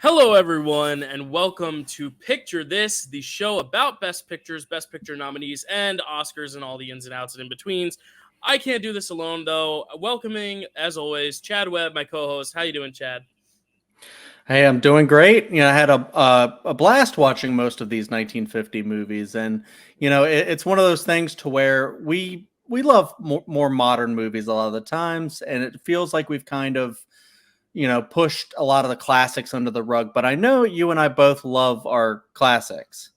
Hello, everyone, and welcome to Picture This, the show about Best Pictures, Best Picture nominees, and Oscars and all the ins and outs and in-betweens. I can't do this alone, though. Welcoming, as always, Chad Webb, my co-host. How you doing, Chad? Hey, I'm doing great. I had a blast watching most of these 1950 movies, and it's one of those things to where we love more modern movies a lot of the times, and it feels like we've kind of pushed a lot of the classics under the rug. But I know you and I both love our classics,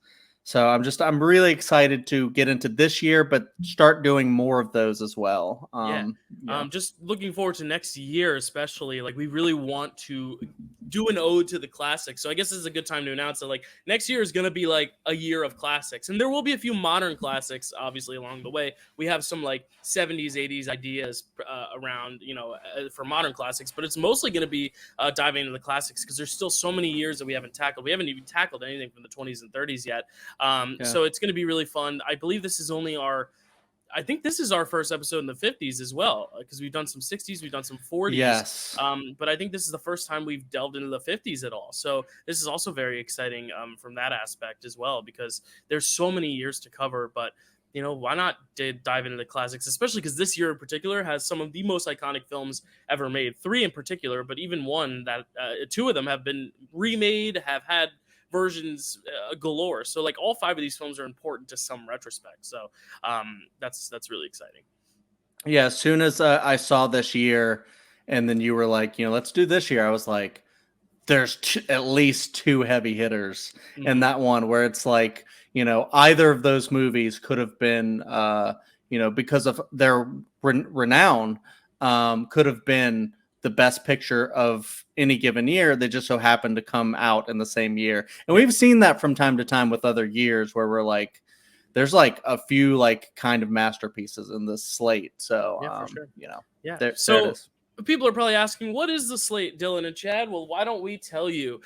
so I'm really excited to get into this year, but start doing more of those as well. Yeah. Just looking forward to next year, especially. Like, we really want to do an ode to the classics. So I guess this is a good time to announce that, like, next year is going to be like a year of classics, and there will be a few modern classics, obviously, along the way. We have some like 70s, 80s ideas around, for modern classics, but it's mostly going to be diving into the classics because there's still so many years that we haven't tackled. We haven't even tackled anything from the 20s and 30s yet. So it's going to be really fun. I believe this is only I think this is our first episode in the 50s as well, because we've done some 60s, we've done some 40s. Yes. But I think this is the first time we've delved into the 50s at all. So this is also very exciting from that aspect as well, because there's so many years to cover. But, why not dive into the classics, especially because this year in particular has some of the most iconic films ever made. 3 in particular, but even one that 2 of them have been remade, have had versions galore. So like all 5 of these films are important to some retrospect. So that's really exciting. Yeah, as soon as I saw this year, and then you were like, let's do this year, I was like, there's at least 2 heavy hitters in that one where it's like, either of those movies could have been, because of their renown, could have been the best picture of any given year. They just so happened to come out in the same year. And we've seen that from time to time with other years where we're like, there's like a few like kind of masterpieces in this slate. So, for sure. There it is. People are probably asking, what is the slate, Dylan and Chad? Well, why don't we tell you?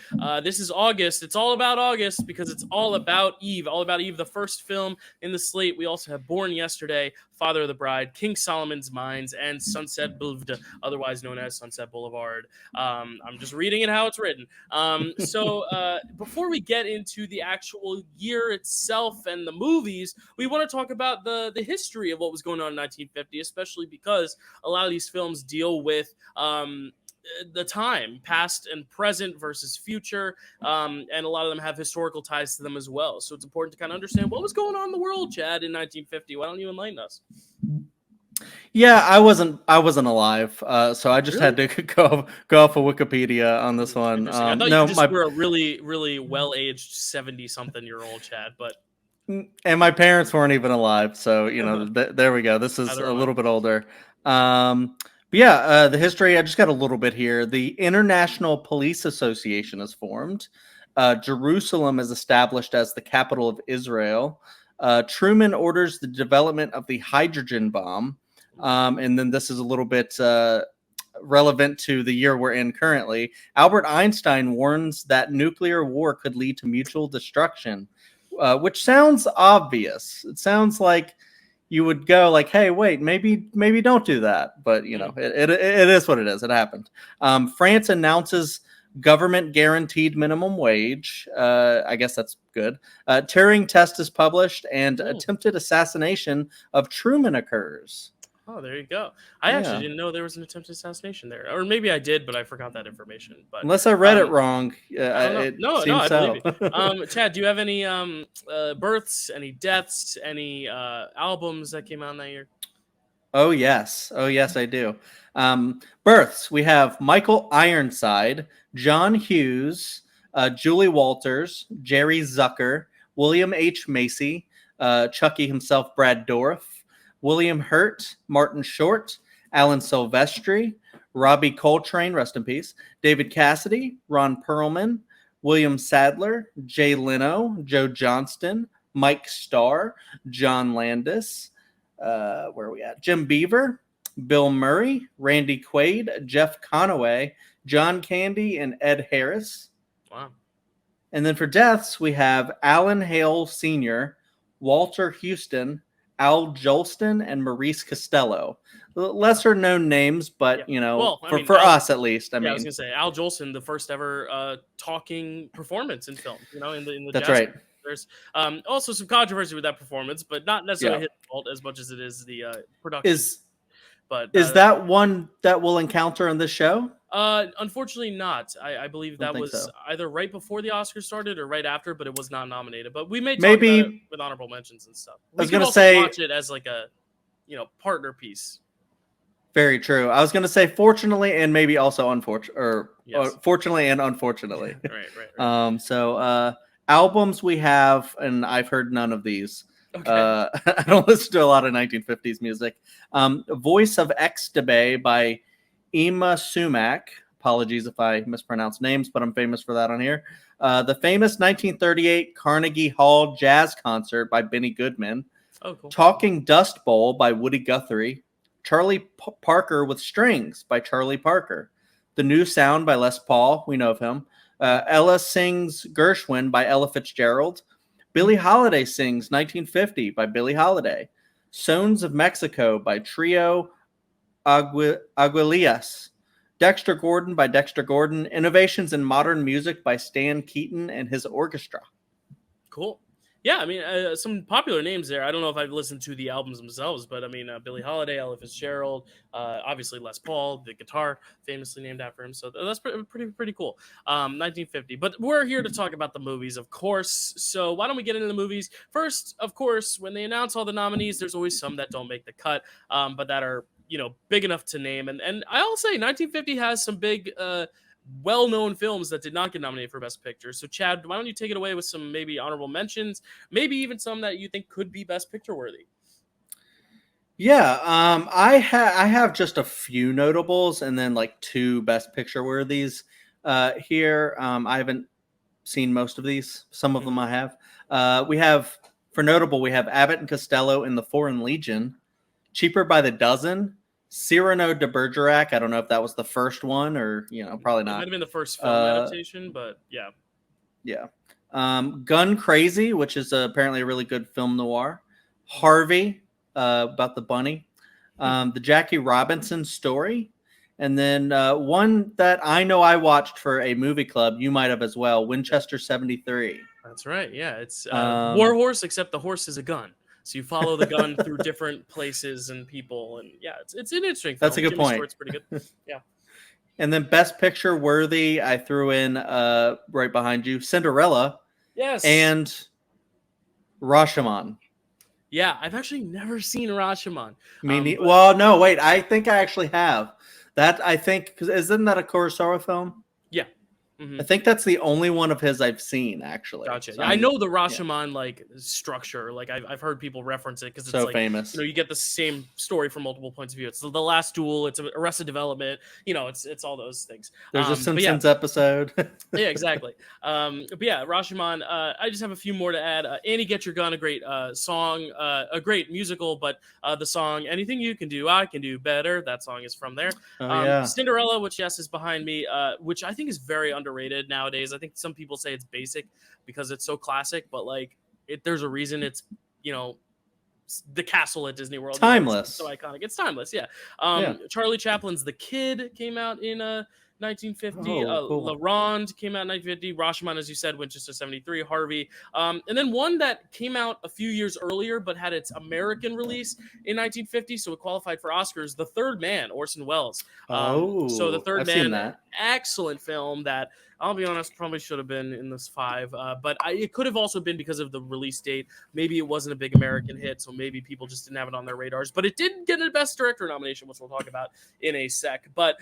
This is August. It's all about August because it's all about Eve. All about Eve, the first film in the slate. We also have Born Yesterday, Father of the Bride, King Solomon's Mines, and Sunset Blvd, otherwise known as Sunset Boulevard. I'm just reading it how it's written. So before we get into the actual year itself and the movies, we want to talk about the history of what was going on in 1950, especially because a lot of these films deal with the time, past and present versus future, and a lot of them have historical ties to them as well. So it's important to kind of understand what was going on in the world, Chad, in 1950. Why don't you enlighten us? Yeah, I wasn't alive, so I just had to go off of Wikipedia on this one. I thought you just were a really, really well-aged 70-something-year-old, Chad, but. And my parents weren't even alive, so there we go. This is a little bit older. But yeah, the history, I just got a little bit here. The International Police Association is formed. Jerusalem is established as the capital of Israel. Truman orders the development of the hydrogen bomb. And then this is a little bit relevant to the year we're in currently. Albert Einstein warns that nuclear war could lead to mutual destruction, which sounds obvious. It sounds like you would go like, hey, wait, maybe don't do that. But, it is what it is. It happened. France announces government guaranteed minimum wage. I guess that's good. Turing test is published, and attempted assassination of Truman occurs. Oh, there you go. I actually didn't know there was an attempted assassination there. Or maybe I did, but I forgot that information. But unless I read it wrong. I believe you. Chad, do you have any births, any deaths, any albums that came out in that year? Oh, yes, I do. Births, we have Michael Ironside, John Hughes, Julie Walters, Jerry Zucker, William H. Macy, Chucky himself, Brad Dourif, William Hurt, Martin Short, Alan Silvestri, Robbie Coltrane, rest in peace, David Cassidy, Ron Perlman, William Sadler, Jay Leno, Joe Johnston, Mike Starr, John Landis, where are we at? Jim Beaver, Bill Murray, Randy Quaid, Jeff Conaway, John Candy, and Ed Harris. Wow. And then for deaths, we have Alan Hale Sr., Walter Houston, Al Jolson, and Maurice Costello. Lesser known names, but Well, I mean, for us at least. I was gonna say Al Jolson, the first ever talking performance in film. In the that's jazz. right. There's also some controversy with that performance, but not necessarily his fault as much as it is the production. Is that one that we'll encounter in this show? Unfortunately not. I believe that was either right before the Oscars started or right after, but it was not nominated. But we may talk about it with honorable mentions and stuff. We could also watch it as like a, partner piece. Very true. I was going to say fortunately and maybe also fortunately and unfortunately. Right. So albums we have, and I've heard none of these. Okay. I don't listen to a lot of 1950s music. Voice of Extebe by Ema Sumac. Apologies if I mispronounce names, but I'm famous for that on here. The famous 1938 Carnegie Hall Jazz Concert by Benny Goodman. Oh, cool. Talking Dust Bowl by Woody Guthrie. Charlie Parker with Strings by Charlie Parker. The New Sound by Les Paul. We know of him. Ella Sings Gershwin by Ella Fitzgerald. Billie Holiday Sings 1950 by Billie Holiday. Sones of Mexico by Trio Aguilillas. Dexter Gordon by Dexter Gordon. Innovations in Modern Music by Stan Keaton and his orchestra. Cool. Yeah, I mean, some popular names there. I don't know if I've listened to the albums themselves, but I mean, Billie Holiday, Ella Fitzgerald, obviously Les Paul, the guitar famously named after him. So that's pretty cool. 1950. But we're here to talk about the movies, of course. So why don't we get into the movies? First, of course, when they announce all the nominees, there's always some that don't make the cut, but that are, big enough to name. And I'll say 1950 has some big well-known films that did not get nominated for Best Picture. So, Chad, why don't you take it away with some maybe honorable mentions, maybe even some that you think could be Best Picture worthy? Yeah, I have just a few notables and then like 2 Best Picture worthies here. I haven't seen most of these. Some of them I have. We have, for notable, we have Abbott and Costello in The Foreign Legion, Cheaper by the Dozen, Cyrano de Bergerac. I don't know if that was the first one or, probably not. It might have been the first film adaptation, but yeah. Yeah. Gun Crazy, which is apparently a really good film noir. Harvey, about the bunny. The Jackie Robinson Story. And then one that I know I watched for a movie club, you might have as well, Winchester 73. That's right. Yeah, it's War Horse, except the horse is a gun. So you follow the gun through different places and people, and yeah, it's an interesting film. That's a good point. Stewart's pretty good. Yeah. And then Best Picture worthy, I threw in right behind you, Cinderella. Yes. And Rashomon. Yeah, I've actually never seen Rashomon. Well, no, wait. I think I actually have. That I think because isn't that a Kurosawa film? Yeah. Mm-hmm. I think that's the only one of his I've seen, actually. Gotcha. So I know the Rashomon like structure. Like I've heard people reference it because it's so like famous. You get the same story from multiple points of view. It's the Last Duel. It's Arrested Development. It's all those things. There's a Simpsons episode. Yeah, exactly. But yeah, Rashomon. I just have a few more to add. Annie, Get Your Gun, a great song, a great musical. But the song "Anything You Can Do, I Can Do Better." That song is from there. Yeah. Cinderella, which is behind me, which I think is very underrated nowadays. I think some people say it's basic because it's so classic, but like there's a reason it's the castle at Disney World. Timeless. It's so iconic. It's timeless. Yeah. Charlie Chaplin's The Kid came out in 1950. Cool. La Ronde came out in 1950. Rashomon, as you said, Winchester 73. Harvey. And then one that came out a few years earlier but had its American release in 1950, so it qualified for Oscars. The Third Man, Orson Welles. So The Third Man, excellent film that I'll be honest, probably should have been in this 5, but it could have also been because of the release date. Maybe it wasn't a big American hit, so maybe people just didn't have it on their radars. But it did get a Best Director nomination, which we'll talk about in a sec. But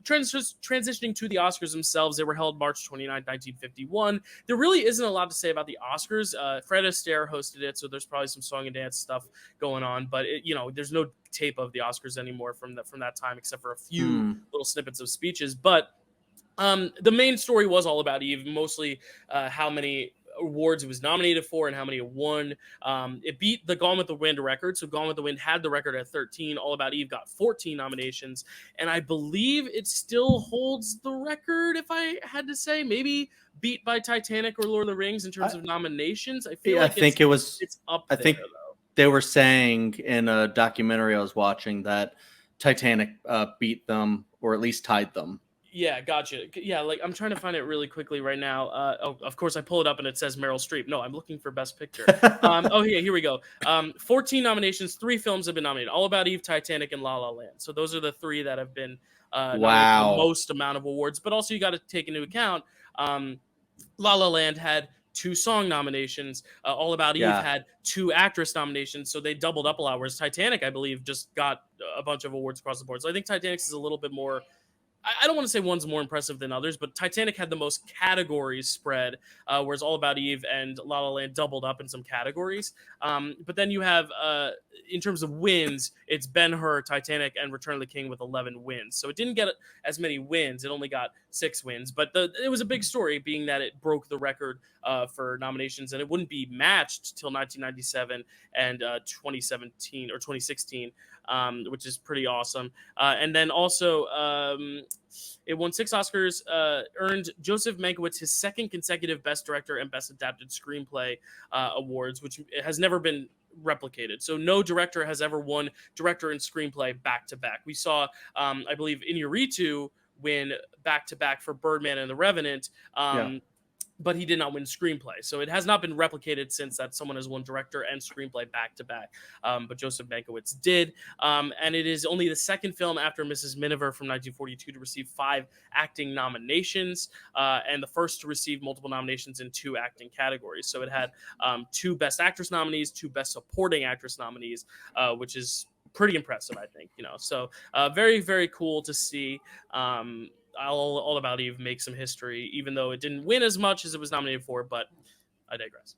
transitioning to the Oscars themselves, they were held March 29, 1951. There really isn't a lot to say about the Oscars. Fred Astaire hosted it, so there's probably some song and dance stuff going on. But there's no tape of the Oscars anymore from that time, except for a few little snippets of speeches. But the main story was all about Eve, mostly how many awards it was nominated for and how many it won. It beat the Gone with the Wind record. So Gone with the Wind had the record at 13. All About Eve got 14 nominations. And I believe it still holds the record, if I had to say. Maybe beat by Titanic or Lord of the Rings in terms of nominations. I think it's up there, though. they were saying in a documentary I was watching that Titanic beat them, or at least tied them. Yeah, gotcha. Yeah, like I'm trying to find it really quickly right now. Of course, I pull it up and it says Meryl Streep. No, I'm looking for Best Picture. Oh, yeah, here we go. 14 nominations, 3 films have been nominated: All About Eve, Titanic, and La La Land. So those are the 3 that have been nominated for the most amount of awards. But also, you got to take into account La La Land had 2 song nominations. All About Eve had 2 actress nominations, so they doubled up a lot. Whereas Titanic, I believe, just got a bunch of awards across the board. So I think Titanic's is a little bit more. I don't want to say one's more impressive than others, but Titanic had the most categories spread, whereas All About Eve and La La Land doubled up in some categories. But then you have, in terms of wins, it's Ben-Hur, Titanic, and Return of the King with 11 wins. So it didn't get as many wins. It only got 6 wins. But it was a big story, being that it broke the record for nominations, and it wouldn't be matched till 1997 and 2017 or 2016. Which is pretty awesome. And then also, it won 6 Oscars, earned Joseph Mankiewicz his 2nd consecutive Best Director and Best Adapted Screenplay awards, which has never been replicated. So no director has ever won director and screenplay back to back. We saw, I believe, Iñárritu win back to back for Birdman and The Revenant. But he did not win screenplay. So it has not been replicated since that someone has won director and screenplay back to back. But Joseph Mankiewicz did. And it is only the 2nd film after Mrs. Miniver from 1942 to receive 5 acting nominations, and the first to receive multiple nominations in 2 acting categories. So it had 2 Best Actress nominees, 2 Best Supporting Actress nominees, which is pretty impressive, I think. So very, very cool to see. All About Eve make some history, even though it didn't win as much as it was nominated for, but I digress.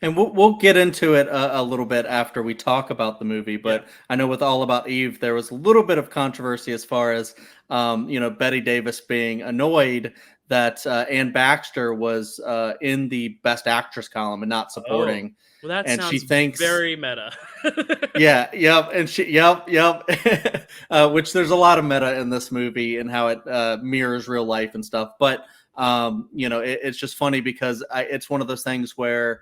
And we'll get into it a little bit after we talk about the movie, but I know with All About Eve, there was a little bit of controversy as far as, Bette Davis being annoyed that Anne Baxter was in the Best Actress column and not supporting. Well, that and sounds she thinks very meta. Which there's a lot of meta in this movie and how it mirrors real life and stuff. But it's just funny because it's one of those things where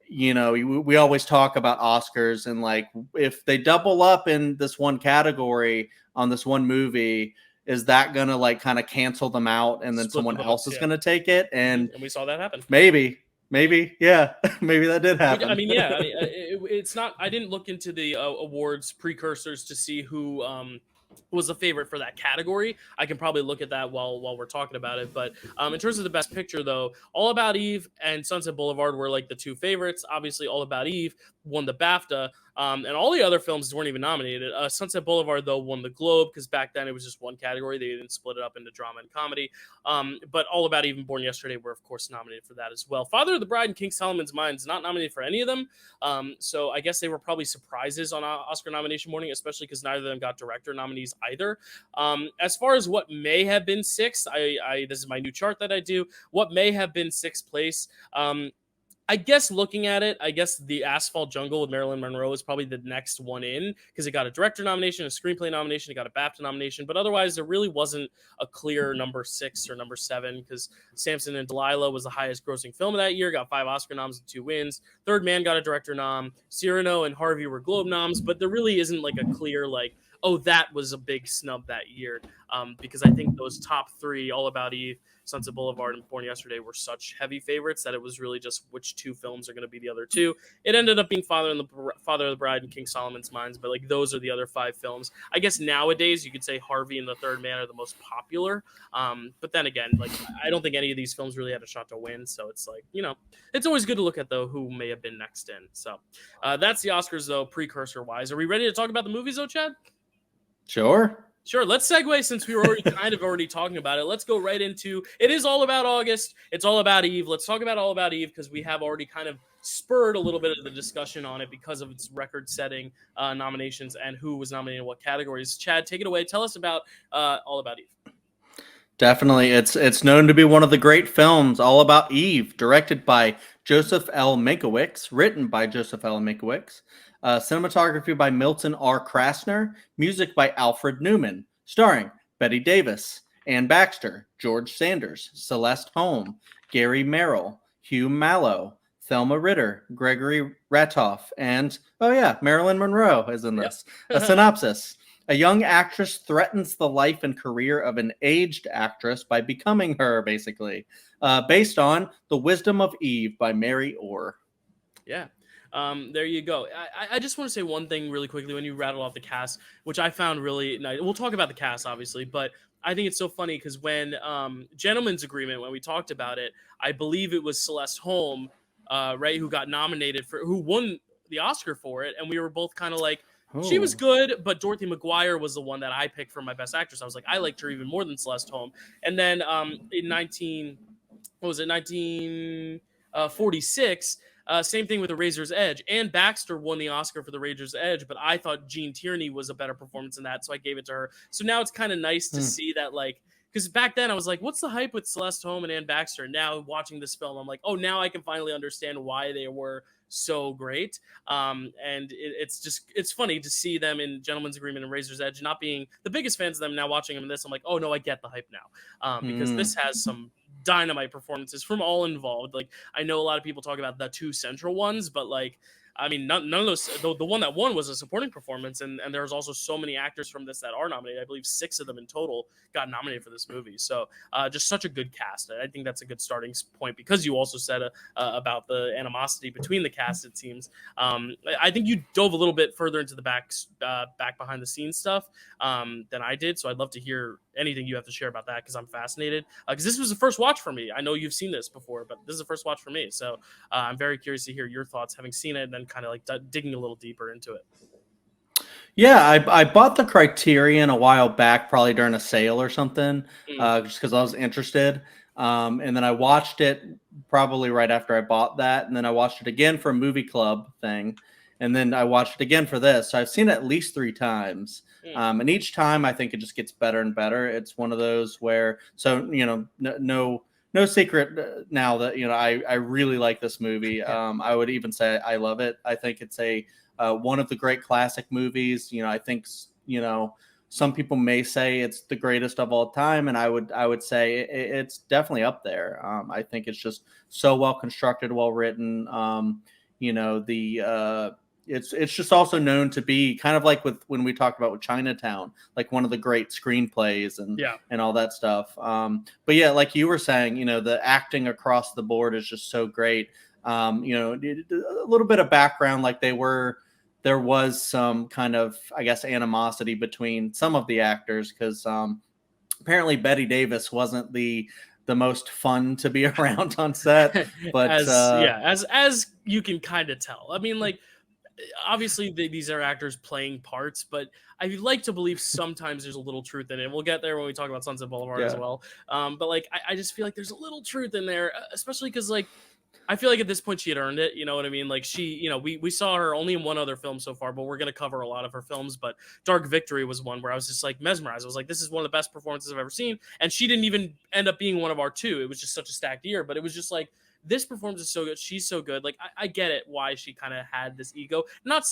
we always talk about Oscars and like if they double up in this one category on this one movie, is that gonna like kind of cancel them out and then someone else is gonna take it? And we saw that happen. Maybe, yeah, maybe that did happen. It's not. I didn't look into the awards precursors to see who was the favorite for that category. I can probably look at that while we're talking about it. But in terms of the Best Picture, though, All About Eve and Sunset Boulevard were like the 2 favorites. Obviously, All About Eve won the BAFTA, and all the other films weren't even nominated. Sunset Boulevard, though, won the Globe because back then it was just one category. They didn't split it up into drama and comedy. But All About Eve and Born Yesterday were, of course, nominated for that as well. Father of the Bride and King Solomon's Mines not nominated for any of them. So I guess they were probably surprises on Oscar nomination morning, especially because neither of them got director nominees either. As far as what may have been 6th, this is my new chart that I do. What may have been 6th place? I guess looking at it, the Asphalt Jungle with Marilyn Monroe is probably the next one in because it got a director nomination, a screenplay nomination, it got a BAFTA nomination. But otherwise, there really wasn't a clear number 6 or number 7 because Samson and Delilah was the highest grossing film of that year, got 5 Oscar noms and 2 wins. Third Man got a director nom. Cyrano and Harvey were Globe noms, but there really isn't like a clear that was a big snub that year because I think those top 3, All About Eve, Sunset Boulevard, and Born Yesterday, were such heavy favorites that it was really just which 2 films are going to be the other 2. It ended up being Father of the Bride and King Solomon's Mines, but those are the other 5 films. I guess nowadays you could say Harvey and The Third Man are the most popular, but then again, I don't think any of these films really had a shot to win. So it's it's always good to look at though who may have been next in. So that's the Oscars though, precursor wise. Are we ready to talk about the movies though, Chad? Sure, let's segue since we were already talking about it. Let's go right into it. Is all about August. It's All About Eve. Let's talk about All About Eve because we have already kind of spurred a little bit of the discussion on it because of its record-setting nominations and who was nominated in what categories. Chad, take it away. Tell us about All About Eve. Definitely. It's known to be one of the great films, All About Eve, directed by Joseph L. Mankiewicz, written by Joseph L. Mankiewicz. Cinematography by Milton R. Krasner, music by Alfred Newman, starring Bette Davis, Anne Baxter, George Sanders, Celeste Holm, Gary Merrill, Hugh Mallow, Thelma Ritter, Gregory Ratoff, and Marilyn Monroe is in this. A Yep. synopsis. A young actress threatens the life and career of an aged actress by becoming her, basically. Based on The Wisdom of Eve by Mary Orr. Yeah. There you go. I just want to say one thing really quickly when you rattle off the cast, which I found really nice. We'll talk about the cast, obviously, but I think it's so funny because when Gentleman's Agreement, when we talked about it, I believe it was Celeste Holm, right, who got nominated who won the Oscar for it, and we were both kind of like, she was good, but Dorothy McGuire was the one that I picked for my best actress. I was like, I liked her even more than Celeste Holm. And then in 1946, same thing with The Razor's Edge. Anne Baxter won the Oscar for The Razor's Edge, but I thought Jean Tierney was a better performance in that, so I gave it to her. So now it's kind of nice to see that, like, because back then I was like, what's the hype with Celeste Holm and Anne Baxter? Now watching this film, I'm like, oh, now I can finally understand why they were so great. And it's funny to see them in Gentleman's Agreement and Razor's Edge, not being the biggest fans of them. Now watching them in this, I'm like, oh no, I get the hype now, because this has some dynamite performances from all involved. Like, I know a lot of people talk about the two central ones, but like, I mean, none of those. The one that won was a supporting performance, and there's also so many actors from this that are nominated. I believe 6 of them in total got nominated for this movie. So just such a good cast. I think that's a good starting point, because you also said about the animosity between the cast, it seems. I think you dove a little bit further into the back behind the scenes stuff than I did. So I'd love to hear anything you have to share about that, because I'm fascinated. Because this was the first watch for me. I know you've seen this before, but this is the first watch for me. So I'm very curious to hear your thoughts, having seen it, and then kind of like digging a little deeper into it. Yeah, I bought the Criterion a while back, probably during a sale or something, just because I was interested. And then I watched it probably right after I bought that. And then I watched it again for a movie club thing. And then I watched it again for this. So I've seen it at least 3 times. And each time I think it just gets better and better. It's one of those where, no secret now that, I really like this movie. I would even say I love it. I think it's one of the great classic movies. I think, some people may say it's the greatest of all time, and I would say it's definitely up there. I think it's just so well constructed, well written. It's just also known to be kind of like when we talked about with Chinatown, like one of the great screenplays and all that stuff. But yeah, like you were saying, the acting across the board is just so great. A little bit of background, like there was some kind of, I guess, animosity between some of the actors, because apparently Betty Davis wasn't the most fun to be around on set. But as you can kind of tell. I mean, like, obviously these are actors playing parts, but I like to believe sometimes there's a little truth in it. We'll get there when we talk about Sunset Boulevard as well. But like, I just feel like there's a little truth in there, especially because, like, I feel like at this point she had earned it. You know what I mean? Like, she, we saw her only in one other film so far, but we're going to cover a lot of her films. But Dark Victory was one where I was just like mesmerized. I was like, this is one of the best performances I've ever seen. And she didn't even end up being one of our 2. It was just such a stacked year, but it was just like, this performance is so good. She's so good. Like, I get it why she kind of had this ego. Not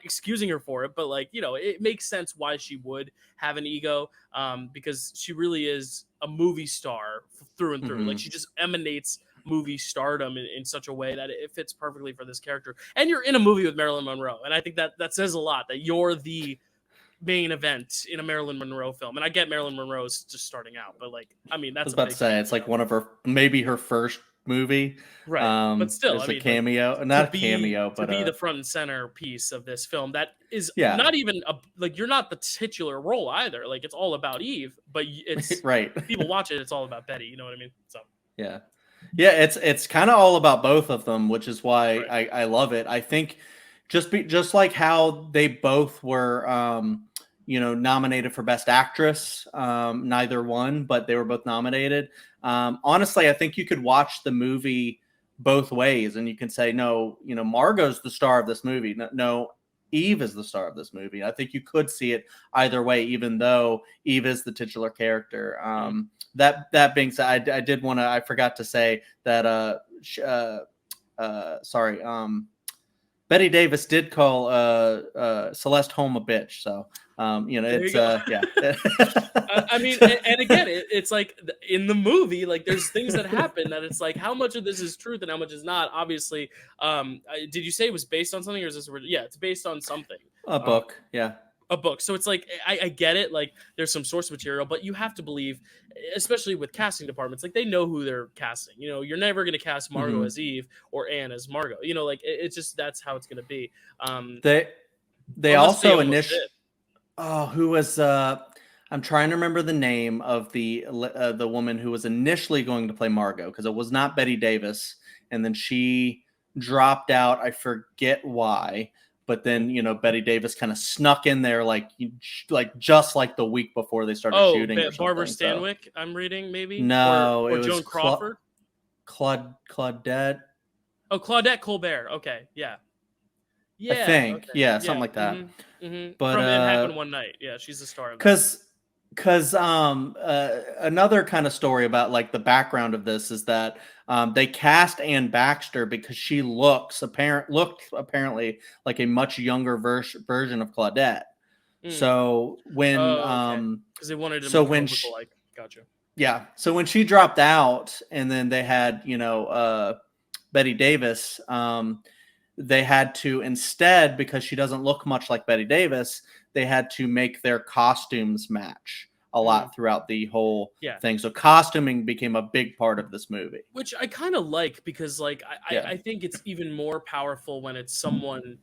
excusing her for it, but like, it makes sense why she would have an ego, because she really is a movie star through and through. Mm-hmm. Like, she just emanates movie stardom in such a way that it fits perfectly for this character. And you're in a movie with Marilyn Monroe, and I think that says a lot, that you're the main event in a Marilyn Monroe film. And I get Marilyn Monroe's just starting out, but like, I mean, that's I was about to say it's like one of maybe her first movie, right? But still, I mean, a cameo, like, not a cameo, but to be the front and center piece of this film that is Yeah. not even like you're not the titular role either. Like it's all about Eve, but it's right. People watch it, it's all about Betty. You know what I mean? So yeah, it's kind of all about both of them, which is why I love it. I think just like how they both were, nominated for Best Actress. Neither won, but they were both nominated. Honestly, I think you could watch the movie both ways, and you can say, no, Margot's the star of this movie. No, Eve is the star of this movie. I think you could see it either way, even though Eve is the titular character. That being said, I forgot to say that. Betty Davis did call Celeste Holm a bitch, so There it's you go. yeah. I mean, and again, it's like in the movie, like there's things that happen that it's like how much of this is truth and how much is not. Obviously, did you say it was based on something, or is this? Yeah, it's based on something. A book, yeah. A book. So it's like I get it. Like there's some source material, but you have to believe, especially with casting departments, like they know who they're casting. You're never going to cast Margot Mm-hmm. as Eve or Anne as Margot. Like it's just that's how it's going to be. They Unless they also almost did. who was I'm trying to remember the name of the woman who was initially going to play Margot, because it was not Betty Davis, and then she dropped out. I forget why, but then Betty Davis kind of snuck in there like just like the week before they started shooting or something. Barbara Stanwyck. I'm reading maybe. No, or it was Joan Crawford. Claudette. Oh, Claudette Colbert. Okay, yeah. I think, okay. yeah, something like that. But from It Happened One Night. Yeah, she's the star of that. Because another kind of story about like the background of this is that they cast Anne Baxter because she looked apparently like a much younger version of Claudette. So when because they wanted to make her look like, gotcha. Yeah, so when she dropped out, and then they had Betty Davis, they had to, instead, because she doesn't look much like Betty Davis, they had to make their costumes match a lot throughout the whole thing. So costuming became a big part of this movie, which I kind of like, because like I think it's even more powerful when it's someone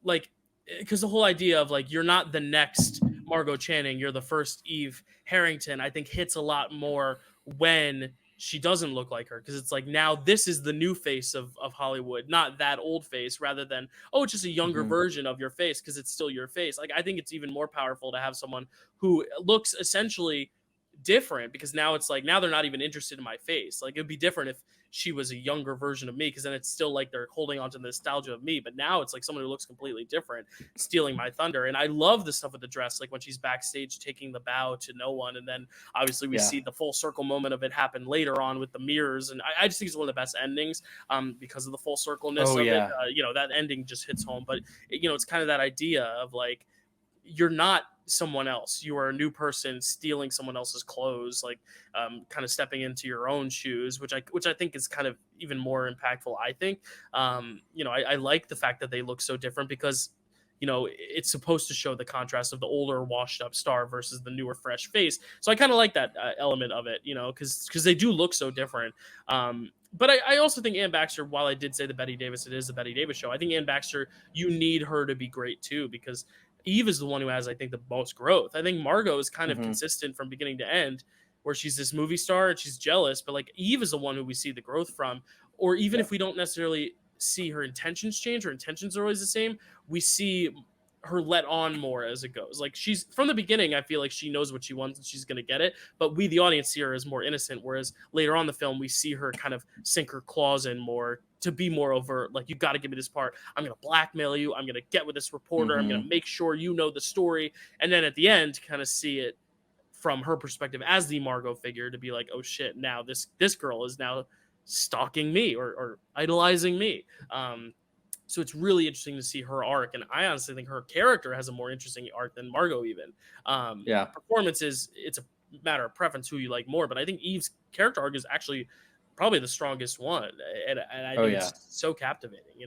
like, because the whole idea of like you're not the next Margot Channing, you're the first Eve Harrington, I think hits a lot more when she doesn't look like her, because it's like now this is the new face of Hollywood, not that old face, rather than it's just a younger version of your face because it's still your face. Like I think it's even more powerful to have someone who looks essentially different, because now it's like now they're not even interested in my face. Like it'd be different if she was a younger version of me, because then it's still like they're holding on to the nostalgia of me, but now it's like someone who looks completely different stealing my thunder. And I love the stuff with the dress, like when she's backstage taking the bow to no one, and then obviously we see the full circle moment of it happen later on with the mirrors, and I just think it's one of the best endings because of the full circleness of it. That ending just hits home. But it's kind of that idea of like you're not someone else, you are a new person stealing someone else's clothes, like kind of stepping into your own shoes, which I think is kind of even more impactful. I think I like the fact that they look so different, because it's supposed to show the contrast of the older washed up star versus the newer fresh face. So I kind of like that element of it, because they do look so different. But I also think Anne Baxter, while I did say the Betty Davis, it is the Betty Davis show, I think Anne Baxter, you need her to be great too, because Eve is the one who has, I think, the most growth. I think Margot is kind of consistent from beginning to end, where she's this movie star and she's jealous, but like Eve is the one who we see the growth from. Or even if we don't necessarily see her intentions change, her intentions are always the same, we see her let on more as it goes. Like she's, from the beginning, I feel like she knows what she wants and she's going to get it, but we, the audience, see her as more innocent, whereas later on in the film, we see her kind of sink her claws in more to be more overt. Like, you got to give me this part. I'm going to blackmail you. I'm going to get with this reporter. I'm going to make sure you know the story. And then at the end, kind of see it from her perspective as the Margot figure, to be like, oh shit, now this girl is now stalking me or idolizing me. So it's really interesting to see her arc, and I honestly think her character has a more interesting arc than Margot even. Performances, it's a matter of preference who you like more, but I think Eve's character arc is actually probably the strongest one, and I think it's so captivating,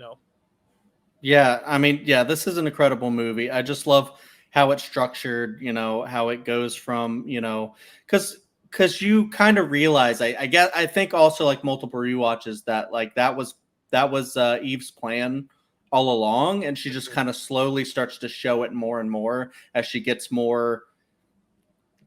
Yeah, I mean, this is an incredible movie. I just love how it's structured, how it goes from, because you kind of realize, I think also like multiple rewatches that like that was Eve's plan all along, and she just kind of slowly starts to show it more and more as she gets more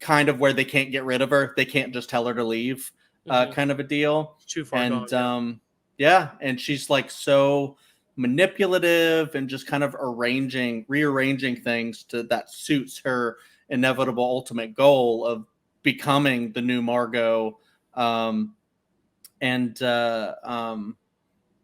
kind of where they can't get rid of her, they can't just tell her to leave, kind of a deal. Too far and gone, and she's like so manipulative and just kind of rearranging things that suits her inevitable ultimate goal of becoming the new Margot.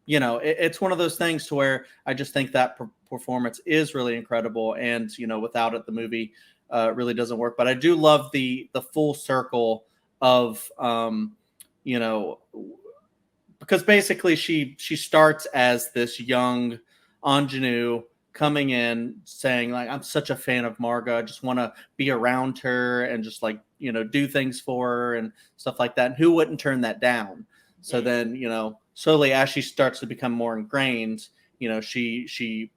It's one of those things to where I just think that performance is really incredible, and without it, the movie really doesn't work. But I do love the full circle of because basically she starts as this young ingenue coming in saying like, I'm such a fan of Margot. I just want to be around her and just like, do things for her and stuff like that. And who wouldn't turn that down? So then, slowly as she starts to become more ingrained, she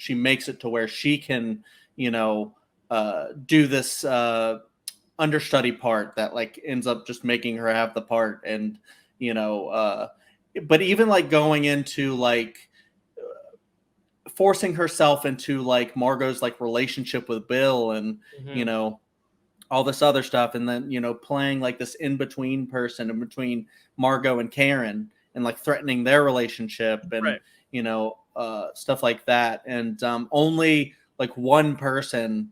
makes it to where she can, do this understudy part that like ends up just making her have the part. And, but even like going into like, forcing herself into like Margot's like relationship with Bill and all this other stuff, and then playing like this in between person in between Margot and Karen and like threatening their relationship and stuff like that. And only like one person,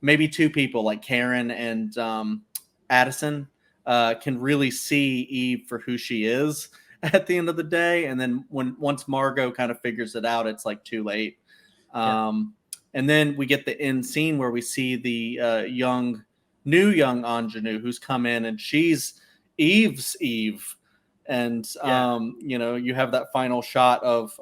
maybe two people like Karen and Addison can really see Eve for who she is at the end of the day. And then once Margot kind of figures it out, it's like too late. And then we get the end scene where we see the new young ingenue who's come in, and she's Eve's Eve. And you have that final shot of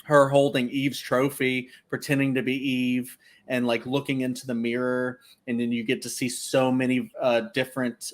her holding Eve's trophy, pretending to be Eve, and like looking into the mirror, and then you get to see so many different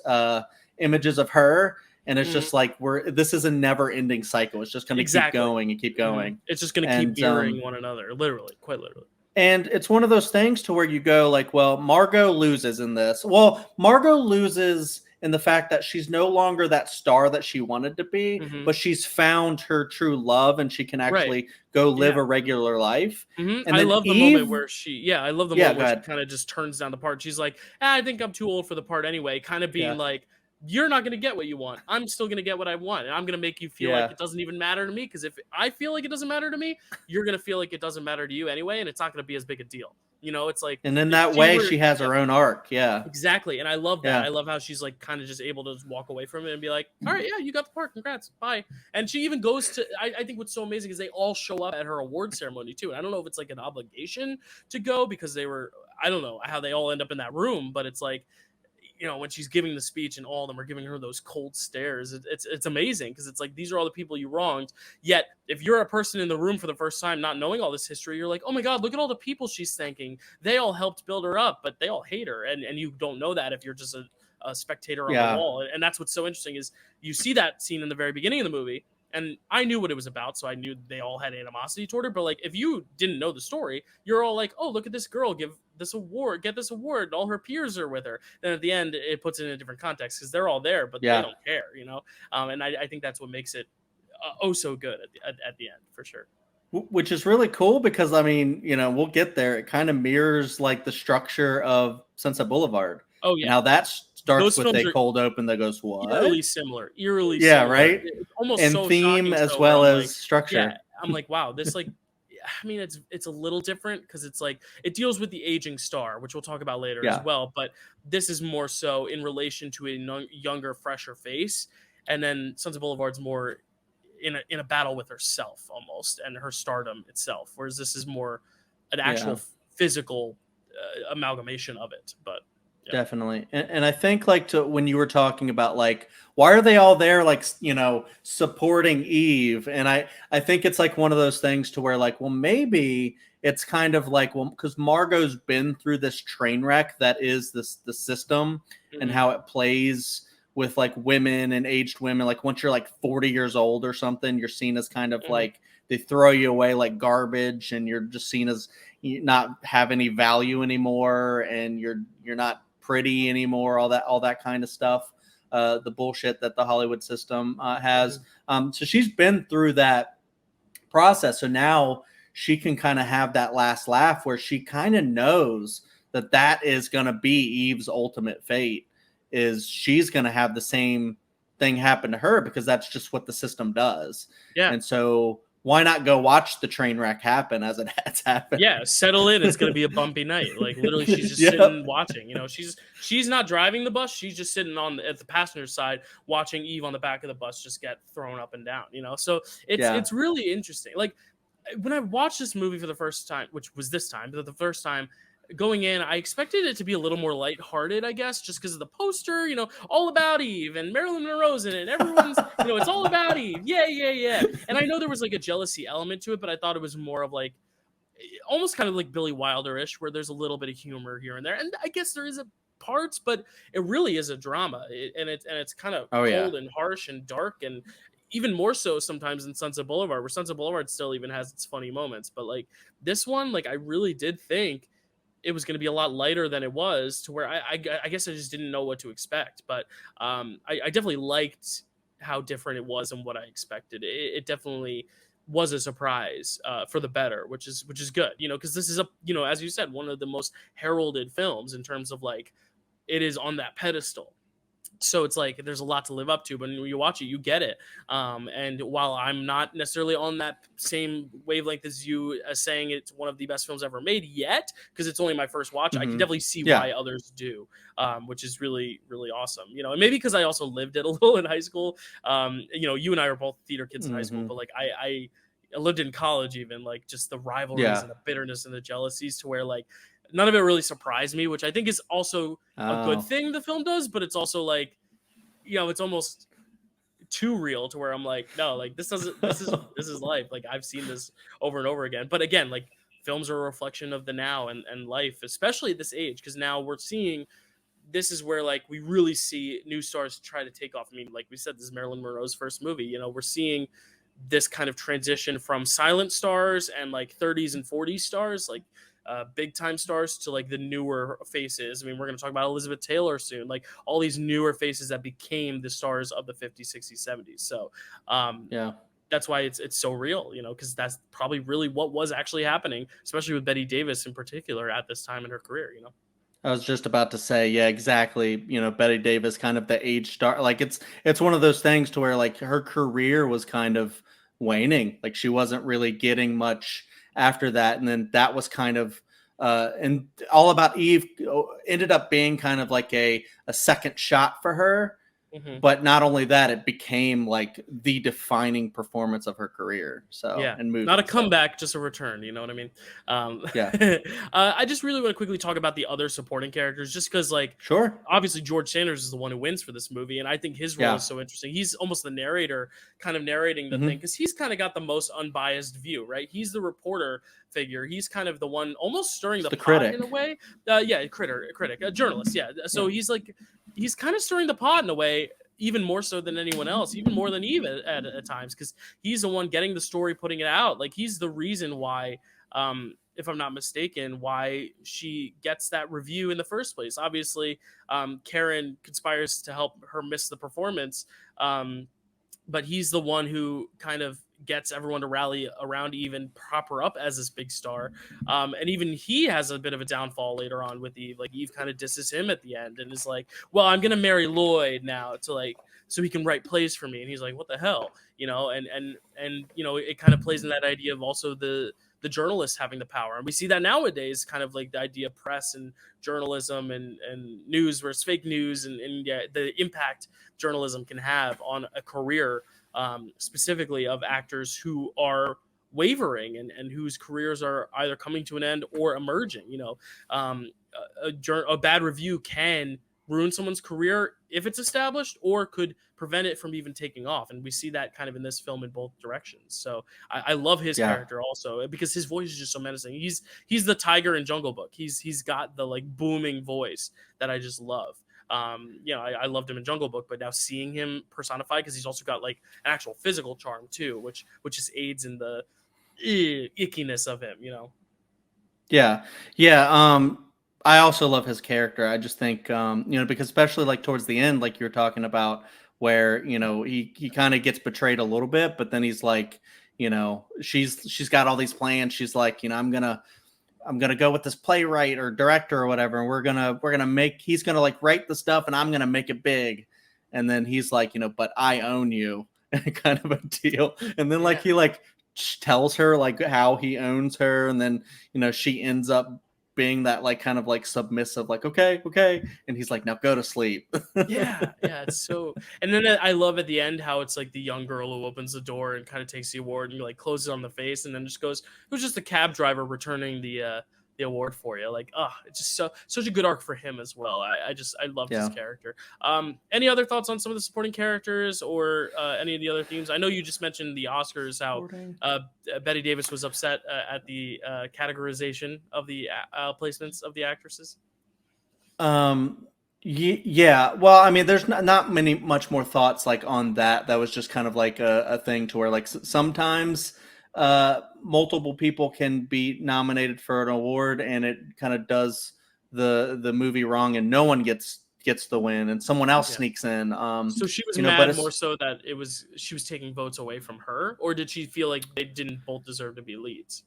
images of her. And it's just like this is a never-ending cycle. It's just going to keep going and keep going. It's just going to keep mirroring one another, literally, quite literally. And it's one of those things to where you go like, well, Margot loses in this. Well, Margot loses in the fact that she's no longer that star that she wanted to be, but she's found her true love, and she can actually go live a regular life. And I love the moment where she kind of just turns down the part. She's like, I think I'm too old for the part anyway. Kind of being like, you're not going to get what you want. I'm still going to get what I want. And I'm going to make you feel like it doesn't even matter to me. Because if I feel like it doesn't matter to me, you're going to feel like it doesn't matter to you anyway. And it's not going to be as big a deal. It's like, and in that way, she has her own arc. Yeah, exactly. And I love that. I love how she's like kind of just able to just walk away from it and be like, all right, you got the part. Congrats. Bye. And she even goes to, I think what's so amazing is they all show up at her award ceremony too. And I don't know if it's like an obligation to go because I don't know how they all end up in that room, but it's like, when she's giving the speech and all of them are giving her those cold stares, it's amazing because it's like, these are all the people you wronged. Yet if you're a person in the room for the first time, not knowing all this history, you're like, oh my God, look at all the people she's thanking. They all helped build her up, but they all hate her. And you don't know that if you're just a spectator on the wall. And that's what's so interesting is you see that scene in the very beginning of the movie. And I knew what it was about, so I knew they all had animosity toward her. But like, if you didn't know the story, you're all like, "Oh, look at this girl get this award. And all her peers are with her." Then at the end, it puts it in a different context because they're all there, but they don't care, And I think that's what makes it so good at the end for sure. Which is really cool because I mean, we'll get there. It kind of mirrors like the structure of Sunset Boulevard. Oh yeah, and how that starts with a cold open that goes what? Eerily similar. Right. It's almost and so theme as well as like, structure. Yeah, I'm like, wow, this like, I mean, it's a little different because it's like it deals with the aging star, which we'll talk about later as well. But this is more so in relation to a younger, fresher face, and then Sunset Boulevard's more in a battle with herself almost and her stardom itself, whereas this is more an actual physical amalgamation of it. But definitely. And I think like when you were talking about like, why are they all there? Like, supporting Eve. And I think it's like one of those things to where like, well, maybe it's kind of like, well, because Margot's been through this train wreck that is the system and how it plays with like women and aged women. Like once you're like 40 years old or something, you're seen as kind of like, they throw you away like garbage and you're just seen as not have any value anymore. And you're not pretty anymore, all that kind of stuff, the bullshit that the Hollywood system has. So she's been through that process. So now she can kind of have that last laugh where she kind of knows that is going to be Eve's ultimate fate, is she's going to have the same thing happen to her because that's just what the system does. Yeah. And so why not go watch the train wreck happen as it has happened? Yeah, settle in. It's going to be a bumpy night. Like literally, she's just sitting watching. She's not driving the bus. She's just sitting at the passenger side watching Eve on the back of the bus just get thrown up and down. So it's really interesting. Like when I watched this movie for the first time, which was this time, but the first time, going in, I expected it to be a little more lighthearted, I guess, just because of the poster, all about Eve and Marilyn Monroe's in it. And everyone's, it's all about Eve. Yeah, yeah, yeah. And I know there was like a jealousy element to it, but I thought it was more of like almost kind of like Billy Wilder-ish, where there's a little bit of humor here and there. And I guess there is a parts, but it really is a drama. It's kind of Oh yeah. cold and harsh and dark, and even more so sometimes in Sunset Boulevard, where Sunset Boulevard still even has its funny moments. But like this one, like I really did think it was going to be a lot lighter than it was, to where I guess I just didn't know what to expect. But I definitely liked how different it was and what I expected. It definitely was a surprise for the better, which is good, because this is as you said, one of the most heralded films in terms of like it is on that pedestal. So it's like there's a lot to live up to, but when you watch it, you get it. And while I'm not necessarily on that same wavelength as you, as saying it's one of the best films ever made yet, because it's only my first watch, I can definitely see why others do, which is really, really awesome. And maybe because I also lived it a little in high school. You and I are both theater kids in high school, but like I lived in college, even like just the rivalries and the bitterness and the jealousies, to where like none of it really surprised me, which I think is also a good thing the film does, but it's also like, it's almost too real, to where I'm like, no, like this is life. Like I've seen this over and over again. But again, like films are a reflection of the now and life, especially at this age, because now we're seeing, this is where like we really see new stars try to take off. I mean, like we said, this is Marilyn Monroe's first movie. We're seeing this kind of transition from silent stars and like 30s and 40s stars, like big time stars, to like the newer faces. I mean, we're going to talk about Elizabeth Taylor soon, like all these newer faces that became the stars of the 50s, 60s, 70s. So that's why it's so real, because that's probably really what was actually happening, especially with Bette Davis in particular at this time in her career. I was just about to say, yeah, exactly. Bette Davis, kind of the age star. Like it's one of those things to where like her career was kind of waning. Like she wasn't really getting much after that, and then that was kind of and All About Eve ended up being kind of like a second shot for her. But not only that, it became like the defining performance of her career. So and movie, not a comeback, just a return. You know what I mean? I just really want to quickly talk about the other supporting characters, just because, like, sure, obviously George Sanders is the one who wins for this movie, and I think his role is so interesting. He's almost the narrator, kind of narrating the thing, because he's kind of got the most unbiased view, right? He's the reporter figure. He's kind of the one almost stirring the pot critic in a way. Critic, a journalist. Yeah. So he's kind of stirring the pot in a way, even more so than anyone else, even more than Eve at times, because he's the one getting the story, putting it out. Like he's the reason why, if I'm not mistaken, why she gets that review in the first place. Obviously, Karen conspires to help her miss the performance, but he's the one who kind of gets everyone to rally around Eve and prop her up as this big star. And even he has a bit of a downfall later on with Eve. Like Eve kind of disses him at the end and is like, well, I'm going to marry Lloyd now to like, so he can write plays for me. And he's like, what the hell? And it kind of plays in that idea of also the journalists having the power. And we see that nowadays, kind of like the idea of press and journalism and news versus fake news and the impact journalism can have on a career, specifically of actors who are wavering and whose careers are either coming to an end or emerging. A bad review can ruin someone's career if it's established, or could prevent it from even taking off. And we see that kind of in this film in both directions. So I love his character also, because his voice is just so menacing. He's the tiger in Jungle Book. He's got the like booming voice that I just love. I loved him in Jungle Book, but now seeing him personified, because he's also got like an actual physical charm too, which just aids in the ickiness of him. Yeah. I also love his character. I just think, because especially like towards the end, like you're talking about, where he kind of gets betrayed a little bit, but then he's like, she's got all these plans. She's like, I'm gonna go with this playwright or director or whatever, and he's gonna like write the stuff, and I'm gonna make it big. And then he's like, but I own you, kind of a deal. And then like he like tells her like how he owns her, and then she ends up being that like kind of like submissive, like okay, and he's like, now go to sleep. It's so. And then I love at the end how it's like the young girl who opens the door and kind of takes the award and like closes on the face, and then just goes, it was just the cab driver returning the the award for you. Like, it's just such a good arc for him as well. I loved his character. Any other thoughts on some of the supporting characters or any of the other themes? I know you just mentioned the Oscars, how Bette Davis was upset at the categorization of the placements of the actresses. Yeah. Well, I mean, there's not much more thoughts like on that. That was just kind of like a thing to where like sometimes multiple people can be nominated for an award, and it kind of does the movie wrong, and no one gets the win, and someone else sneaks in. So she was mad more so that she was taking votes away from her, or did she feel like they didn't both deserve to be leads,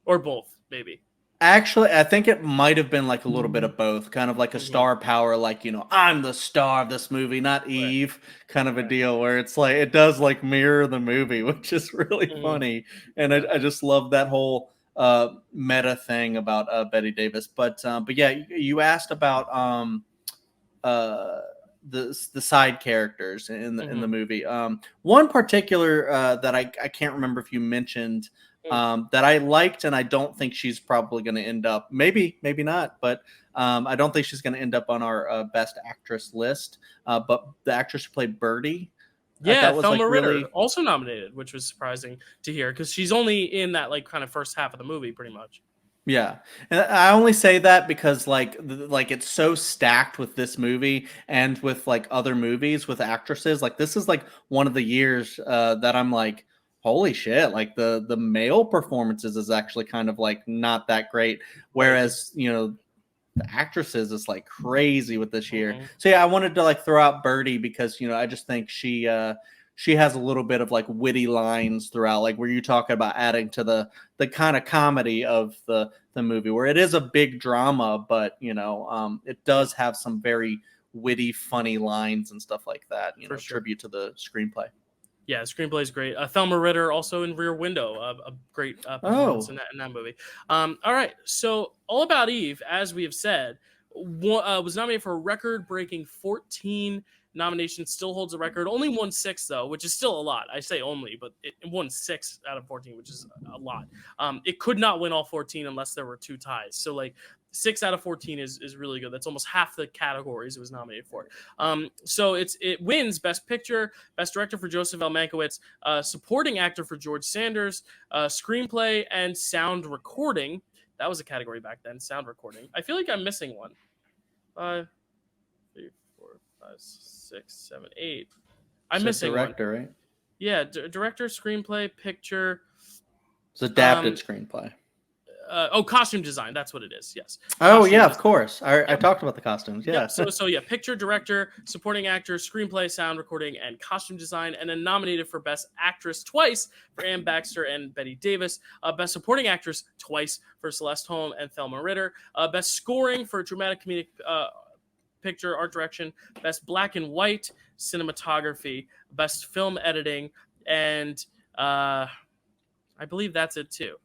or both maybe? Actually, I think it might have been like a little bit of both, kind of like a star power, like, I'm the star of this movie, not Eve, kind of a deal where it's like, it does like mirror the movie, which is really funny. And I just love that whole meta thing about Bette Davis. But yeah, you asked about the side characters in the movie. One particular that I can't remember if you mentioned, that I liked, and I don't think she's probably going to end up, maybe not, but I don't think she's going to end up on our best actress list. But the actress who played Birdie, that was Thelma Ritter, also nominated, which was surprising to hear because she's only in that like kind of first half of the movie, pretty much. Yeah, and I only say that because like it's so stacked with this movie and with like other movies with actresses. Like this is like one of the years that I'm like, holy shit, like the male performances is actually kind of like not that great, whereas the actresses is like crazy with this year. So yeah, I wanted to like throw out Birdie because I just think she has a little bit of like witty lines throughout, like where you talk about adding to the kind of comedy of the movie, where it is a big drama, but it does have some very witty, funny lines and stuff like that. Tribute to the screenplay. Yeah, the screenplay is great. Thelma Ritter also in Rear Window, a great performance in that movie. All right, so All About Eve, as we have said, was nominated for a record-breaking 14 nominations. Still holds a record. Only won 6 though, which is still a lot. I say only, but it won 6 out of 14, which is a lot. It could not win all 14 unless there were 2 ties. So like 6 out of 14 is really good. That's almost half the categories it was nominated for. So it wins Best Picture, Best Director for Joseph L. Mankiewicz, Supporting Actor for George Sanders, Screenplay, and Sound Recording. That was a category back then, sound recording. I feel like I'm missing one. 5, 3, 4, 5, 6, 7, 8. I'm missing director, one. Right? Yeah, director, screenplay, picture. It's adapted screenplay. Costume design. That's what it is. Yes. Costume design. Of course. I talked about the costumes. Yeah. So yeah, picture, director, supporting actor, screenplay, sound recording, and costume design, and then nominated for Best Actress twice for Anne Baxter and Bette Davis. Best Supporting Actress twice for Celeste Holm and Thelma Ritter. Best Scoring for Dramatic Comedic Picture, Art Direction. Best Black and White Cinematography. Best Film Editing, and I believe that's it too.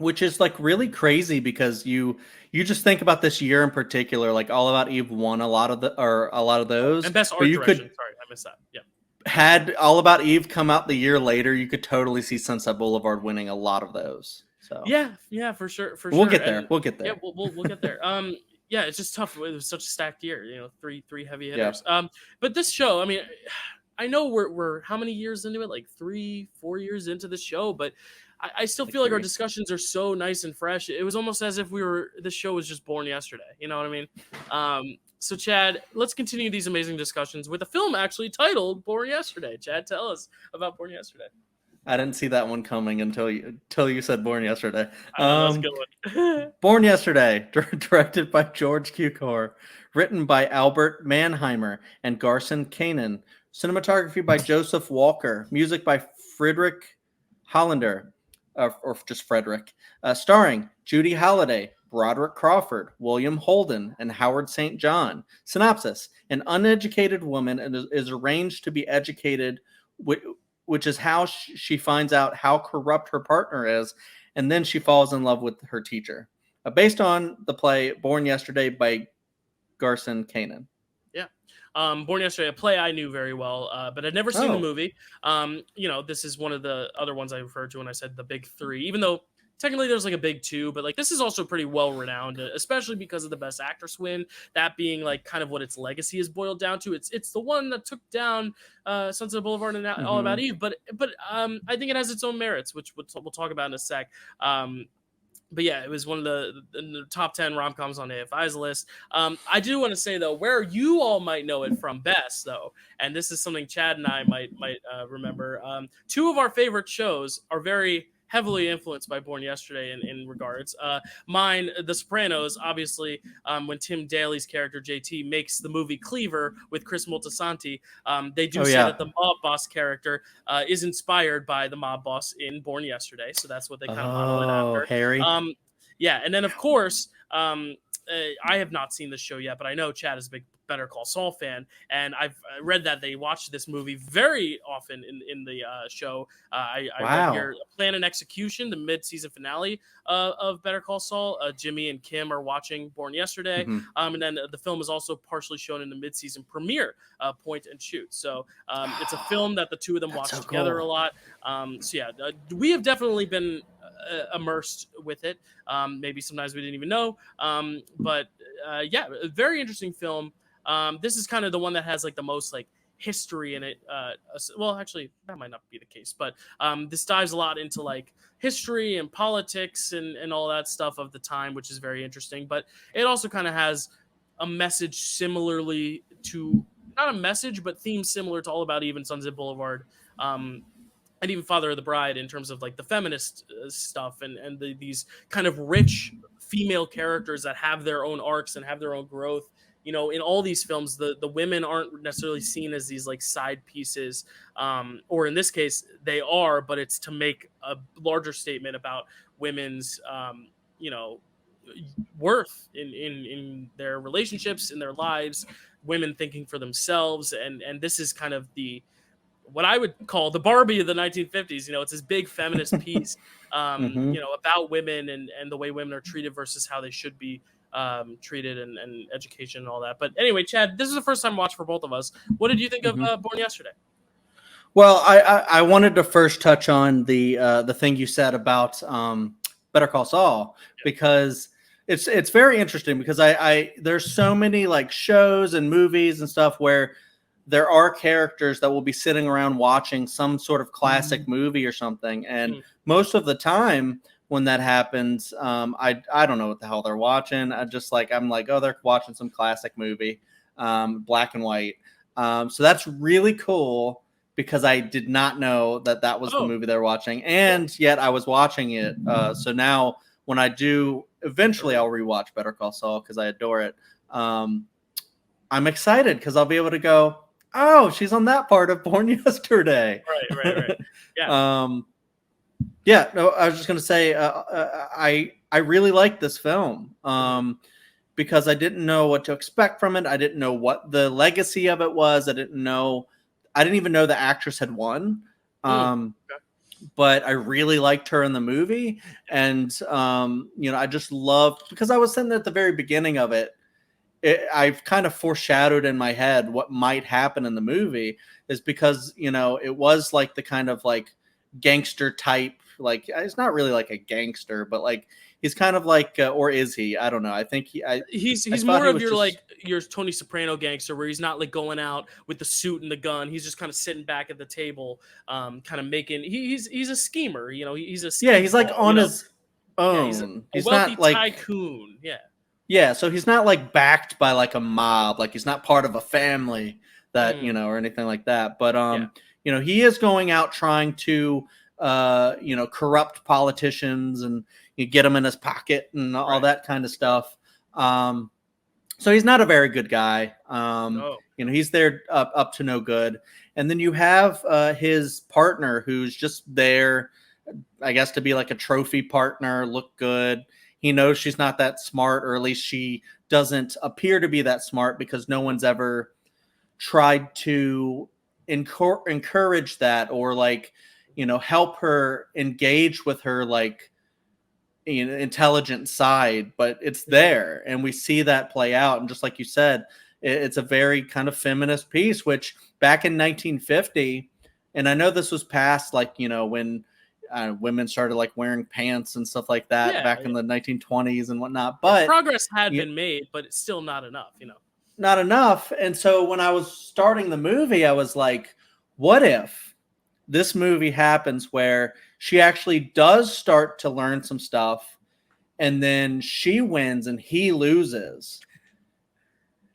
Which is like really crazy because you just think about this year in particular, like All About Eve won a lot of those. And Best Art Direction. Sorry, I missed that. Yeah. Had All About Eve come out the year later, you could totally see Sunset Boulevard winning a lot of those. So yeah, for sure. We'll get there. We'll get there. Yeah, we'll get there. Yeah, it's just tough. It was such a stacked year. Three heavy hitters. Yeah. But this show, I mean, I know we're how many years into it? Like 3-4 years into the show, but I still feel like our discussions are so nice and fresh. It was almost as if this show was just born yesterday. You know what I mean? So Chad, let's continue these amazing discussions with a film actually titled Born Yesterday. Chad, tell us about Born Yesterday. I didn't see that one coming until you said Born Yesterday. That's a good one. Born Yesterday, directed by George Cukor, written by Albert Mannheimer and Garson Kanin, cinematography by Joseph Walker, music by Friedrich Hollander. Or just Frederick, starring Judy Holliday, Broderick Crawford, William Holden, and Howard St. John. Synopsis: an uneducated woman is arranged to be educated, which is how she finds out how corrupt her partner is, and then she falls in love with her teacher. Based on the play Born Yesterday by Garson Kanin. Born Yesterday, a play I knew very well, but I'd never seen the movie. This is one of the other ones I referred to when I said the big 3, even though technically there's like a big 2, but like this is also pretty well renowned, especially because of the Best Actress win. That being like kind of what its legacy is boiled down to. It's the one that took down Sunset Boulevard and All About Eve, but I think it has its own merits, which we'll talk about in a sec. But yeah, it was one of the top 10 rom-coms on AFI's list. I do want to say though, where you all might know it from best though, and this is something Chad and I might remember. 2 of our favorite shows are very heavily influenced by Born Yesterday in regards. Mine, The Sopranos, obviously, when Tim Daly's character JT makes the movie Cleaver with Chris Moltisanti, they do say that the mob boss character is inspired by the mob boss in Born Yesterday, so that's what they kind of model it after. Harry. Yeah, and then of course, I have not seen this show yet, but I know Chad is a big Better Call Saul fan, and I've read that they watch this movie very often in the show. I read here Plan and Execution, the mid-season finale of Better Call Saul. Jimmy and Kim are watching Born Yesterday, and then the film is also partially shown in the mid-season premiere, Point and Shoot. So it's a film that the 2 of them watch together a lot. So yeah, we have definitely been immersed with it. Maybe sometimes we didn't even know, but yeah, a very interesting film. This is kind of the one that has like the most like history in it. Well, actually, that might not be the case, but this dives a lot into like history and politics and all that stuff of the time, which is very interesting. But it also kind of has a message similarly to, not a message, but themes similar to All About Eve and Sunset Boulevard. And even Father of the Bride, in terms of like the feminist stuff and these kind of rich female characters that have their own arcs and have their own growth. You know, in all these films, the women aren't necessarily seen as these like side pieces, or in this case, they are, but it's to make a larger statement about women's, you know, worth in their relationships, in their lives, women thinking for themselves, and this is kind of what I would call the Barbie of the 1950s. You know, it's this big feminist piece, you know, about women and the way women are treated versus how they should be treated and education and all that. But anyway, Chad, this is the first time watch for both of us. What did you think of Born Yesterday? Well, I wanted to first touch on the thing you said about Better Call Saul, because it's very interesting, because I there's so many like shows and movies and stuff where there are characters that will be sitting around watching some sort of classic movie or something, and most of the time when that happens, I don't know what the hell they're watching. I'm like, oh, they're watching some classic movie, black and white. So that's really cool, because I did not know that was the movie they're watching, and yet I was watching it. So now when I do, eventually I'll rewatch Better Call Saul because I adore it. I'm excited because I'll be able to go, oh, she's on that part of Born Yesterday. Right. Yeah. Yeah, no, I was just going to say, I really like this film because I didn't know what to expect from it. I didn't know what the legacy of it was. I didn't even know the actress had won. But I really liked her in the movie. And, you know, I just loved, because I was sitting at the very beginning of it, I've kind of foreshadowed in my head what might happen in the movie, is because, you know, it was like the kind of like gangster type, like it's not really like a gangster, but like he's kind of like, or is he? I don't know. I think he's more of your like your Tony Soprano gangster, where he's not like going out with the suit and the gun. He's just kind of sitting back at the table, kind of making. He's a schemer, you know. He's a he's like on his own. Yeah, he's a wealthy not like tycoon. Yeah, so he's not like backed by like a mob, like he's not part of a family that, you know, or anything like that. But you know, he is going out trying to you know, corrupt politicians and you get them in his pocket and all that kind of stuff. So he's not a very good guy. You know, he's there up to no good. And then you have his partner, who's just there, I guess, to be like a trophy partner, look good. He knows she's not that smart, or at least she doesn't appear to be that smart, because no one's ever tried to encourage that, or like, you know, help her engage with her like, you know, intelligent side. But it's there, and we see that play out. And just like you said, it's a very kind of feminist piece, which back in 1950, and I know this was passed like, you know, when women started like wearing pants and stuff like that back in the 1920s and whatnot. But progress had been made, but it's still not enough, Not enough. And so when I was starting the movie, I was like, what if this movie happens where she actually does start to learn some stuff, and then she wins and he loses?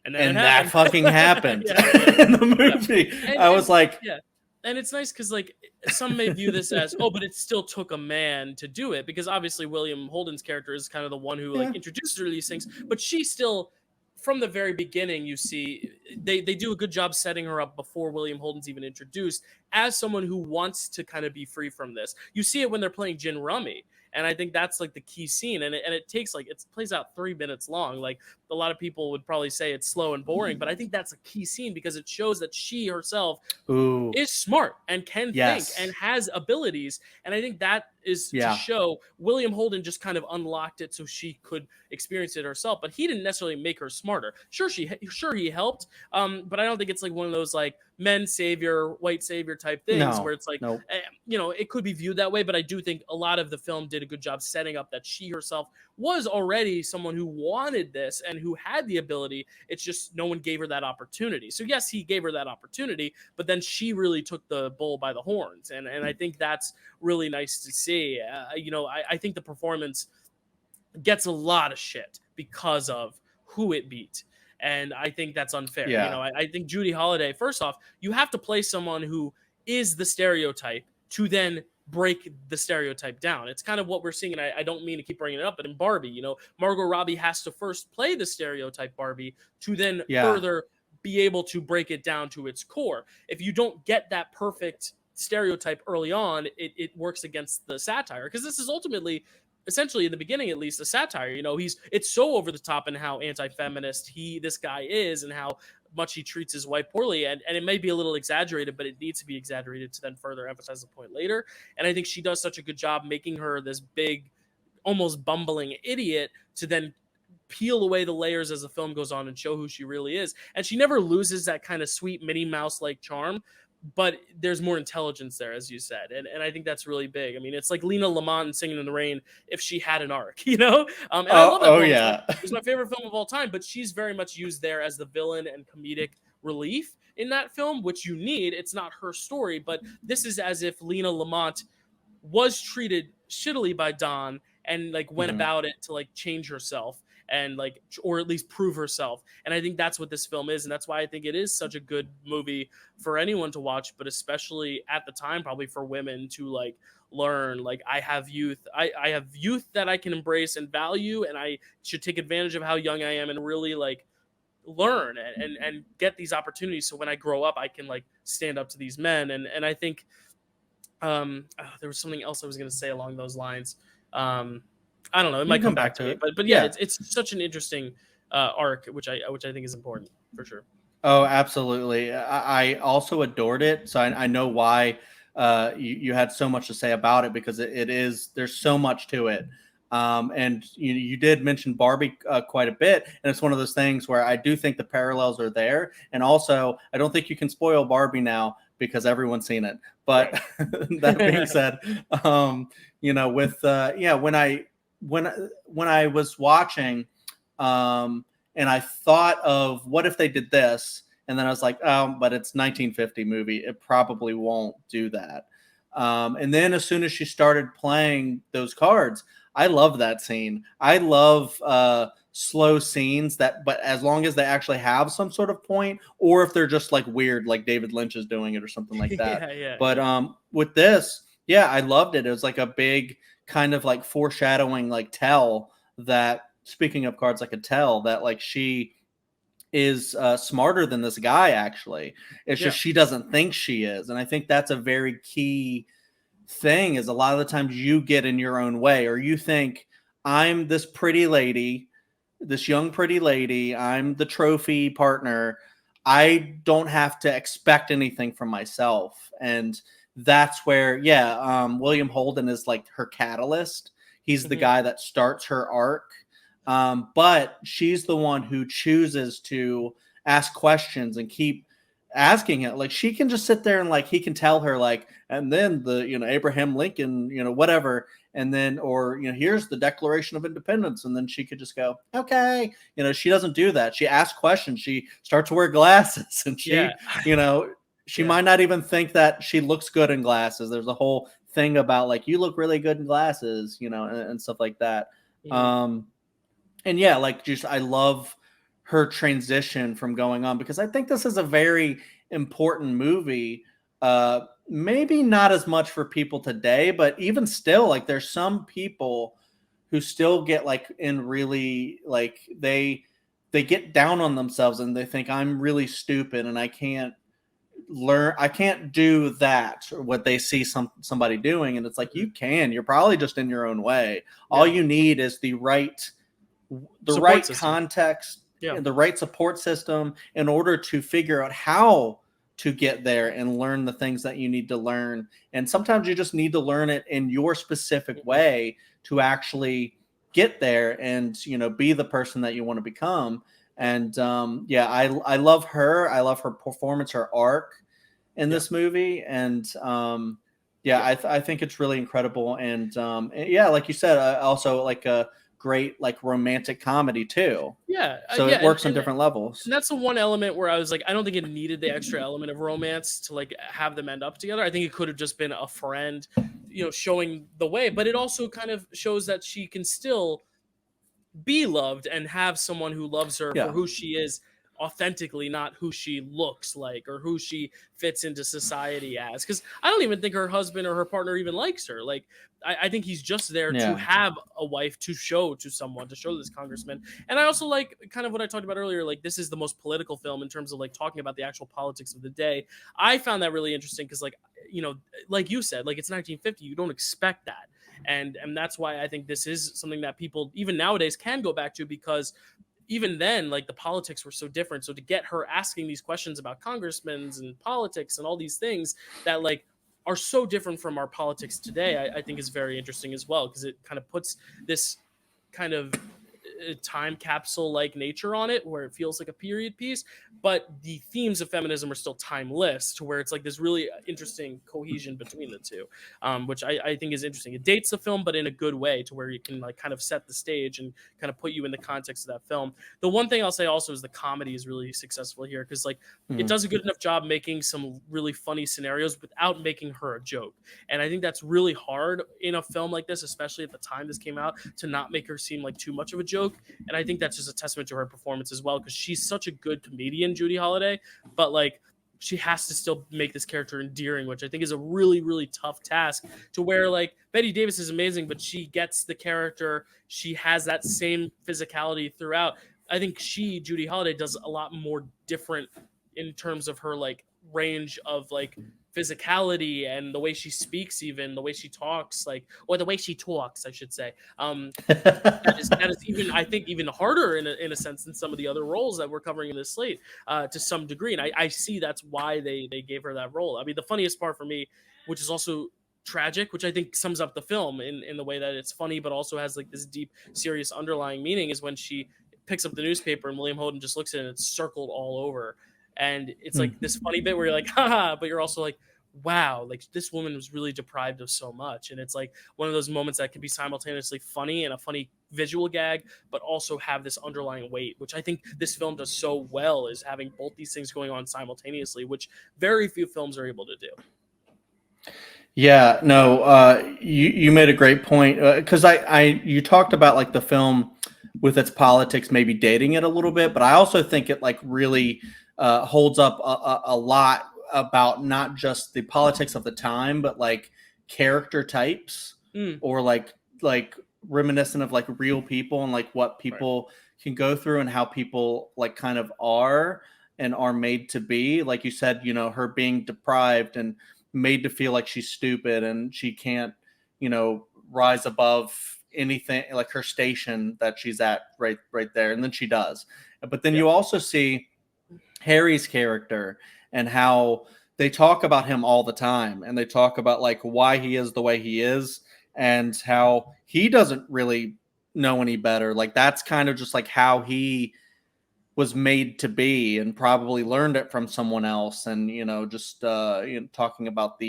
And that fucking happened in the movie. I was like, and it's nice because like some may view this as, oh, but it still took a man to do it, because obviously William Holden's character is kind of the one who like introduced her to these things, but she still, from the very beginning, you see they do a good job setting her up before William Holden's even introduced as someone who wants to kind of be free from this. You see it when they're playing gin rummy. And I think that's like the key scene. And it takes like, it plays out 3 minutes long. Like a lot of people would probably say it's slow and boring, but I think that's a key scene because it shows that she herself is smart and can think and has abilities. And I think that is to show William Holden just kind of unlocked it so she could experience it herself, but he didn't necessarily make her smarter. Sure, he helped. But I don't think it's like one of those like men savior, white savior type things where it's like, it could be viewed that way. But I do think a lot of the film did a good job setting up that she herself was already someone who wanted this and who had the ability. It's just no one gave her that opportunity. So yes, he gave her that opportunity, but then she really took the bull by the horns. And I think that's really nice to see. I think the performance gets a lot of shit because of who it beat. And I think that's unfair. I think Judy Holliday, first off, you have to play someone who is the stereotype to then break the stereotype down. It's kind of what we're seeing, and I don't mean to keep bringing it up, but in Barbie, Margot Robbie has to first play the stereotype Barbie to then further be able to break it down to its core. If you don't get that perfect stereotype early on, it works against the satire, because this is ultimately, essentially in the beginning at least, a satire. It's so over the top in how anti-feminist this guy is and how much he treats his wife poorly, and it may be a little exaggerated, but it needs to be exaggerated to then further emphasize the point later. And I think she does such a good job making her this big, almost bumbling idiot to then peel away the layers as the film goes on and show who she really is. And she never loses that kind of sweet Minnie Mouse like charm, but there's more intelligence there, as you said. And I think that's really big. I mean, it's like Lena Lamont in Singing in the Rain if she had an arc, And I love that film. It's my favorite film of all time, but she's very much used there as the villain and comedic relief in that film, which you need. It's not her story, but this is as if Lena Lamont was treated shittily by Don and like went about it to like change herself and like, or at least prove herself. And I think that's what this film is. And that's why I think it is such a good movie for anyone to watch, but especially at the time, probably for women to like learn, like I have youth that I can embrace and value. And I should take advantage of how young I am and really like learn and get these opportunities. So when I grow up, I can like stand up to these men. And I think there was something else I was going to say along those lines. I don't know. It might come back to it, but yeah, it's such an interesting arc, which I think is important for sure. Oh, absolutely. I also adored it, so I know why you had so much to say about it, because it is, there's so much to it. And you did mention Barbie quite a bit, and it's one of those things where I do think the parallels are there, and also I don't think you can spoil Barbie now because everyone's seen it. But that being said, when I was watching, and I thought of what if they did this, and then I was like, oh, but it's 1950 movie, it probably won't do that. And then as soon as she started playing those cards, I love that scene. I love slow scenes but as long as they actually have some sort of point, or if they're just like weird, like David Lynch is doing it or something like that. But with this, I loved it. It was like a big kind of like foreshadowing, like tell that, speaking of cards, like a tell that like she is smarter than this guy actually. It's just she doesn't think she is. And I think that's a very key thing, is a lot of the times you get in your own way, or you think I'm this pretty lady, this young pretty lady, I'm the trophy partner, I don't have to expect anything from myself. And that's where William Holden is like her catalyst. He's the guy that starts her arc, but she's the one who chooses to ask questions and keep asking it, like she can just sit there and like he can tell her like, and then the Abraham Lincoln, whatever, and then or here's the Declaration of Independence, and then she could just go, okay. She doesn't do that. She asks questions. She starts to wear glasses, and she she might not even think that she looks good in glasses. There's a whole thing about like, you look really good in glasses, and stuff like that. And yeah, like just I love her transition from going on, because I think this is a very important movie. Maybe not as much for people today, but even still, like there's some people who still get like in really like they get down on themselves and they think I'm really stupid and I can't do that, or what they see somebody doing. And it's like, you're probably just in your own way. All you need is the right context, and the right support system in order to figure out how to get there and learn the things that you need to learn. And sometimes you just need to learn it in your specific way to actually get there and, be the person that you want to become. And I love her. I love her performance, her arc in this movie. And I think it's really incredible. And like you said, also like a great like romantic comedy too. So it works on different levels. And that's the one element where I was like, I don't think it needed the extra element of romance to like have them end up together. I think it could have just been a friend, showing the way. But it also kind of shows that she can still be loved and have someone who loves her for who she is authentically, not who she looks like or who she fits into society as. Because I don't even think her husband or her partner even likes her. Like, I think he's just there to have a wife to show to someone, to show this congressman. And I also like kind of what I talked about earlier, like this is the most political film in terms of like talking about the actual politics of the day. I found that really interesting because like, like you said, like it's 1950, you don't expect that. And that's why I think this is something that people even nowadays can go back to, because even then, like the politics were so different. So to get her asking these questions about congressmen and politics and all these things that like are so different from our politics today, I think is very interesting as well, because it kind of puts this kind of time capsule like nature on it, where it feels like a period piece, but the themes of feminism are still timeless, to where it's like this really interesting cohesion between the two, which I think is interesting. It dates the film, but in a good way, to where you can like kind of set the stage and kind of put you in the context of that film. The one thing I'll say also is the comedy is really successful here, because like it does a good enough job making some really funny scenarios without making her a joke. And I think that's really hard in a film like this, especially at the time this came out, to not make her seem like too much of a joke. And I think that's just a testament to her performance as well, because she's such a good comedian, Judy Holliday, but like she has to still make this character endearing, which I think is a really, really tough task, to where like Bette Davis is amazing, but she gets the character. She has that same physicality throughout. I think Judy Holliday, does a lot more different in terms of her like range of like physicality and the way she speaks, even the way she talks, like, or the way she talks, I should say. That is even, I think, even harder in a sense than some of the other roles that we're covering in this slate, to some degree. And I see that's why they gave her that role. I mean, the funniest part for me, which is also tragic, which I think sums up the film in the way that it's funny, but also has like this deep, serious underlying meaning, is when she picks up the newspaper and William Holden just looks at it and it's circled all over. And it's like this funny bit where you're like, haha, but you're also like, wow, like this woman was really deprived of so much. And it's like one of those moments that can be simultaneously funny and a funny visual gag, but also have this underlying weight, which I think this film does so well, is having both these things going on simultaneously, which very few films are able to do. Yeah, no, you made a great point, because you talked about like the film with its politics maybe dating it a little bit, but I also think it like really holds up a lot about not just the politics of the time, but like character types, or like reminiscent of like real people, and like what people can go through and how people like kind of are and are made to be. Like you said, her being deprived and made to feel like she's stupid and she can't, rise above anything, like her station that she's at right there. And then she does. But then you also see Harry's character and how they talk about him all the time, and they talk about like why he is the way he is and how he doesn't really know any better. Like that's kind of just like how he was made to be, and probably learned it from someone else. And just talking about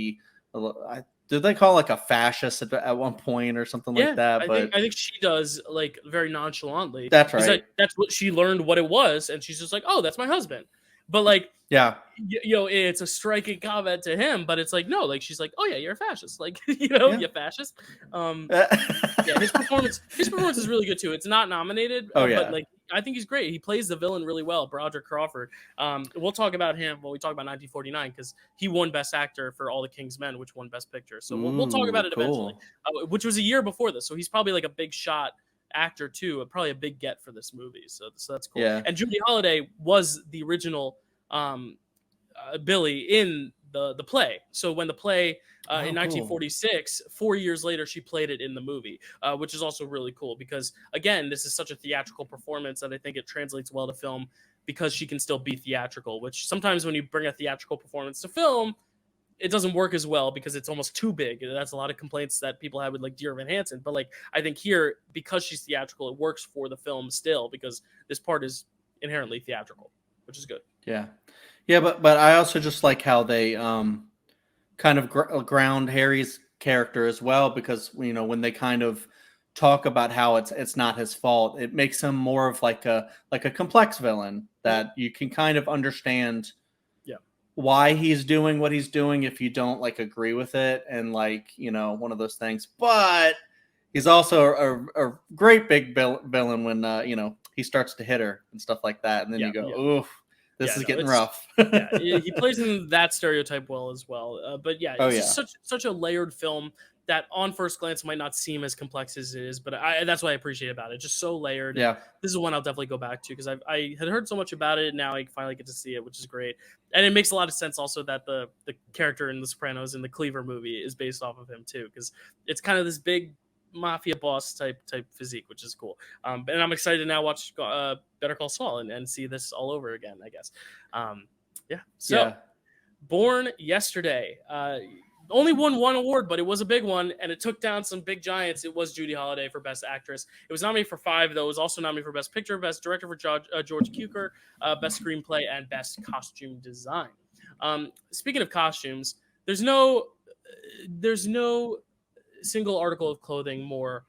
did they call like a fascist at one point or something like Yeah, that? I think But I think she does, like, very nonchalantly. that's Is that right. that's what she learned what it was, and she's just like, "Oh, that's my husband." But, like, Yeah. it's a striking comment to him, but it's like, no, like, she's like, "Oh, yeah, you're a fascist." Like, Yeah. you fascist. Yeah, his performance is really good too. It's not nominated, Oh but, yeah. like, I think he's great. He plays the villain really well, Broderick Crawford. We'll talk about him when we talk about 1949 because he won Best Actor for All the King's Men, which won Best Picture. So we'll talk about Ooh, it eventually, cool. which was a year before this. So he's probably like a big shot actor too, probably a big get for this movie. So that's cool. Yeah. And Judy Holliday was the original um, Billy in the play. So when the play in Cool. 1946, 4 years later, she played it in the movie, which is also really cool because again, this is such a theatrical performance that I think it translates well to film because she can still be theatrical. Which sometimes when you bring a theatrical performance to film, it doesn't work as well because it's almost too big. That's a lot of complaints that people have with like Dear Evan Hansen. But like I think here, because she's theatrical, it works for the film still because this part is inherently theatrical, which is good. Yeah. Yeah, but I also just like how they kind of ground Harry's character as well, because when they kind of talk about how it's not his fault, it makes him more of like a complex villain that you can kind of understand Yeah. why he's doing what he's doing if you don't like agree with it, and like one of those things. But he's also a great big villain when he starts to hit her and stuff like that, and then Yeah. you go, Yeah. oof, this Yeah, is no, getting it's rough. yeah, he plays in that stereotype well as well. But yeah, Oh it's just yeah. such a layered film that on first glance might not seem as complex as it is, but that's what I appreciate about it. Just so layered, and Yeah. this is one I'll definitely go back to because I had heard so much about it, and now I finally get to see it, which is great. And it makes a lot of sense also that the character in The Sopranos in the Cleaver movie is based off of him too, because it's kind of this big mafia boss type physique, which is cool. And I'm excited to now watch Better Call Saul and see this all over again, I guess. Yeah. So Yeah. Born yesterday. Only won one award, but it was a big one, and it took down some big giants. It was Judy Holliday for Best Actress. It was nominated for 5, though. It was also nominated for Best Picture, Best Director for George Cukor, Best Screenplay, and Best Costume Design. Speaking of costumes, there's no single article of clothing more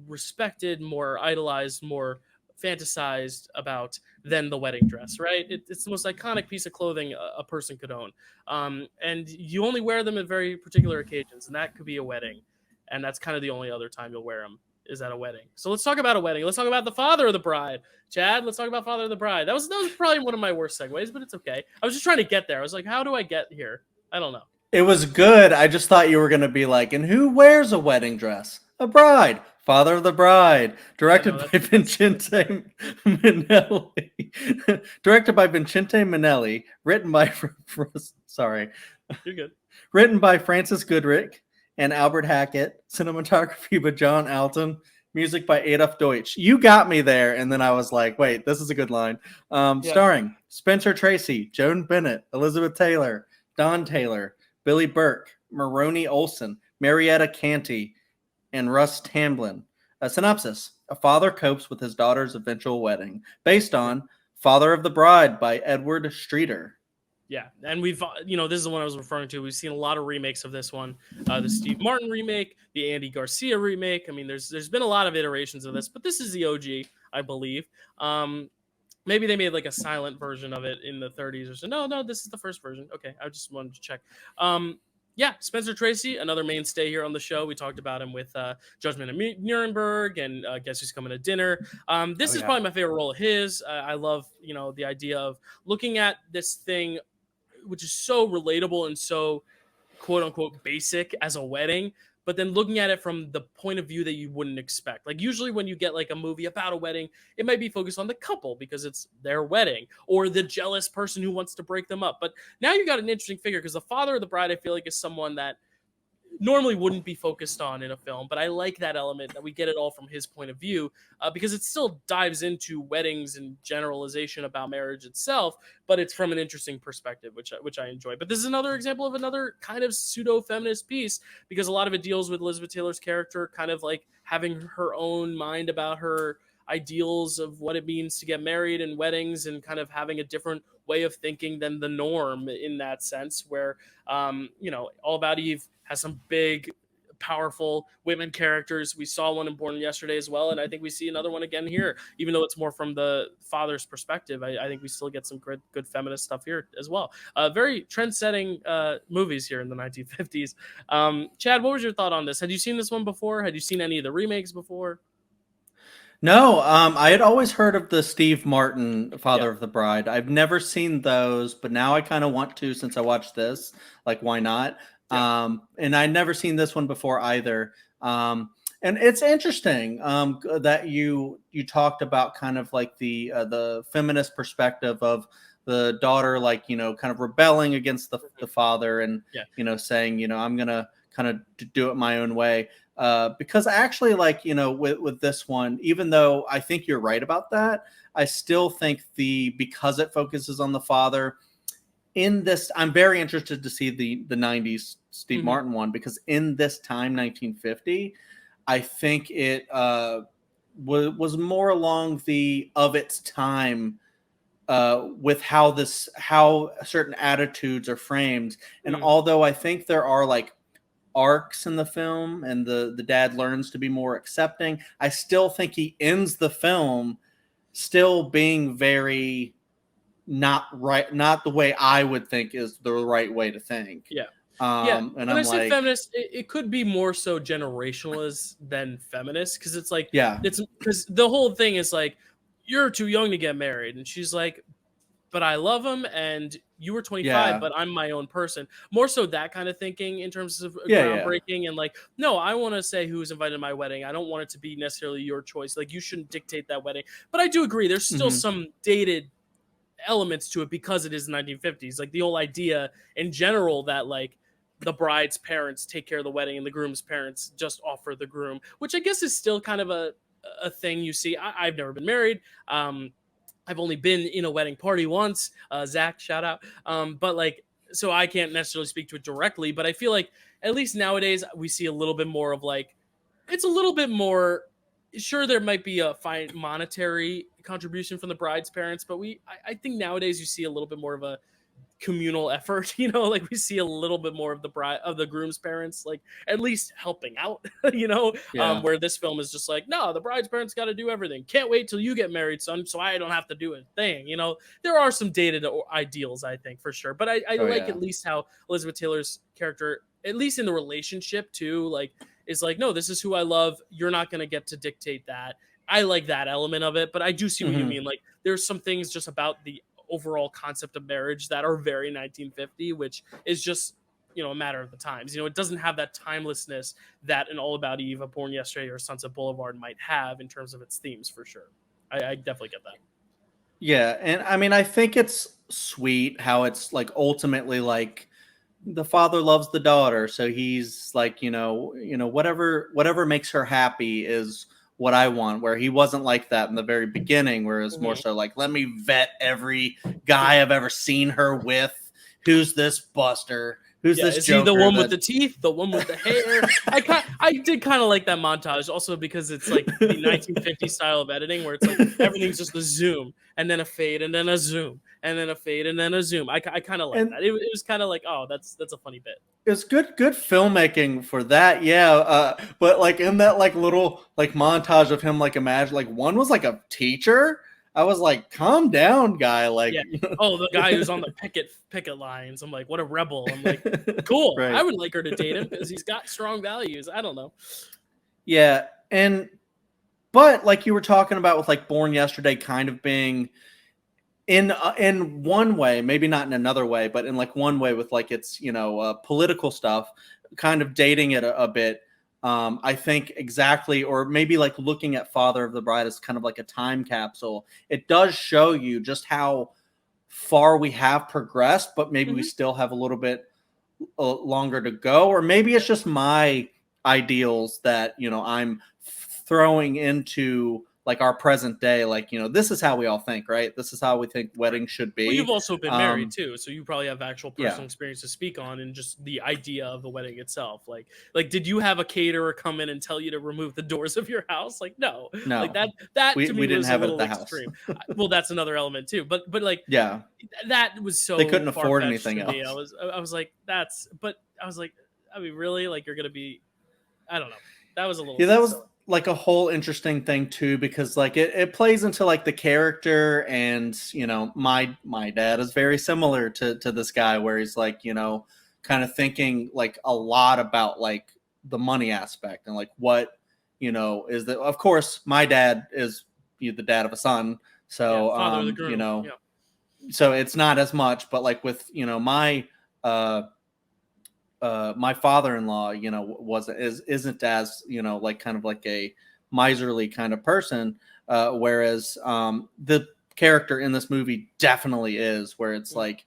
respected, more idolized, more fantasized about than the wedding dress, right? It's the most iconic piece of clothing a person could own. And you only wear them at very particular occasions, and that could be a wedding. And that's kind of the only other time you'll wear them is at a wedding. So let's talk about a wedding. Let's talk about the father of the bride. Chad, let's talk about father of the bride. That was probably one of my worst segues, but it's okay. I was just trying to get there. I was like, how do I get here? I don't know. It was good. I just thought you were going to be like, and who wears a wedding dress? A bride. Father of the Bride. Yeah, Directed no, by Vincente Minnelli. Directed by Vincente Minnelli. Written by, sorry. you're good. Written by Francis Goodrich and Albert Hackett. Cinematography by John Alton. Music by Adolf Deutsch. You got me there, and then I was like, wait, this is a good line. Yeah. Starring Spencer Tracy, Joan Bennett, Elizabeth Taylor, Don Taylor, Billy Burke, Maroney Olson, Marietta Canty, and Russ Tamblyn. A synopsis. A father copes with his daughter's eventual wedding, based on Father of the Bride by Edward Streeter. Yeah, and we've this is the one I was referring to. We've seen a lot of remakes of this one, the Steve Martin remake, the Andy Garcia remake. I mean, there's been a lot of iterations of this, but this is the OG, I believe. Maybe they made like a silent version of it in the 30s or so. No, this is the first version. Okay, I just wanted to check. Yeah, Spencer Tracy, another mainstay here on the show. We talked about him with Judgment of Nuremberg and Guess Who's Coming to Dinner. This is probably my favorite role of his. I love, the idea of looking at this thing, which is so relatable and so quote unquote basic as a wedding, but then looking at it from the point of view that you wouldn't expect. Like usually when you get like a movie about a wedding, it might be focused on the couple because it's their wedding or the jealous person who wants to break them up. But now you got an interesting figure because the father of the bride, I feel like, is someone that normally wouldn't be focused on in a film, but I like that element that we get it all from his point of view because it still dives into weddings and generalization about marriage itself, but it's from an interesting perspective, which I enjoy. But this is another example of another kind of pseudo-feminist piece because a lot of it deals with Elizabeth Taylor's character kind of like having her own mind about her ideals of what it means to get married and weddings, and kind of having a different way of thinking than the norm in that sense, where All About Eve has some big, powerful women characters. We saw one in Born yesterday as well, and I think we see another one again here, even though it's more from the father's perspective. I think we still get some good feminist stuff here as well. Very trend-setting movies here in the 1950s. Chad, what was your thought on this? Had you seen this one before? Had you seen any of the remakes before? No, I had always heard of the Steve Martin Father Yeah. of the Bride. I've never seen those, but now I kind of want to since I watched this. Like, why not? Yeah. And I'd never seen this one before either. And it's interesting that you talked about kind of like the feminist perspective of the daughter, like, kind of rebelling against the father, and Yeah. saying, I'm gonna kind of do it my own way. Because actually, like, with this one, even though I think you're right about that, I still think because it focuses on the father in this, I'm very interested to see the 90s Steve Martin one, because in this time, 1950, I think it was more along of its time, with how certain attitudes are framed. And although I think there are like arcs in the film, and the dad learns to be more accepting, I still think he ends the film still being very not the way I would think is the right way to think. Yeah. And When I I'm say like, feminist, it could be more so generational than feminist, because it's like, yeah, it's because the whole thing is like, you're too young to get married, and she's like, but I love him, and you were 25, yeah, but I'm my own person. More so that kind of thinking in terms of yeah, groundbreaking, and like, no, I want to say who's invited to my wedding. I don't want it to be necessarily your choice. Like, you shouldn't dictate that wedding. But I do agree, there's still some dated elements to it because it is 1950s. Like, the whole idea in general that like the bride's parents take care of the wedding and the groom's parents just offer the groom, which I guess is still kind of a thing you see. I've never been married. I've only been in a wedding party once. Zach, shout out. But like, so I can't necessarily speak to it directly, but I feel like at least nowadays we see a little bit more of like, it's a little bit more. Sure, there might be a fine monetary contribution from the bride's parents, but I think nowadays you see a little bit more of a communal effort. Like, we see a little bit more of the groom's parents, like, at least helping out. yeah. Where this film is just like, no, the bride's parents got to do everything. Can't wait till you get married, son, so I don't have to do a thing. There are some dated ideals, I think, for sure, but I Oh, like yeah. at least how Elizabeth Taylor's character, at least in the relationship too, like, is like, no, this is who I love. You're not going to get to dictate that. I like that element of it, but I do see what you mean. Like, there's some things just about the overall concept of marriage that are very 1950, which is just, a matter of the times. It doesn't have that timelessness that an All About Eve, a Born Yesterday, or Sunset Boulevard might have in terms of its themes, for sure. I definitely get that. Yeah, and I mean, I think it's sweet how it's like ultimately like the father loves the daughter, so he's like, whatever makes her happy is what I want. Where he wasn't like that in the very beginning, where it's more so like, let me vet every guy I've ever seen her with. Who's this buster? Who's this is joker? he the one with the teeth, the one with the hair? I did kind of like that montage, also because it's like the 1950 style of editing, where it's like everything's just a zoom and then a fade and then a zoom and then a fade and then a zoom. I kind of like that. It was kind of like, oh, that's a funny bit. It's good filmmaking for that, yeah. But like in that like little like montage of him, like, imagine like one was like a teacher. I was like, calm down, guy. Like, yeah. Oh, the guy who's on the picket lines. I'm like, what a rebel. I'm like, cool. Right. I would like her to date him because he's got strong values. I don't know. Yeah, but like you were talking about with like Born Yesterday, kind of being in one way, maybe not in another way, but in like one way with like its political stuff, kind of dating it a bit. I think exactly, or maybe like looking at Father of the Bride as kind of like a time capsule. It does show you just how far we have progressed, but maybe we still have a little bit longer to go, or maybe it's just my ideals that I'm throwing into like our present day, like, this is how we all think, right? This is how we think weddings should be. Well, you've also been married too, so you probably have actual personal Yeah. experience to speak on, and just the idea of the wedding itself. Like, did you have a caterer come in and tell you to remove the doors of your house? Like, no, No. like that We to me didn't was a have it at little the house. extreme. Well, that's another element too. But like, Yeah. that was so They couldn't afford far-fetched anything to me. else. I was like, I was like, I mean, really? Like, you're gonna be? I don't know. That was a little. Yeah, that was like a whole interesting thing too, because like it plays into like the character, and my dad is very similar to this guy, where he's like, kind of thinking like a lot about like the money aspect, and like what is that. Of course, my dad is the dad of a son, so father of the groom. so it's not as much, but like with my my father-in-law, isn't as like kind of like a miserly kind of person, whereas the character in this movie definitely is, where it's like,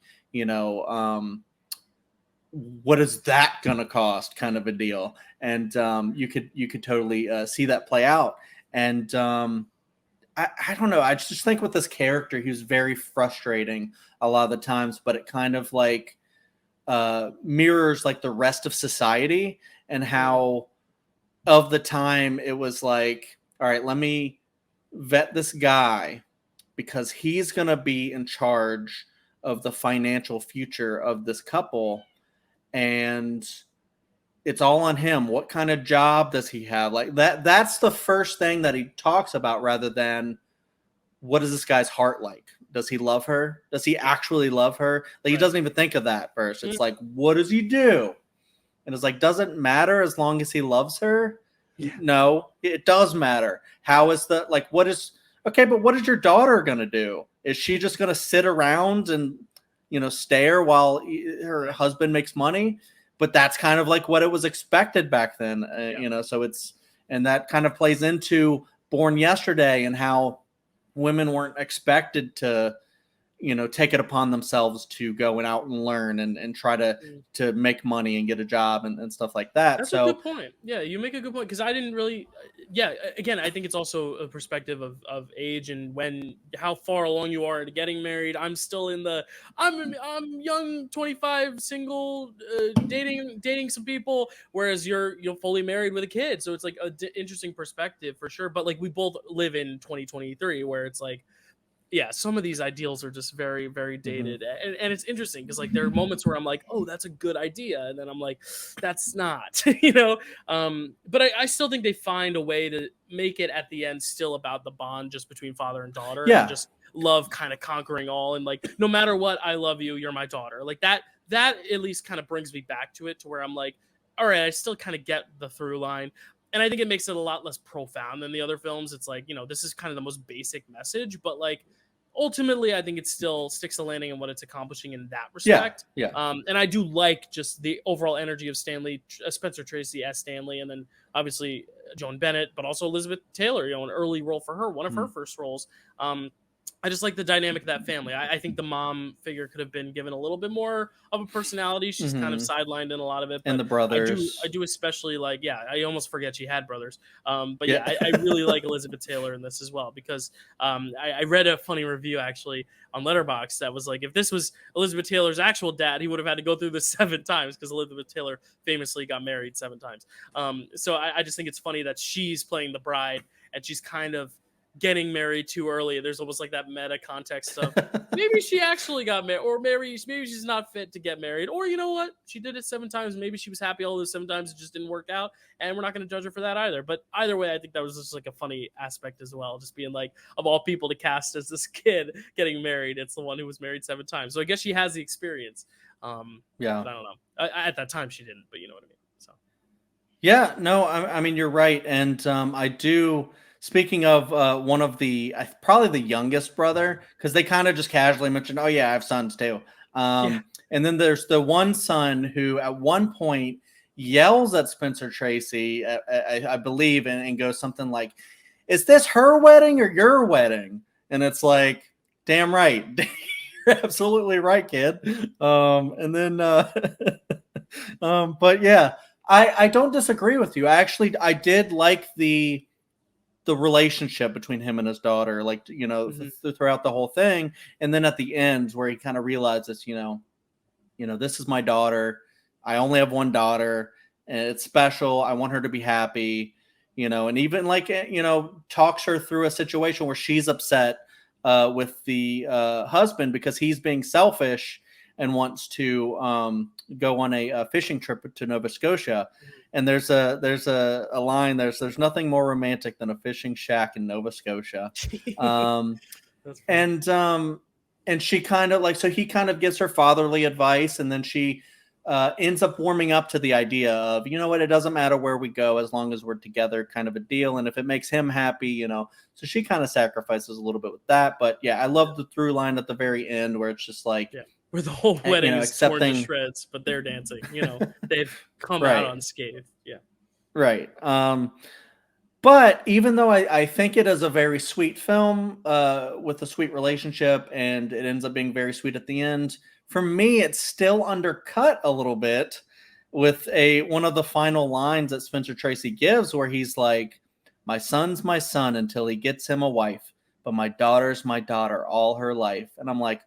what is that gonna cost, kind of a deal, and you could totally see that play out, and I don't know, I just think with this character, he was very frustrating a lot of the times, but it kind of like mirrors like the rest of society, and how of the time it was like, all right, let me vet this guy because he's going to be in charge of the financial future of this couple, and it's all on him. What kind of job does he have? Like that's the first thing that he talks about, rather than what is this guy's heart like? Does he love her? Does he actually love her? Like, he doesn't even think of that first. It's like, what does he do? And it's like, doesn't matter as long as he loves her. Yeah. No, it does matter. How is the, like, what is, okay, but what is your daughter going to do? Is she just going to sit around and, stare while her husband makes money? But that's kind of like what it was expected back then, so it's, and that kind of plays into Born Yesterday, and how women weren't expected to, take it upon themselves to go and out and learn and try to make money and get a job and stuff like that. That's a good point. Yeah, you make a good point, because I didn't really. Yeah, again, I think it's also a perspective of age and how far along you are to getting married. I'm still in I'm young, 25, single, dating some people, whereas you're fully married with a kid. So it's like interesting perspective for sure. But like, we both live in 2023, where it's like, yeah, some of these ideals are just very, very dated. And it's interesting because like there are moments where I'm like, oh, that's a good idea, and then I'm like, that's not, but I still think they find a way to make it at the end still about the bond just between father and daughter, and just love kind of conquering all, and like, no matter what, I love you, you're my daughter. Like that at least kind of brings me back to it, to where I'm like, all right, I still kind of get the through line. And I think it makes it a lot less profound than the other films. It's like, this is kind of the most basic message, but like, ultimately, I think it still sticks the landing in what it's accomplishing in that respect. Yeah. And I do like just the overall energy of Stanley, Spencer Tracy as Stanley, and then obviously Joan Bennett, but also Elizabeth Taylor, an early role for her, one of her first roles. I just like the dynamic of that family. I think the mom figure could have been given a little bit more of a personality. She's kind of sidelined in a lot But and the brothers. I do especially like, I almost forget she had brothers. But I really like Elizabeth Taylor in this as well, because I read a funny review actually on Letterboxd that was like, if this was Elizabeth Taylor's actual dad, he would have had to go through this 7 times, because Elizabeth Taylor famously got married 7 times. So I just think it's funny that she's playing the bride, and she's kind of getting married too early. There's almost like that meta context of maybe she actually got married, or maybe she's not fit to get married, or you know what, she did it 7 times. Maybe she was happy all those 7 times, it just didn't work out, and we're not going to judge her for that either. But either way, I think that was just like a funny aspect as well, just being like, of all people to cast as this kid getting married, it's the one who was married 7 times. So I guess she has the experience. But I don't know. At that time she didn't, but you know what I mean. So yeah, no, I mean, you're right, and I do. Speaking of one of probably the youngest brother, because they kind of just casually mentioned, oh yeah, I have sons too. And then there's the one son who at one point yells at Spencer Tracy, I believe, and goes something like, is this her wedding or your wedding? And it's like, damn right. You're absolutely right, kid. And then, but yeah, I don't disagree with you. I did like the the relationship between him and his daughter, like, throughout the whole thing. And then at the end where he kind of realizes, this is my daughter. I only have one daughter and it's special. I want her to be happy, and even like, talks her through a situation where she's upset with the husband because he's being selfish and wants to go on a fishing trip to Nova Scotia. And there's a line, there's nothing more romantic than a fishing shack in Nova Scotia. And she kind of like, so he kind of gives her fatherly advice, and then she ends up warming up to the idea of, it doesn't matter where we go as long as we're together, kind of a deal. And if it makes him happy, so she kind of sacrifices a little bit with that. But yeah, I love the through line at the very end where it's just like, where the whole wedding is torn to shreds, but they're dancing. They've come out unscathed. Yeah. Right. But even though I think it is a very sweet film with a sweet relationship, and it ends up being very sweet at the end, for me, it's still undercut a little bit with one of the final lines that Spencer Tracy gives, where he's like, "My son's my son until he gets him a wife, but my daughter's my daughter all her life." And I'm like,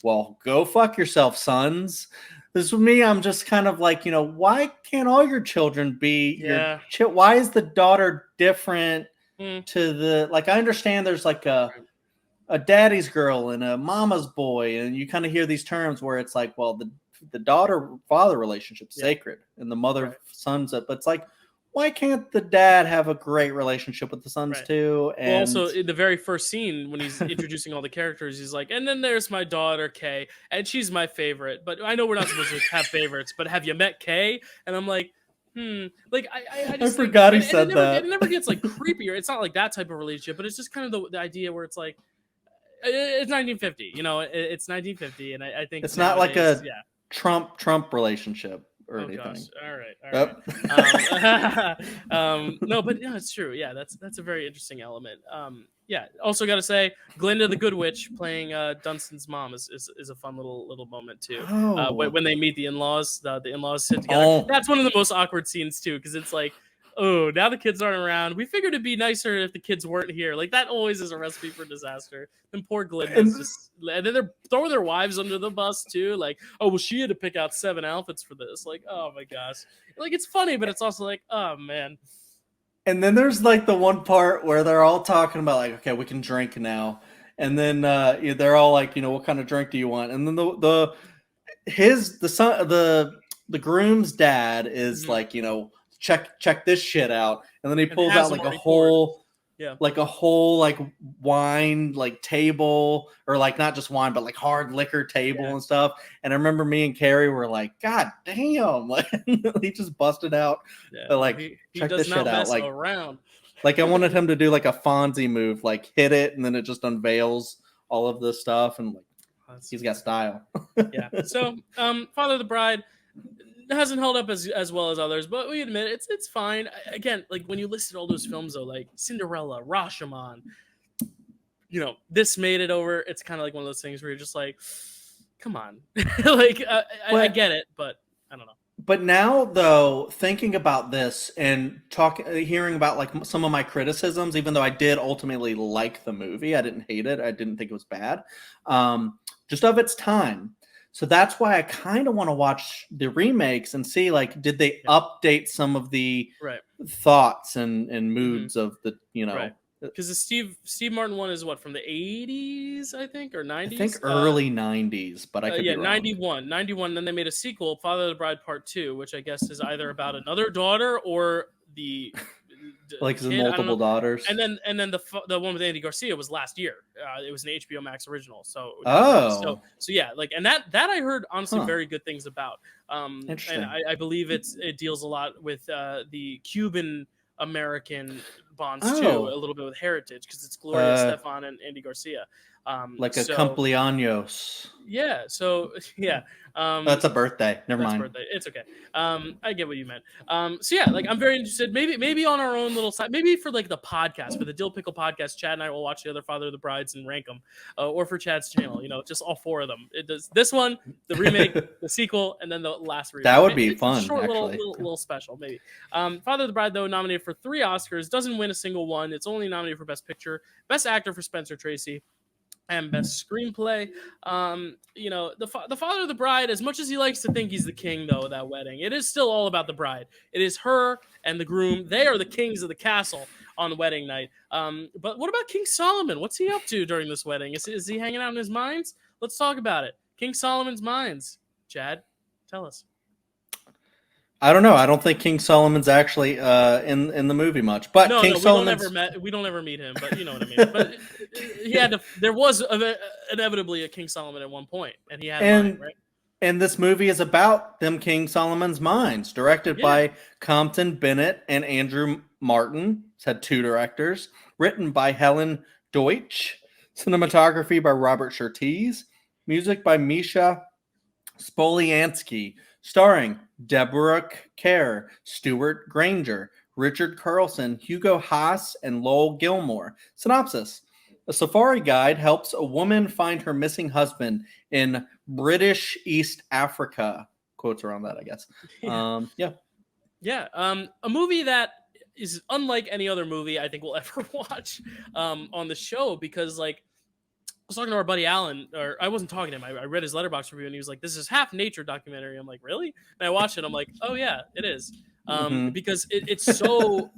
well, go fuck yourself, sons. This with me, I'm just kind of like, why can't all your children be why is the daughter different to the, like, I understand there's like a daddy's girl and a mama's boy, and you kind of hear these terms where it's like, well, the daughter-father relationship's sacred and the mother-son's but it's like, why can't the dad have a great relationship with the sons too? And well, also in the very first scene when he's introducing all the characters, he's like, and then there's my daughter Kay, and she's my favorite. But I know we're not supposed to have favorites, but have you met Kay? And I'm like, like I just forgot he said that. It never gets like creepier. It's not like that type of relationship, but it's just kind of the idea where it's like, it's 1950. It's 1950, and I think it's not like a Trump relationship or anything. Gosh. All right. No, but it's true. Yeah, that's a very interesting element. Also got to say, Glinda the Good Witch playing Dunstan's mom is a fun little moment too. When they meet the in-laws, the in-laws sit together. That's one of the most awkward scenes too, because it's like, oh, now the kids aren't around. We figured it'd be nicer if the kids weren't here. Like, that always is a recipe for disaster. And poor Glinda's and then they're throwing their wives under the bus too. Like, oh, well, she had to pick out 7 outfits for this. Like, oh my gosh. Like, it's funny, but it's also like, oh man. And then there's like the one part where they're all talking about like, okay, we can drink now. And then they're all like, what kind of drink do you want? And then the groom's dad is like, check this shit out. And then he pulls out like a whole wine like table, or like not just wine, but like hard liquor table and stuff. And I remember me and Carrie were like, God damn, like he just busted out. Like, he check this shit out. Like, around. Like, I wanted him to do like a Fonzie move, like hit it, and then it just unveils all of this stuff, and like he's got style. So Father of the Bride hasn't held up as well as others, but we admit it's fine. Again, like when you listed all those films though, like Cinderella, Rashomon, this made it over. It's kind of like one of those things where you're just like, come on. Like I get it, but I don't know. But now though, thinking about this and hearing about like some of my criticisms, even though I did ultimately like the movie, I didn't hate it. I didn't think it was bad. Just of its time. So that's why I kind of want to watch the remakes and see, like, did they update some of the thoughts and moods of the, Because the Steve Martin one is what, from the 80s, I think, or 90s? I think early 90s, but I could be wrong. 91. Then they made a sequel, Father of the Bride Part 2, which I guess is either about another daughter or the like the multiple daughters. And then the one with Andy Garcia was last year. It was an HBO Max original. So yeah, like, and that I heard honestly very good things about. Interesting. And I believe it deals a lot with the Cuban American bonds too, a little bit with heritage, because it's Gloria Estefan and Andy Garcia. Like a cumpleaños. Yeah. So yeah. That's a birthday. Never mind. Birthday. It's okay. I get what you meant. So yeah, like I'm very interested. Maybe on our own little side. Maybe for like the podcast, for the Dill Pickle podcast, Chad and I will watch the other Father of the Brides and rank them. Or for Chad's channel, just all 4 of them. It does this one, the remake, the sequel, and then the last remake. That would be fun. Short actually. little special, maybe. Father of the Bride, though, nominated for 3 Oscars, doesn't win a single one. It's only nominated for Best Picture, Best Actor for Spencer Tracy, and Best Screenplay. The Father of the Bride, as much as he likes to think he's the king, though, of that wedding, it is still all about the bride. It is her and the groom. They are the kings of the castle on wedding night. But what about King Solomon? What's he up to during this wedding? Is he hanging out in his mines? Let's talk about it. King Solomon's mines. Chad, tell us. I don't know. I don't think King Solomon's actually in the movie much, but King Solomon's... we don't ever meet him, but you know what I mean. But there was inevitably a King Solomon at one point, and he had a mine, right? And this movie is about them King Solomon's mines, directed by Compton Bennett and Andrew Martin. It's had 2 directors. Written by Helen Deutsch. Cinematography by Robert Surtees. Music by Misha Spoliansky. Starring Deborah Kerr, Stuart Granger, Richard Carlson, Hugo Haas, and Lowell Gilmore. Synopsis. A safari guide helps a woman find her missing husband in British East Africa. Quotes around that, I guess. A movie that is unlike any other movie I think we'll ever watch on the show, because I was talking to our buddy Alan, or I wasn't talking to him. I read his Letterboxd review, and he was like, "This is half nature documentary." I'm like, "Really?" And I watched it. I'm like, "Oh yeah, it is," because it's so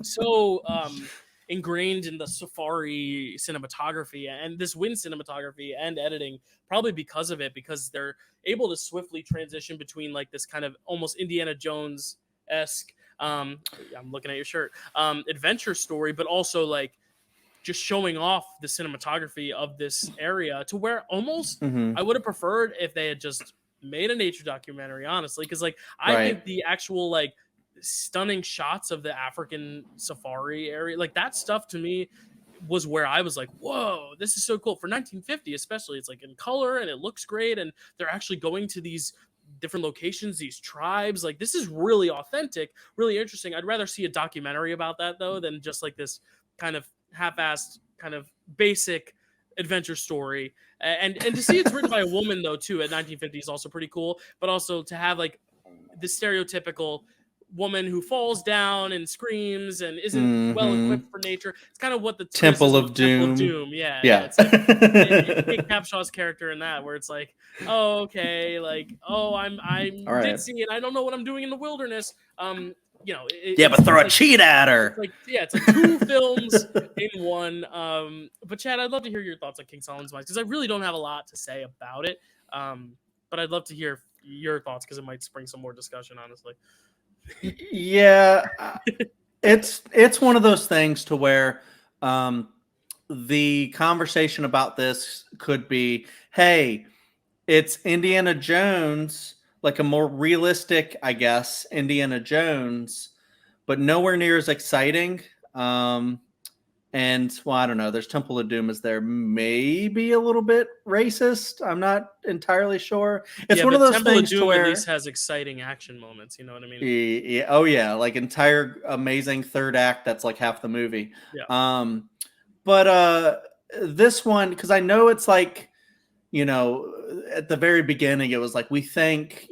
ingrained in the safari cinematography, and this wins cinematography and editing probably because of it, because they're able to swiftly transition between this kind of almost Indiana Jones-esque. I'm looking at your shirt. Adventure story, but also just showing off the cinematography of this area to where almost I would have preferred if they had just made a nature documentary, honestly. Because I think the actual stunning shots of the African safari area, that stuff to me was where I was like, whoa, this is so cool. For 1950 especially, it's in color and it looks great, and they're actually going to these different locations, these tribes. This is really authentic, really interesting. I'd rather see a documentary about that though than just this kind of half-assed, kind of basic adventure story. And to see it's written by a woman though too at 1950 is also pretty cool. But also to have this stereotypical woman who falls down and screams and isn't well equipped for nature. It's kind of what the Temple of Doom. Yeah. It's Kate Capshaw's character in that, where it's oh, okay, I'm ditzy and I don't know what I'm doing in the wilderness. But throw a cheat at her. It's 2 films in one. But Chad, I'd love to hear your thoughts on King Solomon's Mines, because I really don't have a lot to say about it. But I'd love to hear your thoughts, because it might spring some more discussion, honestly. Yeah, it's one of those things to where the conversation about this could be, hey, it's Indiana Jones, a more realistic, I guess, Indiana Jones, but nowhere near as exciting. And well, I don't know. There's Temple of Doom is there, maybe a little bit racist. I'm not entirely sure. It's one of those Temple things of Doom where at least has exciting action moments. You know what I mean? Yeah. Oh yeah, entire amazing third act that's half the movie. Yeah. But this one, because I know it's at the very beginning, it was we thank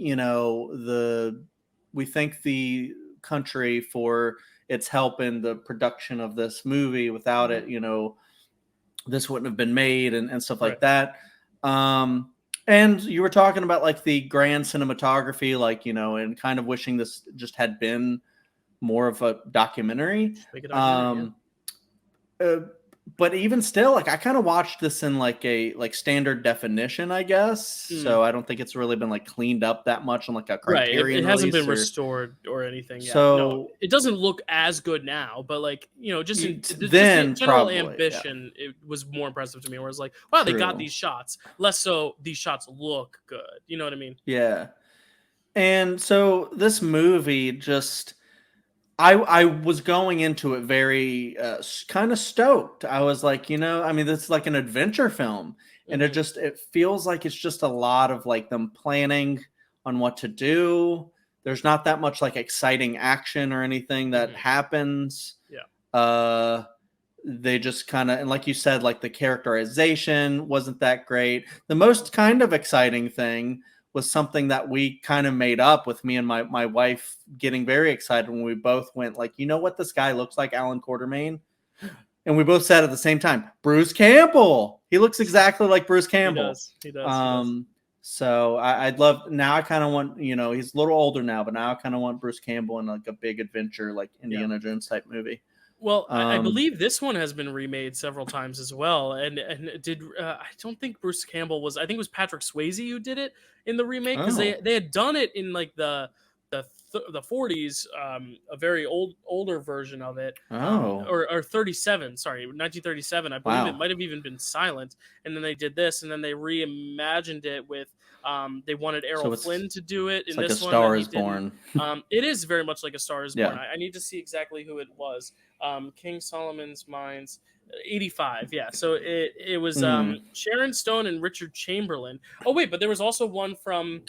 the country for its help in the production of this movie. Without it, this wouldn't have been made and stuff like that. And you were talking about the grand cinematography, and kind of wishing this just had been more of a documentary. But even still, I kind of watched this in a standard definition, I guess. So I don't think it's really been cleaned up that much on a Criterion. It hasn't been restored or anything yet. So no, it doesn't look as good now, but just in general ambition, it was more impressive to me. Where it's wow, they got these shots. Less so, these shots look good. You know what I mean? Yeah. And so this movie just. I was going into it very kind of stoked. I was this is an adventure film. and it feels like it's just a lot of like them planning on what to do. There's not that much like exciting action or anything that happens. Yeah. They just kind of, and like you said, like the characterization wasn't that great. The most kind of exciting thing was something that we kind of made up with me and my wife getting very excited when we both went like, you know what this guy looks like, Alan Quartermain? And we both said at the same time, Bruce Campbell. He looks exactly like Bruce Campbell. He does. So I'd love, now I kind of want, he's a little older now, but now I kind of want Bruce Campbell in like a big adventure, like Indiana Jones type movie. Well, I believe this one has been remade several times as well, and I don't think Bruce Campbell was. I think it was Patrick Swayze who did it in the remake, because they had done it in like the 40s, a very older version of it, or 37. Sorry, 1937. I believe it might have even been silent, and then they did this, and then they reimagined it with. They wanted Errol Flynn to do it in like this a one. Star is Born. It is very much like A Star is Born. Yeah. I need to see exactly who it was. King Solomon's Mines, 85. Yeah, so it was Sharon Stone and Richard Chamberlain. Oh wait, but there was also one from.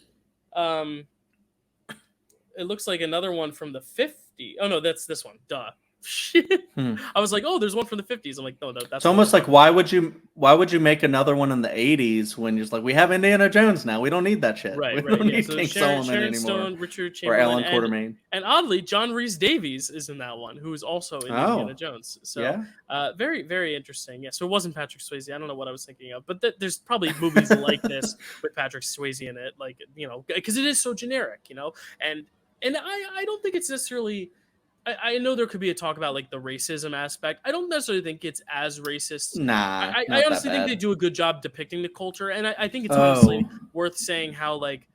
It looks like another one from the 50s. Oh no, that's this one. Duh. Shit. I was like, oh, there's one from the 50s. I'm like, no, that's. It's almost like why would you make another one in the 80s when you're just like, we have Indiana Jones now, we don't need that shit. Right. We don't need So King Sharon Solomon Stone, anymore. Richard Or Chamberlain, Alan Quartermain. and oddly, John Rhys Davies is in that one, who is also in Indiana Jones. So very, very interesting. Yeah. So it wasn't Patrick Swayze. I don't know what I was thinking of, but there's probably movies like this with Patrick Swayze in it, like because it is so generic, and I don't think it's necessarily. I know there could be a talk about like the racism aspect. I don't necessarily think it's as racist. Nah, I honestly think they do a good job depicting the culture, and I think it's honestly worth saying how like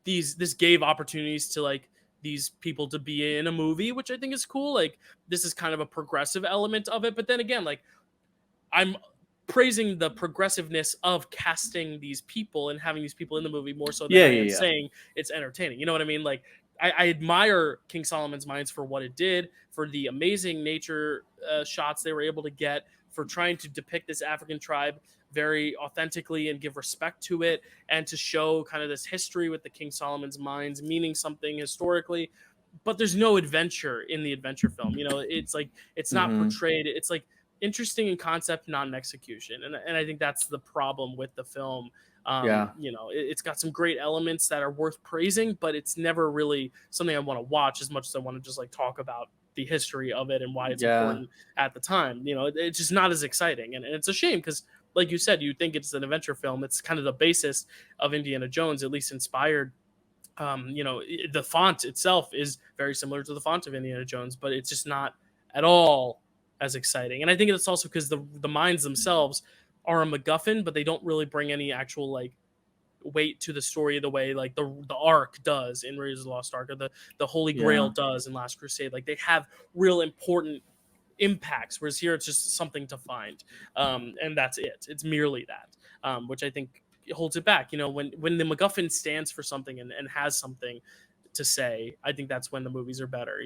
this gave opportunities to like these people to be in a movie, which I think is cool. Like this is kind of a progressive element of it, but then again, like I'm praising the progressiveness of casting these people and having these people in the movie more so than I am saying it's entertaining. You know what I mean? Like. I admire King Solomon's Mines for what it did, for the amazing nature shots they were able to get, for trying to depict this African tribe very authentically and give respect to it, and to show kind of this history with the King Solomon's Mines meaning something historically. But there's no adventure in the adventure film. It's like it's not portrayed. It's like interesting in concept, not in execution, and I think that's the problem with the film. It's got some great elements that are worth praising, but it's never really something I want to watch as much as I want to just like talk about the history of it and why it's important at the time. It's just not as exciting, and it's a shame because, like you said, you think it's an adventure film. It's kind of the basis of Indiana Jones, at least inspired. The font itself is very similar to the font of Indiana Jones, but it's just not at all as exciting. And I think it's also because the mines themselves are a MacGuffin, but they don't really bring any actual like weight to the story the way like the Ark does in Raiders of the Lost Ark, or the Holy Grail does in Last Crusade. Like they have real important impacts, whereas here it's just something to find, and that's it. It's merely that, which I think holds it back. When the MacGuffin stands for something and has something to say, I think that's when the movies are better.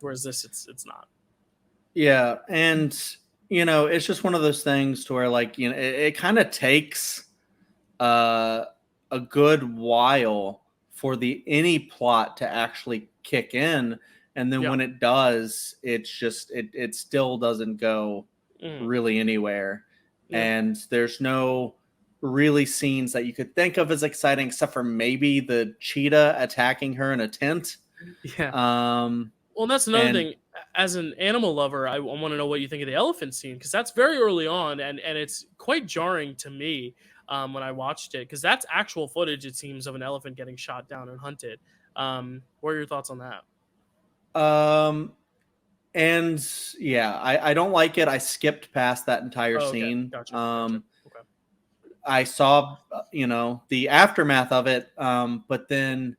Whereas this, it's not. Yeah, and it's just one of those things to where like it kind of takes a good while for any plot to actually kick in, and then when it does, it's just it still doesn't go really anywhere, and there's no really scenes that you could think of as exciting except for maybe the cheetah attacking her in a tent. Well, that's another thing. As an animal lover, I want to know what you think of the elephant scene, because that's very early on, and it's quite jarring to me when I watched it, because that's actual footage, it seems, of an elephant getting shot down and hunted. What are your thoughts on that? And yeah, I don't like it. I skipped past that entire scene. Gotcha. Okay. I saw the aftermath of it, but then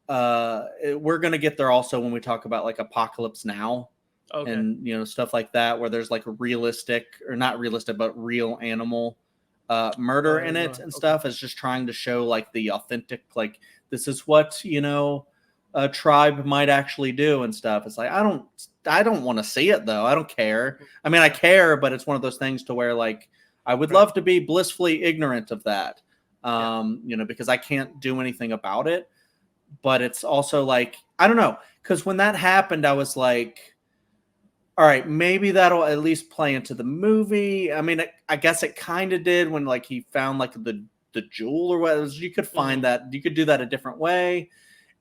we're gonna get there also when we talk about like Apocalypse Now, and stuff like that, where there's like realistic, or not realistic, but real animal murder in it and stuff. Is just trying to show like the authentic, like this is what a tribe might actually do and stuff. It's like I don't want to see it though. I don't care. I mean, I care, but it's one of those things to where like I would Right. love to be blissfully ignorant of that, because I can't do anything about it. But it's also like, I don't know, because when that happened, I was like, all right, maybe that'll at least play into the movie. I mean, I guess it kind of did when like he found like the jewel or whatever. You could find that, you could do that a different way.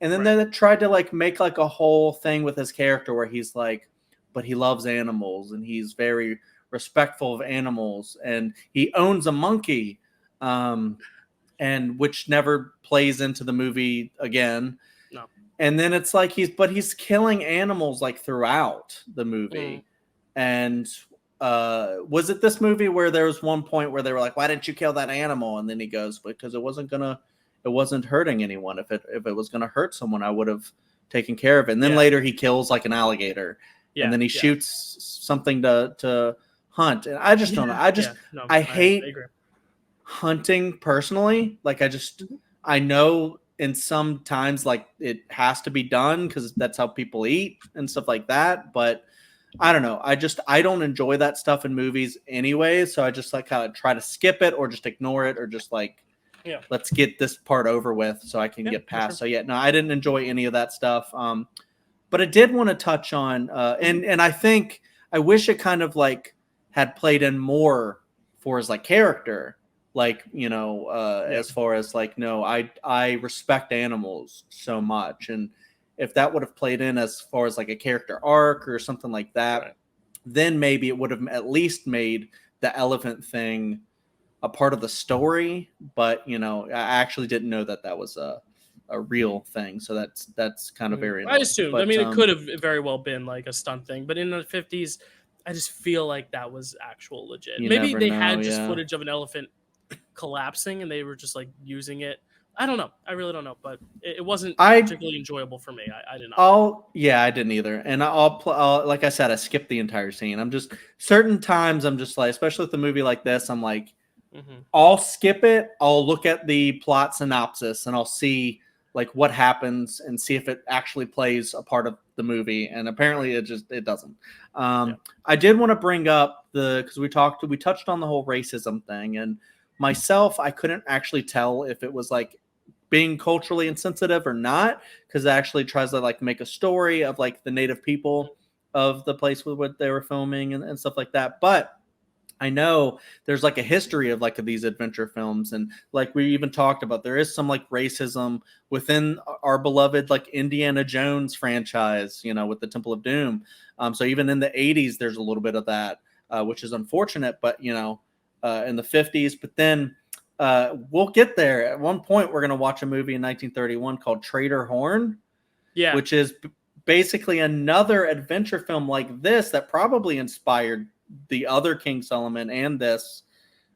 And then they tried to like make like a whole thing with his character where he's like, but he loves animals and he's very respectful of animals and he owns a monkey, and which never plays into the movie again. No. And then it's like he's killing animals like throughout the movie. And was it this movie where there was one point where they were like, why didn't you kill that animal? And then he goes, because it wasn't hurting anyone. If it was gonna hurt someone, I would have taken care of it. And then later he kills like an alligator. And then he shoots something to hunt. And I just don't know. I hate hunting personally. Like I know in some times like it has to be done because that's how people eat and stuff like that. But I don't know. I don't enjoy that stuff in movies anyway. So I just like kind of try to skip it or just ignore it or just like, let's get this part over with so I can get past. So no, I didn't enjoy any of that stuff. But I did want to touch on, and I think I wish it kind of like had played in more for his like character. Like, as far as like, no, I respect animals so much. And if that would have played in as far as like a character arc or something like that, then maybe it would have at least made the elephant thing a part of the story. But, I actually didn't know that was a real thing. So that's kind of very annoying. I assumed. I mean, it could have very well been like a stunt thing. But in the 50s, I just feel like that was actual legit. Maybe they had just footage of an elephant collapsing and they were just like using it. I don't know. I really don't know, but it wasn't particularly enjoyable for me. I did not. I didn't either. And I'll like I said, I skipped the entire scene. I'm just certain times I'm just like, especially with a movie like this, I'm like, I'll skip it. I'll look at the plot synopsis and I'll see like what happens and see if it actually plays a part of the movie. And apparently it doesn't. I did want to bring up because we touched on the whole racism thing, and myself, I couldn't actually tell if it was like being culturally insensitive or not, because it actually tries to like make a story of like the native people of the place with what they were filming and stuff like that. But I know there's like a history of like these adventure films, and like we even talked about, there is some like racism within our beloved like Indiana Jones franchise, with the Temple of Doom. So even in the 80s, there's a little bit of that, which is unfortunate, but in the 50s. But then we'll get there. At one point, we're going to watch a movie in 1931 called Trader Horn, which is basically another adventure film like this that probably inspired the other King Solomon and this,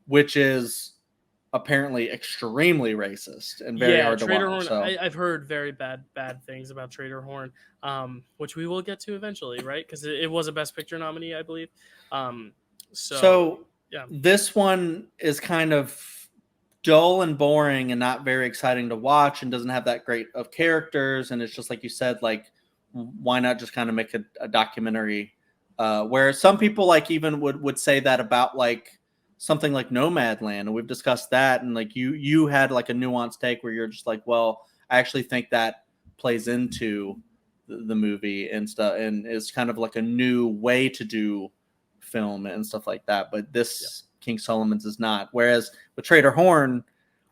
which is apparently extremely racist and very hard to Trader watch. Horn, I've heard very bad things about Trader Horn, which we will get to eventually, right? Because it was a Best Picture nominee, I believe. This one is kind of dull and boring and not very exciting to watch and doesn't have that great of characters. And it's just like you said, like, why not just kind of make a documentary? Where some people like even would say that about like something like Nomadland, and we've discussed that, and like you had like a nuanced take where you're just like, well, I actually think that plays into the movie and stuff, and is kind of like a new way to do film and stuff like that. But this King Solomon's is not. Whereas with Trader Horn,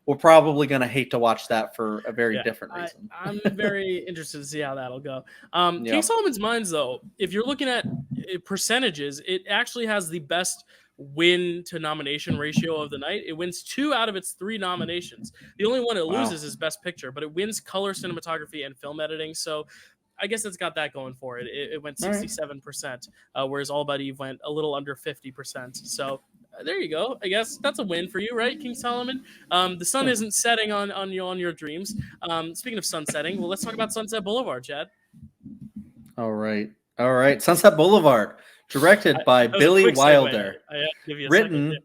we're probably going to hate to watch that for a very different reason. I'm very interested to see how that'll go. King Solomon's Mines, though, if you're looking at percentages, it actually has the best win to nomination ratio of the night. It wins 2 out of its 3 nominations. The only one it loses is Best Picture, but it wins color cinematography and film editing. So I guess it's got that going for it. It went 67%, whereas All About Eve went a little under 50%. So there you go. I guess that's a win for you, right, King Solomon? The sun isn't setting on your dreams. Speaking of sun setting, well, let's talk about Sunset Boulevard, Chad. All right. Sunset Boulevard, directed by Billy Wilder, written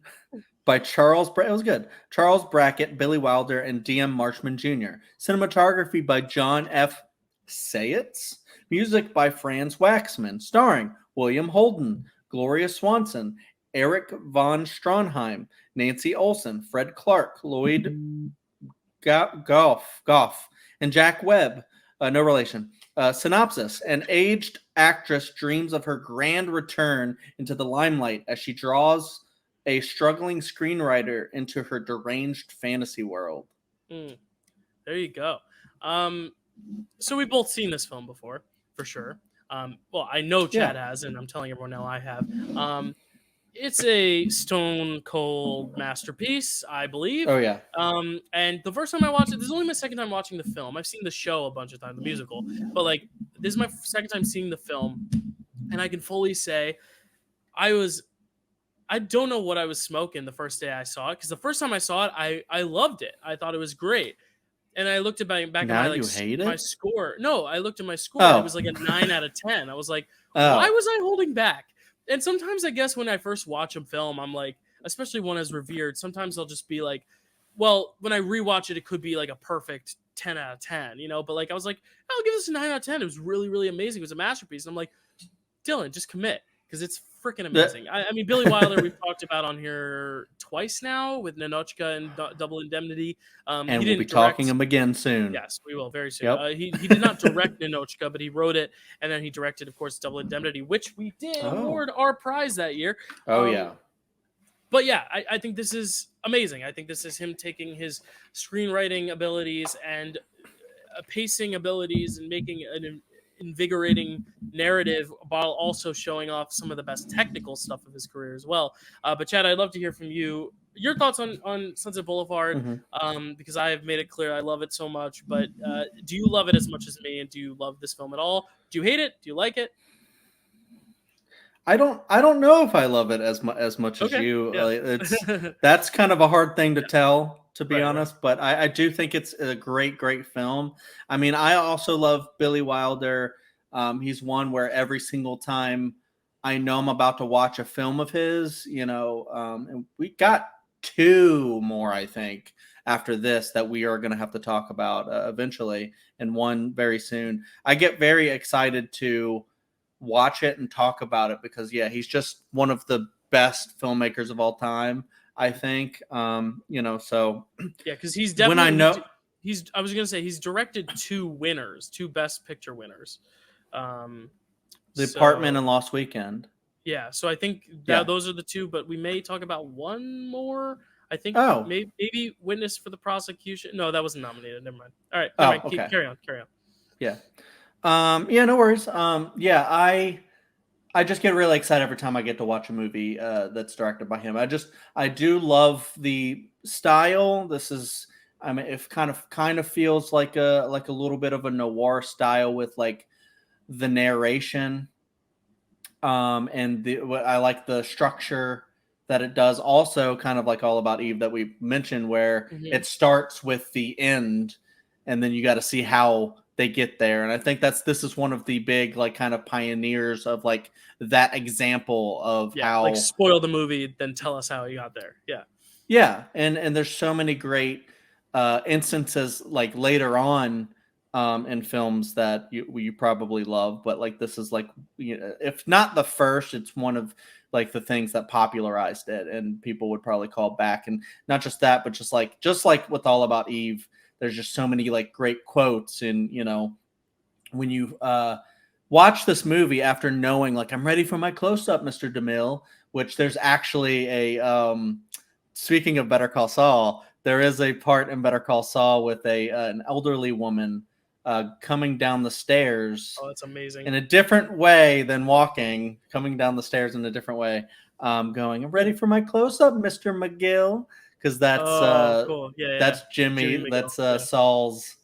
by Charles Brackett, Billy Wilder, and D.M. Marshman Jr. Cinematography by John F. Sayetz. Music by Franz Waxman. Starring William Holden, Gloria Swanson, Eric von Stronheim, Nancy Olson, Fred Clark, Lloyd Goff, and Jack Webb. No relation. Synopsis: an aged actress dreams of her grand return into the limelight as she draws a struggling screenwriter into her deranged fantasy world. There you go. So we've both seen this film before, for sure. Well, I know Chad has, and I'm telling everyone now I have. It's a stone cold masterpiece, I believe. Oh yeah. And the first time I watched it, this is only my second time watching the film. I've seen the show a bunch of times, the musical, but like this is my second time seeing the film, and I can fully say I don't know what I was smoking the first day I saw it, because the first time I saw it, I loved it. I thought it was great. And I looked at back at my score. No, I looked at my score. And it was like a 9 out of 10. I was like, why was I holding back? And sometimes I guess when I first watch a film, I'm like, especially one as revered, sometimes I'll just be like, well, when I rewatch it, it could be like a perfect 10 out of 10, you know? But like, I was like, I'll give this a 9 out of 10. It was really, really amazing. It was a masterpiece. And I'm like, Dylan, just commit, because it's freaking amazing. I mean, Billy Wilder, we've talked about on here twice now with Ninochka and Double Indemnity. And we'll be talking him again soon. Yes, we will very soon. Yep. He did not direct Ninochka, but he wrote it, and then he directed, of course, Double Indemnity, which we did award our prize that year. Yeah. But yeah, I think this is amazing. I think this is him taking his screenwriting abilities and pacing abilities and making an invigorating narrative while also showing off some of the best technical stuff of his career as well. But Chad, I'd love to hear from you, your thoughts on Sunset Boulevard, because I have made it clear I love it so much. But do you love it as much as me, and do you love this film at all? Do you hate it? Do you like it? I don't know if I love it as much as you. Yeah. That's kind of a hard thing to tell, to be honest. Right. But I do think it's a great film. I mean, I also love Billy Wilder. He's one where every single time I know I'm about to watch a film of his, and we got 2 more, I think, after this that we are going to have to talk about eventually, and one very soon. I get very excited to watch it and talk about it because he's just one of the best filmmakers of all time, I think. So because he's definitely I was gonna say he's directed 2 best picture winners, The Apartment and Lost Weekend. So I think those are the 2, but we may talk about one more. I think maybe Witness for the Prosecution. No, that wasn't nominated. Never mind. All right. Okay. Carry on. Yeah. No worries. I just get really excited every time I get to watch a movie that's directed by him. I do love the style. It kind of feels like a little bit of a noir style with like the narration. And I like the structure that it does. Also, kind of like All About Eve that we mentioned, where it starts with the end, and then you got to see how they get there. And I think this is one of the big like kind of pioneers of like that example of how like spoil the movie, then tell us how you got there. And there's so many great instances like later on in films that you probably love, but like this is like, if not the first, it's one of like the things that popularized it, and people would probably call back. And not just that, but just like with All About Eve, there's just so many like great quotes. And when you watch this movie after knowing like, I'm ready for my close-up, Mr. DeMille, which there's actually a speaking of Better Call Saul, there is a part in Better Call Saul with an elderly woman coming down the stairs. Oh, that's amazing. In a different way than walking, coming down the stairs in a different way, going, I'm ready for my close-up, Mr. McGill. Because that's cool. That's Jimmy that's Saul's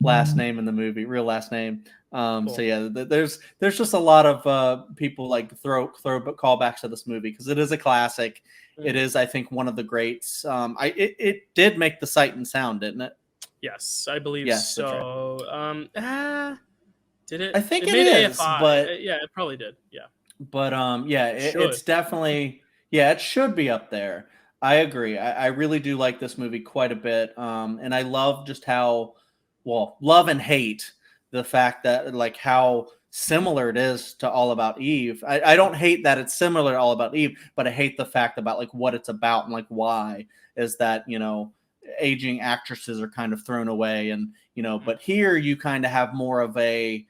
last name in the movie, real last name. Cool. So there's just a lot of people like throw callbacks to this movie because it is a classic. It is, I think, one of the greats. It did make the Sight and Sound, didn't it? Yes, I believe so. Right. Did it? I think it is, AFI. but it probably did. Yeah, but it's definitely it should be up there. I agree. I really do like this movie quite a bit. And I love just how, love and hate the fact that like how similar it is to All About Eve. I don't hate that it's similar to All About Eve, but I hate the fact about like what it's about and like why is that, you know, aging actresses are kind of thrown away, and you know, but here you kind of have more of a,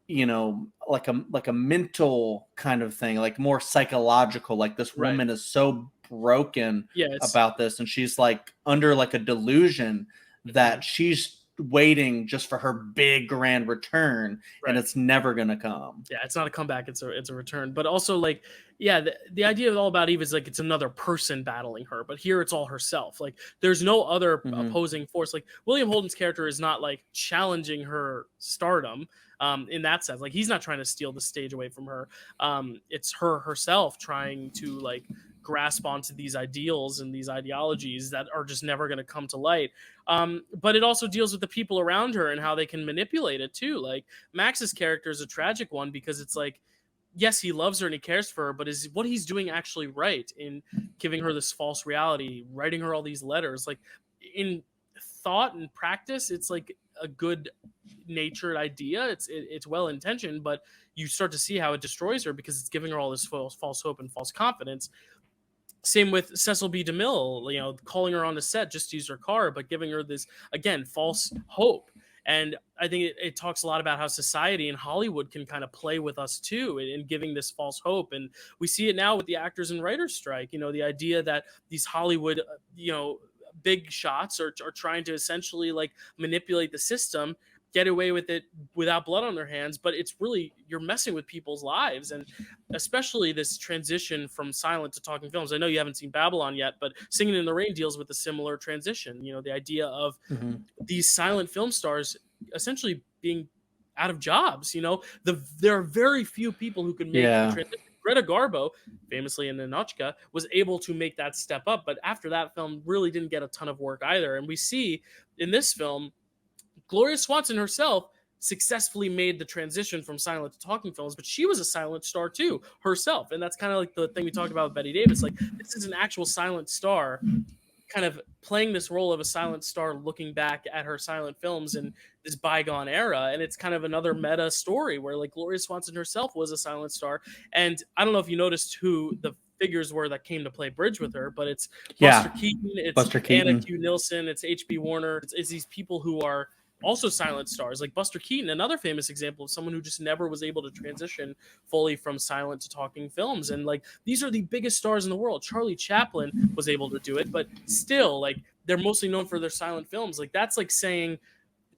you know, like a mental kind of thing, like more psychological, like this woman is so broken about this, and she's like under like a delusion that she's waiting just for her big grand return, and it's never gonna come. Yeah, it's not a comeback, it's a return. But also, like, yeah, the idea of All About Eve is like it's another person battling her, but here it's all herself. Like there's no other opposing force. Like William Holden's character is not like challenging her stardom in that sense. Like he's not trying to steal the stage away from her. It's her herself trying to like grasp onto these ideals and these ideologies that are just never going to come to light. But it also deals with the people around her and how they can manipulate it too. Like Max's character is a tragic one because it's like, yes, he loves her and he cares for her, but is what he's doing actually right in giving her this false reality, writing her all these letters? Like in thought and practice, it's like a good natured idea. It's well intentioned, but you start to see how it destroys her because it's giving her all this false hope and false confidence. Same with Cecil B. DeMille, you know, calling her on the set just to use her car, but giving her this, again, false hope. And I think it talks a lot about how society and Hollywood can kind of play with us too in giving this false hope. And we see it now with the actors and writers strike, you know, the idea that these Hollywood, you know, big shots are trying to essentially like manipulate the system, get away with it without blood on their hands, but it's really, you're messing with people's lives. And especially this transition from silent to talking films. I know you haven't seen Babylon yet, but Singing in the Rain deals with a similar transition. You know, the idea of these silent film stars essentially being out of jobs. You know, there are very few people who can make the transition. Greta Garbo, famously in Ninochka, was able to make that step up, but after that film really didn't get a ton of work either. And we see in this film, Gloria Swanson herself successfully made the transition from silent to talking films, but she was a silent star too herself. And that's kind of like the thing we talked about with Bette Davis. Like this is an actual silent star kind of playing this role of a silent star, looking back at her silent films in this bygone era. And it's kind of another meta story where like Gloria Swanson herself was a silent star. And I don't know if you noticed who the figures were that came to play bridge with her, but it's Buster Keaton, it's Anna Q. Nilsson, it's H.B. Warner. It's these people who are also silent stars, like Buster Keaton, another famous example of someone who just never was able to transition fully from silent to talking films. And like these are the biggest stars in the world. Charlie Chaplin was able to do it, but still, like they're mostly known for their silent films. Like that's like saying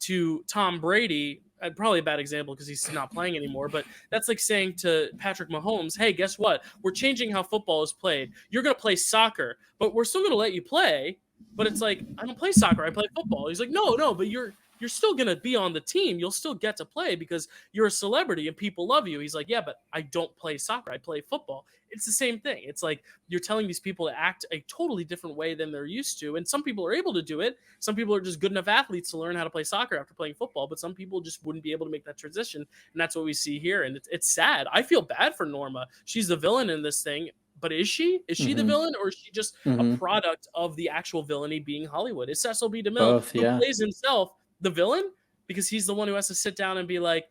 to Tom Brady, probably a bad example because he's not playing anymore, but that's like saying to Patrick Mahomes, hey, guess what? We're changing how football is played. You're going to play soccer, but we're still going to let you play. But it's like, I don't play soccer, I play football. He's like, no, but you're still going to be on the team. You'll still get to play because you're a celebrity and people love you. He's like, yeah, but I don't play soccer. I play football. It's the same thing. It's like you're telling these people to act a totally different way than they're used to. And some people are able to do it. Some people are just good enough athletes to learn how to play soccer after playing football, but some people just wouldn't be able to make that transition. And that's what we see here. And it's sad. I feel bad for Norma. She's the villain in this thing. But is she the villain, or is she just a product of the actual villainy being Hollywood? Is Cecil B. DeMille, who plays himself, the villain? Because he's the one who has to sit down and be like,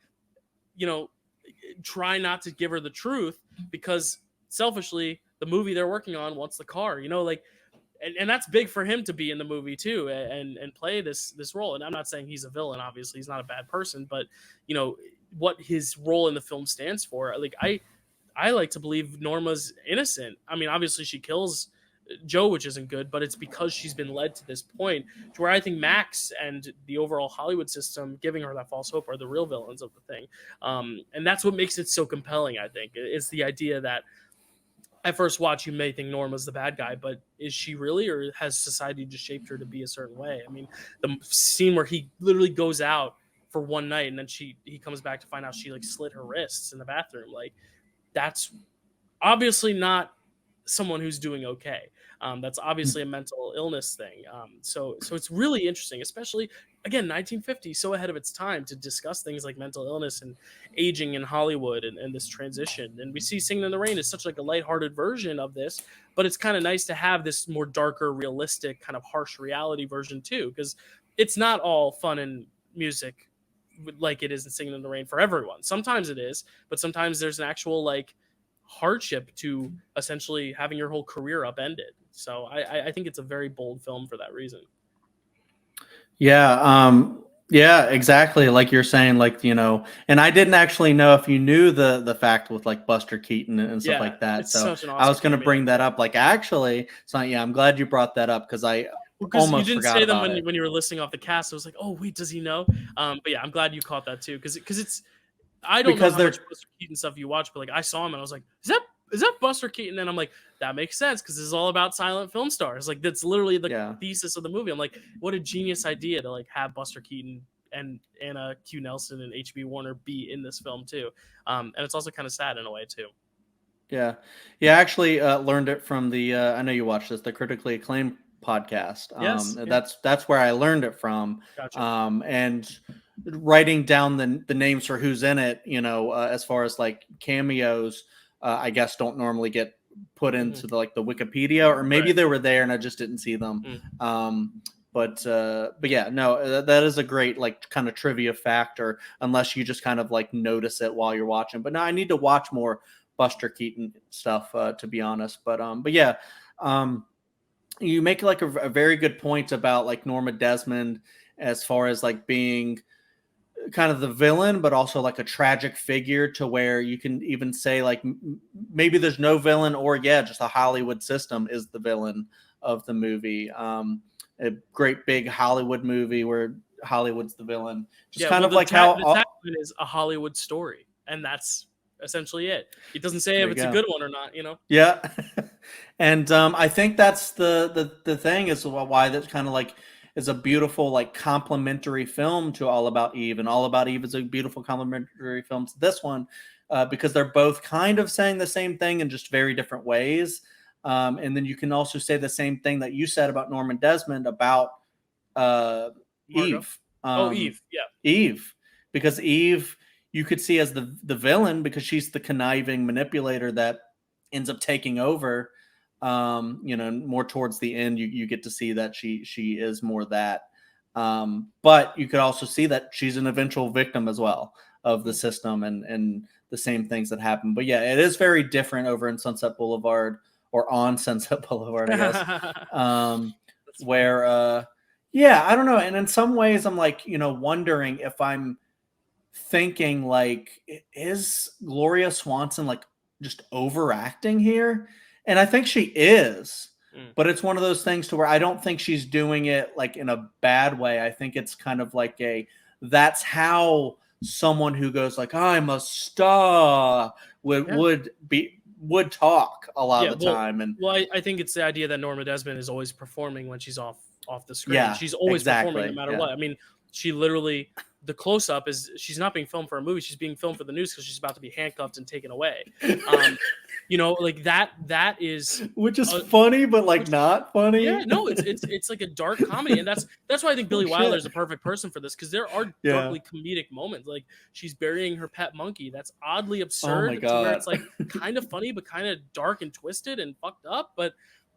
you know, try not to give her the truth because selfishly the movie they're working on wants the car, you know, like, and that's big for him to be in the movie too and play this role. And I'm not saying he's a villain, obviously he's not a bad person, but you know what his role in the film stands for. Like I like to believe Norma's innocent. I mean, obviously she kills Joe, which isn't good, but it's because she's been led to this point to where I think Max and the overall Hollywood system giving her that false hope are the real villains of the thing. And that's what makes it so compelling, I think. It's the idea that at first watch, you may think Norma's the bad guy, but is she really, or has society just shaped her to be a certain way? I mean, the scene where he literally goes out for one night and then he comes back to find out she like slit her wrists in the bathroom. Like, that's obviously not someone who's doing okay. That's obviously a mental illness thing. So it's really interesting, especially again, 1950, so ahead of its time to discuss things like mental illness and aging in Hollywood and this transition. And we see Singing in the Rain is such like a lighthearted version of this, but it's kind of nice to have this more darker, realistic, kind of harsh reality version too, because it's not all fun and music like it is in Singing in the Rain for everyone. Sometimes it is, but sometimes there's an actual like hardship to essentially having your whole career upended. So I think it's a very bold film for that reason. Yeah, exactly. Like you're saying, like, and I didn't actually know if you knew the fact with like Buster Keaton and stuff like that. It's So such an I awesome was going to cameo. bring that up. Like, actually, so yeah, I'm glad you brought that up because I almost you didn't forgot say them about it. when you were listing off the cast. I was like, oh wait, does he know? But yeah, I'm glad you caught that too because it's I don't know how much Buster Keaton stuff you watch, but like I saw him and I was like, is that Buster Keaton? And I'm like, that makes sense because this is all about silent film stars. Like that's literally the thesis of the movie. I'm like, what a genius idea to like have Buster Keaton and Anna Q. Nelson and H.B. Warner be in this film too. And it's also kind of sad in a way too. Yeah. I actually learned it from the I know you watched this, the critically acclaimed podcast. Yes, that's where I learned it from. Gotcha. And writing down the names for who's in it, as far as like cameos, I guess don't normally get put into the Wikipedia, or maybe they were there and I just didn't see them. But yeah, no, that is a great like kind of trivia factor, unless you just kind of like notice it while you're watching. But no, I need to watch more Buster Keaton stuff, to be honest. But yeah, you make like a very good point about like Norma Desmond as far as like being kind of the villain, but also like a tragic figure, to where you can even say like maybe there's no villain, or just the Hollywood system is the villain of the movie. A great big Hollywood movie where Hollywood's the villain. Just kind of like how the tagline is a Hollywood story, and that's essentially it. It doesn't say if it's a good one or not, Yeah. And I think that's the thing is why that's kind of like is a beautiful like complementary film to All About Eve, and All About Eve is a beautiful complementary film to this one, because they're both kind of saying the same thing in just very different ways. And then you can also say the same thing that you said about Norman Desmond about Eve. Eve, yeah. Eve, because Eve you could see as the villain, because she's the conniving manipulator that ends up taking over. More towards the end, you get to see that she is more that. But you could also see that she's an eventual victim as well of the system and the same things that happen. But yeah, it is very different over in Sunset Boulevard, or on Sunset Boulevard, I guess. Where, I don't know. And in some ways I'm like, wondering if I'm thinking like, is Gloria Swanson like just overacting here? And I think she is, but it's one of those things to where I don't think she's doing it like in a bad way. I think it's kind of like that's how someone who goes like, I'm a star would talk a lot of the time. And I think it's the idea that Norma Desmond is always performing when she's off the screen. Yeah, she's always performing no matter what. I mean, she literally, the close-up is she's not being filmed for a movie, she's being filmed for the news because she's about to be handcuffed and taken away. Like that is, which is funny, but like not funny. Yeah, no, it's like a dark comedy, and that's why I think Billy Wilder is the perfect person for this, because there are darkly comedic moments. Like she's burying her pet monkey. That's oddly absurd. Oh my God. Where it's like kind of funny, but kind of dark and twisted and fucked up. But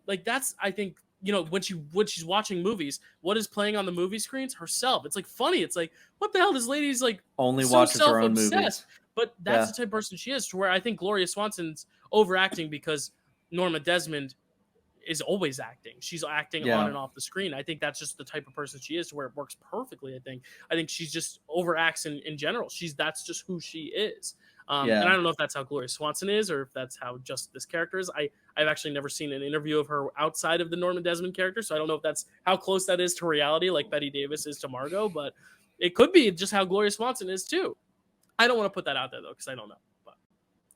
like that's, I think, when she's watching movies, what is playing on the movie screens? Herself. It's like funny. It's like, what the hell? This lady's like only watches her own movies. But that's the type of person she is, to where I think Gloria Swanson's overacting because Norma Desmond is always acting. She's acting on and off the screen. I think that's just the type of person she is, to where it works perfectly. I think she's just overacts in general. That's just who she is. And I don't know if that's how Gloria Swanson is, or if that's how just this character is. I've actually never seen an interview of her outside of the Norma Desmond character, so I don't know if that's how close that is to reality, like Bette Davis is to Margot, but it could be just how Gloria Swanson is too. I don't want to put that out there though, because I don't know. But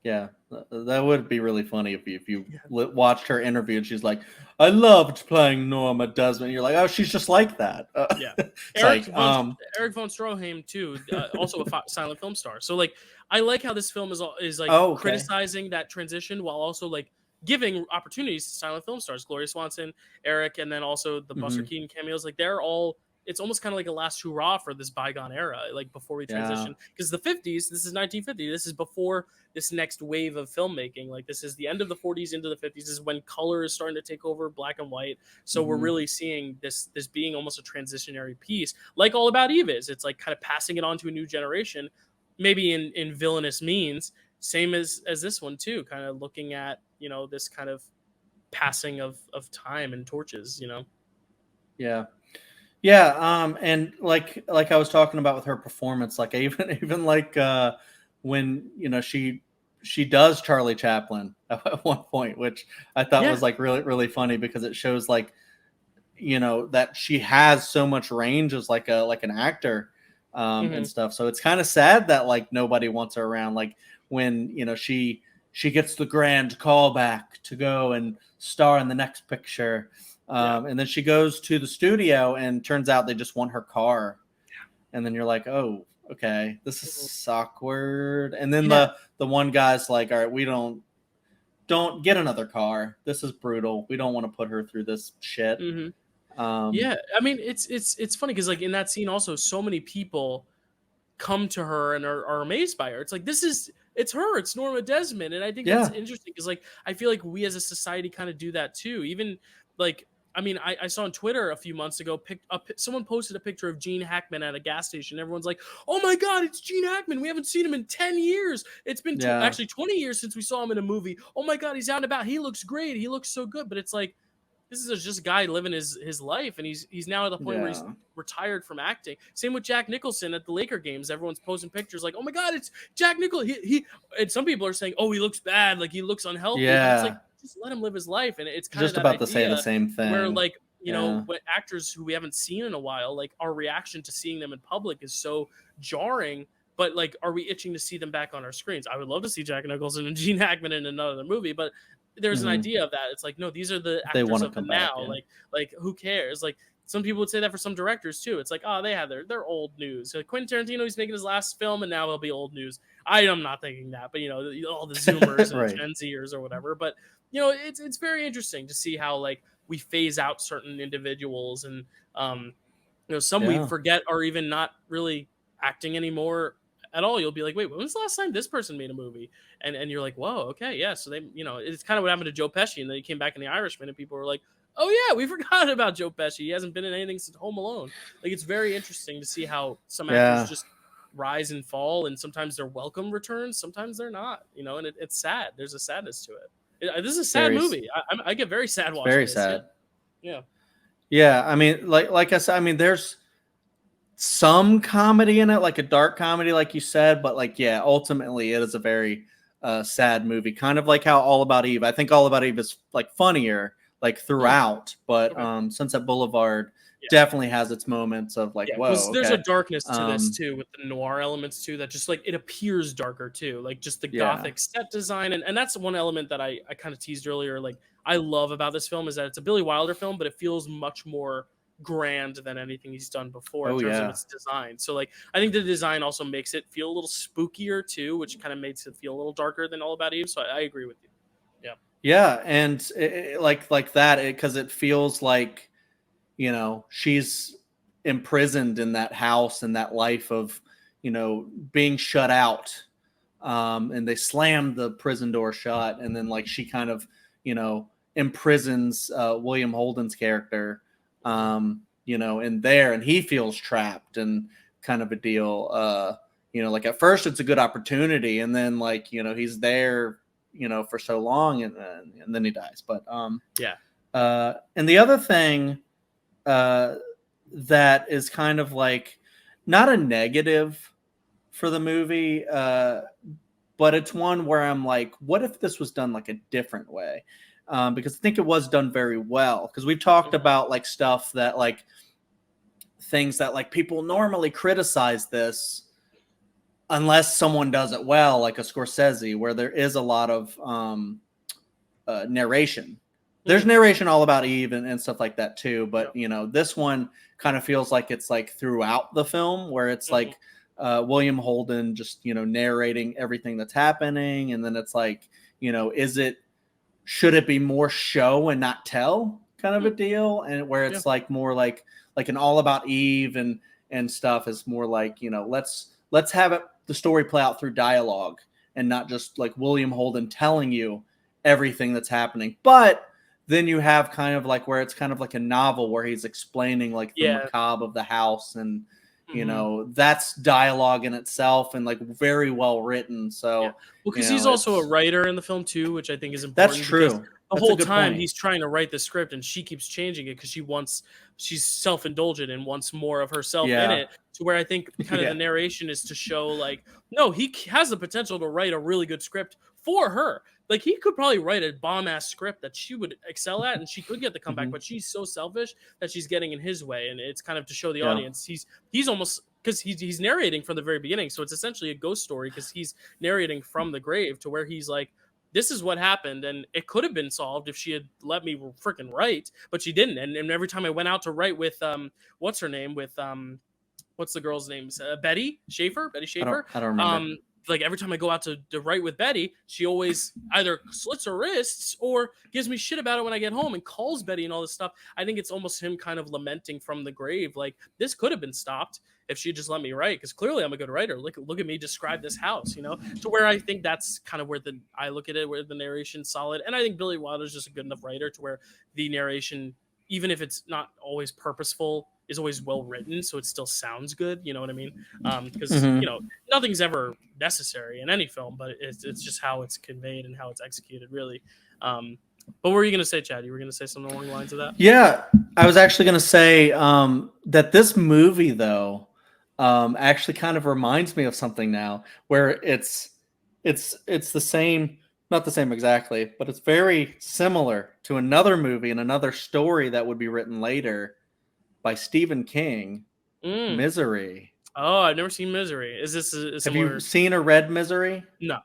yeah, that would be really funny if you watched her interview and she's like, "I loved playing Norma Desmond." You're like, "Oh, she's just like that." Eric von Stroheim too, also a silent film star. So like, I like how this film is like criticizing that transition while also like giving opportunities to silent film stars, Gloria Swanson, Eric, and then also the Buster Keaton cameos. Like they're all it's almost kind of like a last hurrah for this bygone era, like before we transition. Because the 50s, this is 1950. This is before this next wave of filmmaking. Like this is the end of the 40s into the 50s. This is when color is starting to take over black and white. So we're really seeing this being almost a transitionary piece, like All About Eve is. It's like kind of passing it on to a new generation, maybe in villainous means. Same as this one too, kind of looking at, you know, this kind of passing of time and torches, you know. And like I was talking about with her performance, like even like when, you know, she does Charlie Chaplin at one point, which I thought was like really, really funny, because it shows like, you know, that she has so much range as like an actor and stuff. So it's kind of sad that like nobody wants her around. Like when, you know, she gets the grand callback to go and star in the next picture. And then she goes to the studio and turns out they just want her car. And then you're like, oh, okay, this is awkward. And then the one guy's like, all right, we don't get another car. This is brutal. We don't want to put her through this shit. I mean, it's funny because like in that scene also, so many people come to her and are amazed by her. It's like, it's her, it's Norma Desmond. And I think that's interesting because like I feel like we as a society kind of do that too. Even like, I mean, I saw on Twitter a few months ago, someone posted a picture of Gene Hackman at a gas station. Everyone's like, oh my God, it's Gene Hackman. We haven't seen him in 10 years. It's been actually 20 years since we saw him in a movie. Oh my God, he's out and about. He looks great. He looks so good. But it's like, this is just a guy living his life, and he's now at the point where he's retired from acting. Same with Jack Nicholson at the Laker games. Everyone's posting pictures like, oh my God, it's Jack Nicholson. He and some people are saying, oh, he looks bad, like he looks unhealthy. But it's like, just let him live his life. And it's kind just of that about to say the same thing. Where like, you know, when actors who we haven't seen in a while, like our reaction to seeing them in public is so jarring. But like, are we itching to see them back on our screens? I would love to see Jack Nicholson and Gene Hackman in another movie, but there's an idea of that. It's like, no, these are the actors of the now. Like who cares? Like some people would say that for some directors too. It's like, oh, they have their old news. Like Quentin Tarantino, he's making his last film and now he'll be old news. I am not thinking that, but you know, all the Zoomers and Gen Zers or whatever. But you know, it's very interesting to see how like we phase out certain individuals and you know, some we forget are even not really acting anymore at all. You'll be like, wait, when was the last time this person made a movie? And you're like, whoa, okay, yeah. So they, you know, it's kind of what happened to Joe Pesci, and then he came back in The Irishman, and people were like, oh yeah, we forgot about Joe Pesci. He hasn't been in anything since Home Alone. Like it's very interesting to see how some actors just rise and fall, and sometimes they're welcome returns, sometimes they're not. You know, and it's sad. There's a sadness to it. This is a sad movie. I get very sad watching. Very this. sad. Yeah. I mean, like I said, I mean, there's some comedy in it, like a dark comedy, like you said, but like, ultimately it is a very sad movie, kind of like how All About Eve. I think All About Eve is like funnier, like throughout, but Sunset Boulevard definitely has its moments of like, whoa. There's a darkness to this too, with the noir elements too, that just like it appears darker too, like just the gothic set design, and that's one element that I kind of teased earlier. Like I love about this film is that it's a Billy Wilder film, but it feels much more grand than anything he's done before in terms of its design. So like I think the design also makes it feel a little spookier too, which kind of makes it feel a little darker than All About Eve. So I agree with you. And like that, because it feels like, you know, she's imprisoned in that house and that life of, you know, being shut out, and they slam the prison door shut, and then like she kind of, you know, imprisons William Holden's character, you know, in there, and he feels trapped and kind of a deal. You know, like at first it's a good opportunity, and then like, you know, he's there, you know, for so long, and then he dies. But and the other thing that is kind of like not a negative for the movie, but it's one where I'm like, what if this was done like a different way? Because I think it was done very well. Because we've talked about like stuff that like things that like people normally criticize this unless someone does it well, like a Scorsese, where there is a lot of narration. There's narration All About Eve and stuff like that too. But, you know, this one kind of feels like it's like throughout the film, where it's like William Holden just, you know, narrating everything that's happening. And then it's like, you know, should it be more show and not tell kind of a deal? And where it's like more like like an All About Eve and stuff is more like, let's have the story play out through dialogue and not just like William Holden telling you everything that's happening. But then you have kind of like where it's kind of like a novel where he's explaining like the macabre of the house, and that's dialogue in itself and like very well written. So because he's also a writer in the film too, which I think is important. That's true. The whole time he's trying to write the script and she keeps changing it because she's self-indulgent and wants more of herself in it, to where I think kind of the narration is to show like, no, he has the potential to write a really good script for her. Like he could probably write a bomb-ass script that she would excel at and she could get the comeback, but she's so selfish that she's getting in his way. And it's kind of to show the audience he's almost, because he's narrating from the very beginning. So it's essentially a ghost story because he's narrating from the grave, to where he's like, this is what happened, and it could have been solved if she had let me freaking write, but she didn't. And every time I went out to write with what's her name, with what's the girl's name, Betty Schaefer. I don't remember. Like every time I go out to write with Betty, she always either slits her wrists or gives me shit about it when I get home and calls Betty and all this stuff. I think it's almost him kind of lamenting from the grave, like this could have been stopped if she just let me write, because clearly I'm a good writer. Look at me describe this house, to where I think that's kind of where I look at it, where the narration's solid. And I think Billy Wilder's just a good enough writer to where the narration, even if it's not always purposeful, is always well written, so it still sounds good. You know what I mean? Because nothing's ever necessary in any film, but it's just how it's conveyed and how it's executed, really. But what were you going to say, Chad? You were going to say something along the lines of that? Yeah, I was actually going to say that this movie, though, actually kind of reminds me of something now, where it's the same, not the same exactly, but it's very similar to another movie and another story that would be written later by Stephen King, Misery. Oh, I've never seen Misery. Is this a similar... Have you seen or read Misery? No.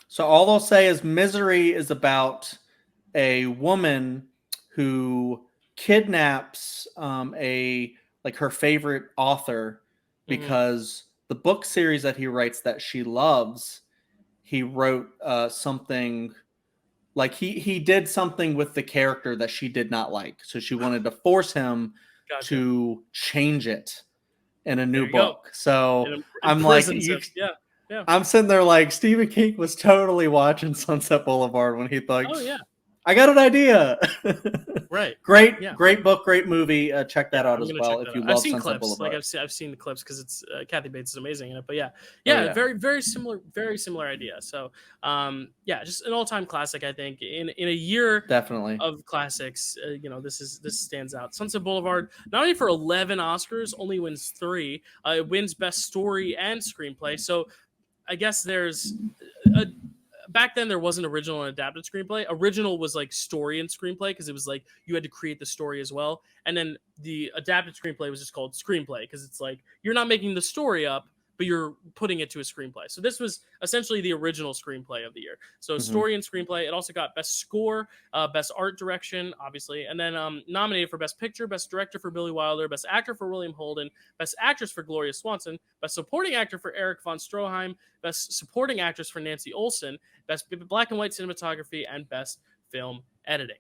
So all I'll say is Misery is about a woman who kidnaps her favorite author because the book series that he writes that she loves, he wrote something like he did something with the character that she did not like. So she wanted to force him to change it in a new book. Go. So I'm like, I'm sitting there like Stephen King was totally watching Sunset Boulevard when he thought, oh yeah, I got an idea. Right. Great book, great movie. Check that out as well if you love Sunset Boulevard. Like I've seen the clips because it's Kathy Bates is amazing in it. But very similar idea. So just an all-time classic. I think in a year definitely of classics, this stands out. Sunset Boulevard, not only for 11 Oscars, only wins 3. It wins Best Story and Screenplay. So I guess there's back then there wasn't original and adapted screenplay. Original was like story and screenplay because it was like you had to create the story as well. And then the adapted screenplay was just called screenplay because it's like you're not making the story up, but you're putting it to a screenplay. So this was essentially the original screenplay of the year. So story and screenplay. It also got best score, best art direction, obviously, and then nominated for best picture, best director for Billy Wilder, best actor for William Holden, best actress for Gloria Swanson, best supporting actor for Eric von Stroheim, best supporting actress for Nancy Olson, best black and white cinematography, and best film editing.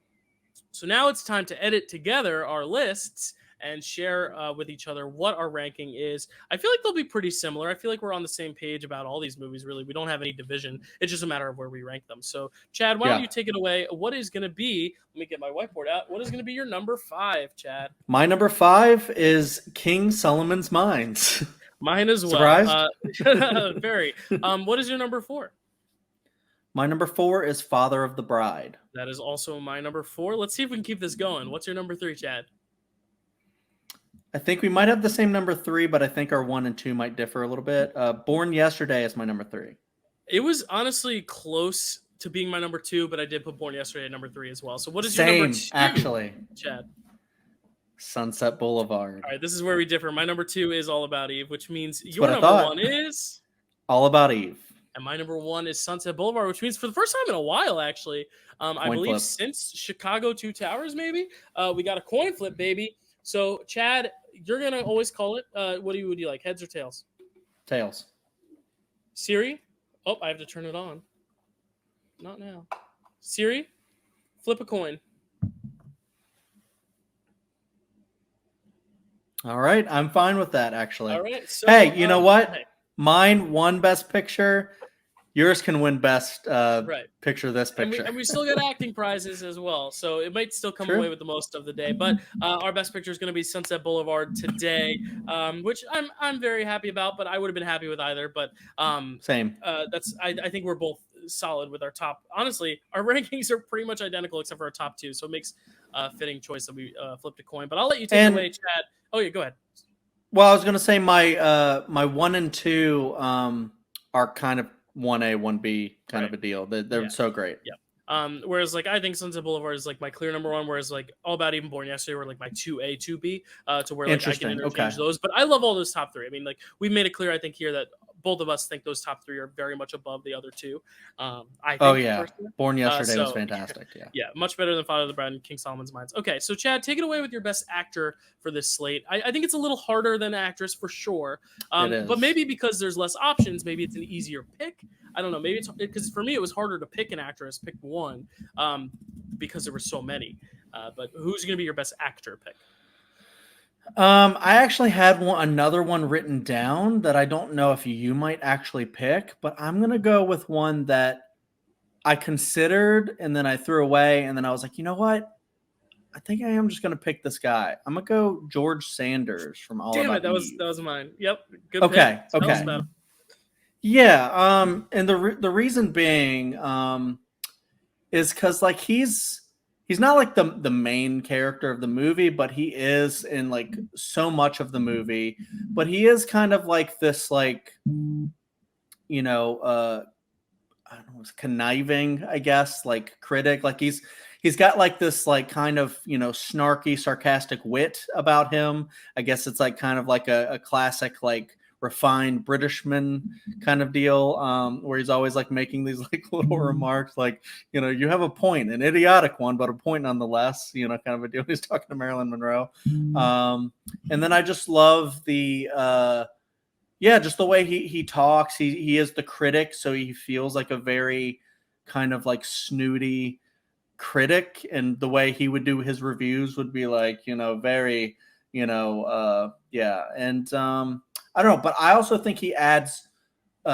So now it's time to edit together our lists and share with each other what our ranking is. I feel like they'll be pretty similar. I feel like we're on the same page about all these movies, really. We don't have any division. It's just a matter of where we rank them. So, Chad, why don't you take it away? What is going to be, let me get my whiteboard out. What is going to be your number 5, Chad? My number 5 is King Solomon's Mines. Mine as well. Surprised? Very. What is your number 4? My number 4 is Father of the Bride. That is also my number 4. Let's see if we can keep this going. What's your number 3, Chad? I think we might have the same number 3, but I think our 1 and 2 might differ a little bit. Born Yesterday is my number 3. It was honestly close to being my number 2, but I did put Born Yesterday at number 3 as well. So what is your number 2, actually, Chad? Sunset Boulevard. All right, this is where we differ. My number 2 is All About Eve, which means your number 1 is All About Eve. And my number 1 is Sunset Boulevard, which means for the first time in a while, actually, I believe since Chicago 2 Towers, maybe, we got a coin flip, baby. So, Chad, you're going to always call it. Would you like, heads or tails? Tails. Siri? Oh, I have to turn it on. Not now. Siri, flip a coin. All right, I'm fine with that actually. All right, so Hey, you know what? hey, Mine won Best Picture. Yours can win Best right. Picture. This And we picture. and we still get acting prizes as well, so it might still come away True. with the most of the day. But our best picture is going to be Sunset Boulevard today, which I'm very happy about. But I would have been happy with either. But Same. I think we're both solid with our top. Honestly, our rankings are pretty much identical except for our top two, so it makes a fitting choice that we flipped a coin. But I'll let you take it And away, Chad. Oh yeah, go ahead. well, I was gonna say my 1 and 2 are kind of 1A, 1B kind Right. of a deal. They're Yeah. so great. Yeah. Whereas like I think Sunset Boulevard is like my clear number one, whereas like All About Even Born Yesterday were like my 2A, 2B, to where like I can Interesting. Okay. interchange those. But I love all those top three. I mean, like we made it clear, I think, here that both of us think those top three are very much above the other two. I Oh think yeah, personally. Born Yesterday was So fantastic. Yeah, yeah, much better than Father of the Bride and King Solomon's Mines. Okay, so Chad, take it away with your best actor for this slate. I think it's a little harder than actress for sure, it but is. maybe because there's less options, maybe it's an easier pick. I don't know. Maybe it's because for me it was harder to pick an actress, pick one, because there were so many. But who's going to be your best actor pick? I actually had another one written down that I don't know if you might actually pick, but I'm gonna go with one that I considered and then I threw away, and then I was like, you know what? I think I am just gonna pick this guy. I'm gonna go George Sanders from All Damn it, About that was Eve. mine. Yep, good pick. Okay, Tell us okay. about it. Yeah, and the reason being is because like he's not like the main character of the movie, but he is in like so much of the movie. But he is kind of like this like you know I don't know, conniving, I guess, like critic. Like he's got like this like kind of snarky, sarcastic wit about him. I guess it's like kind of like a classic like refined Britishman kind of deal, where he's always like making these like little remarks, like you have a point, an idiotic one, but a point nonetheless. Kind of a deal. He's talking to Marilyn Monroe, and then I just love the. Yeah, just the way he talks. He is the critic, so he feels like a very kind of like snooty critic, and the way he would do his reviews would be like, very, yeah. And I don't know, but I also think he adds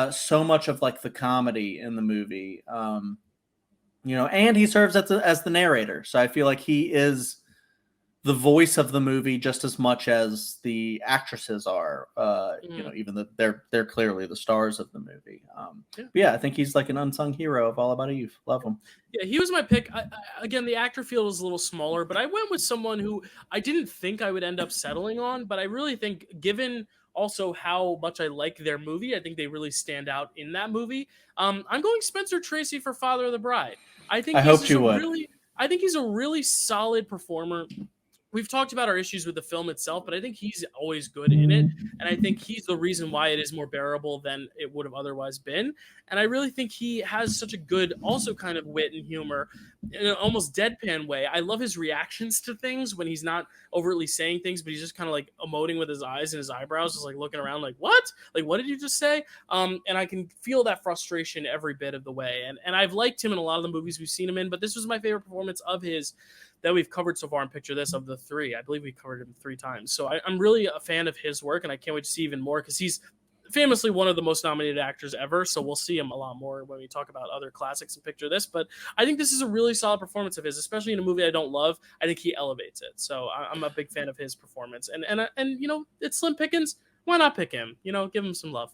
so much of like the comedy in the movie. And he serves as the narrator, so I feel like he is the voice of the movie just as much as the actresses are. Even though they're clearly the stars of the movie. But yeah, I think he's like an unsung hero of All About Eve. Love him. Yeah, he was my pick. Again, the actor field is a little smaller, but I went with someone who I didn't think I would end up settling on, but I really think, given also how much I like their movie, I think they really stand out in that movie. I'm going Spencer Tracy for Father of the Bride. I think I he's hoped just you would. I think he's a really solid performer. We've talked about our issues with the film itself, but I think he's always good in it. And I think he's the reason why it is more bearable than it would have otherwise been. And I really think he has such a good, also kind of wit and humor in an almost deadpan way. I love his reactions to things when he's not overtly saying things, but he's just kind of like emoting with his eyes and his eyebrows, just like looking around like, what? Like, what did you just say? And I can feel that frustration every bit of the way. And I've liked him in a lot of the movies we've seen him in, but this was my favorite performance of his that we've covered so far. And picture this, of the three, I believe we covered him 3 times. So I'm really a fan of his work, and I can't wait to see even more, because he's famously one of the most nominated actors ever. So we'll see him a lot more when we talk about other classics and picture this. But I think this is a really solid performance of his, especially in a movie I don't love. I think he elevates it. So I'm a big fan of his performance. And it's Slim Pickens. Why not pick him? Give him some love.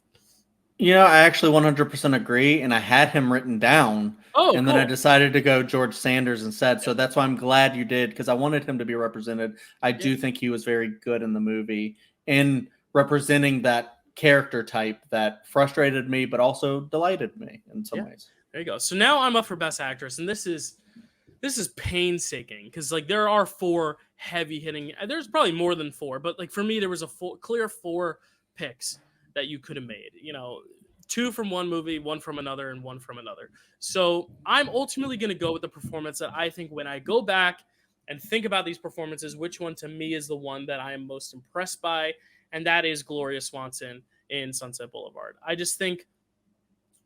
I actually 100% agree, and I had him written down, Oh, and cool. then I decided to go George Sanders instead. So that's why I'm glad you did, because I wanted him to be represented. I do think he was very good in the movie in representing that character type that frustrated me, but also delighted me in some ways. There you go. So now I'm up for Best Actress, and this is painstaking, because like there are 4 heavy hitting. There's probably more than 4, but like for me there was a clear 4 picks that you could have made. 2 from one movie, 1 from another, and 1 from another. So I'm ultimately going to go with the performance that I think, when I go back and think about these performances, which one to me is the one that I am most impressed by, and that is Gloria Swanson in Sunset Boulevard. I just think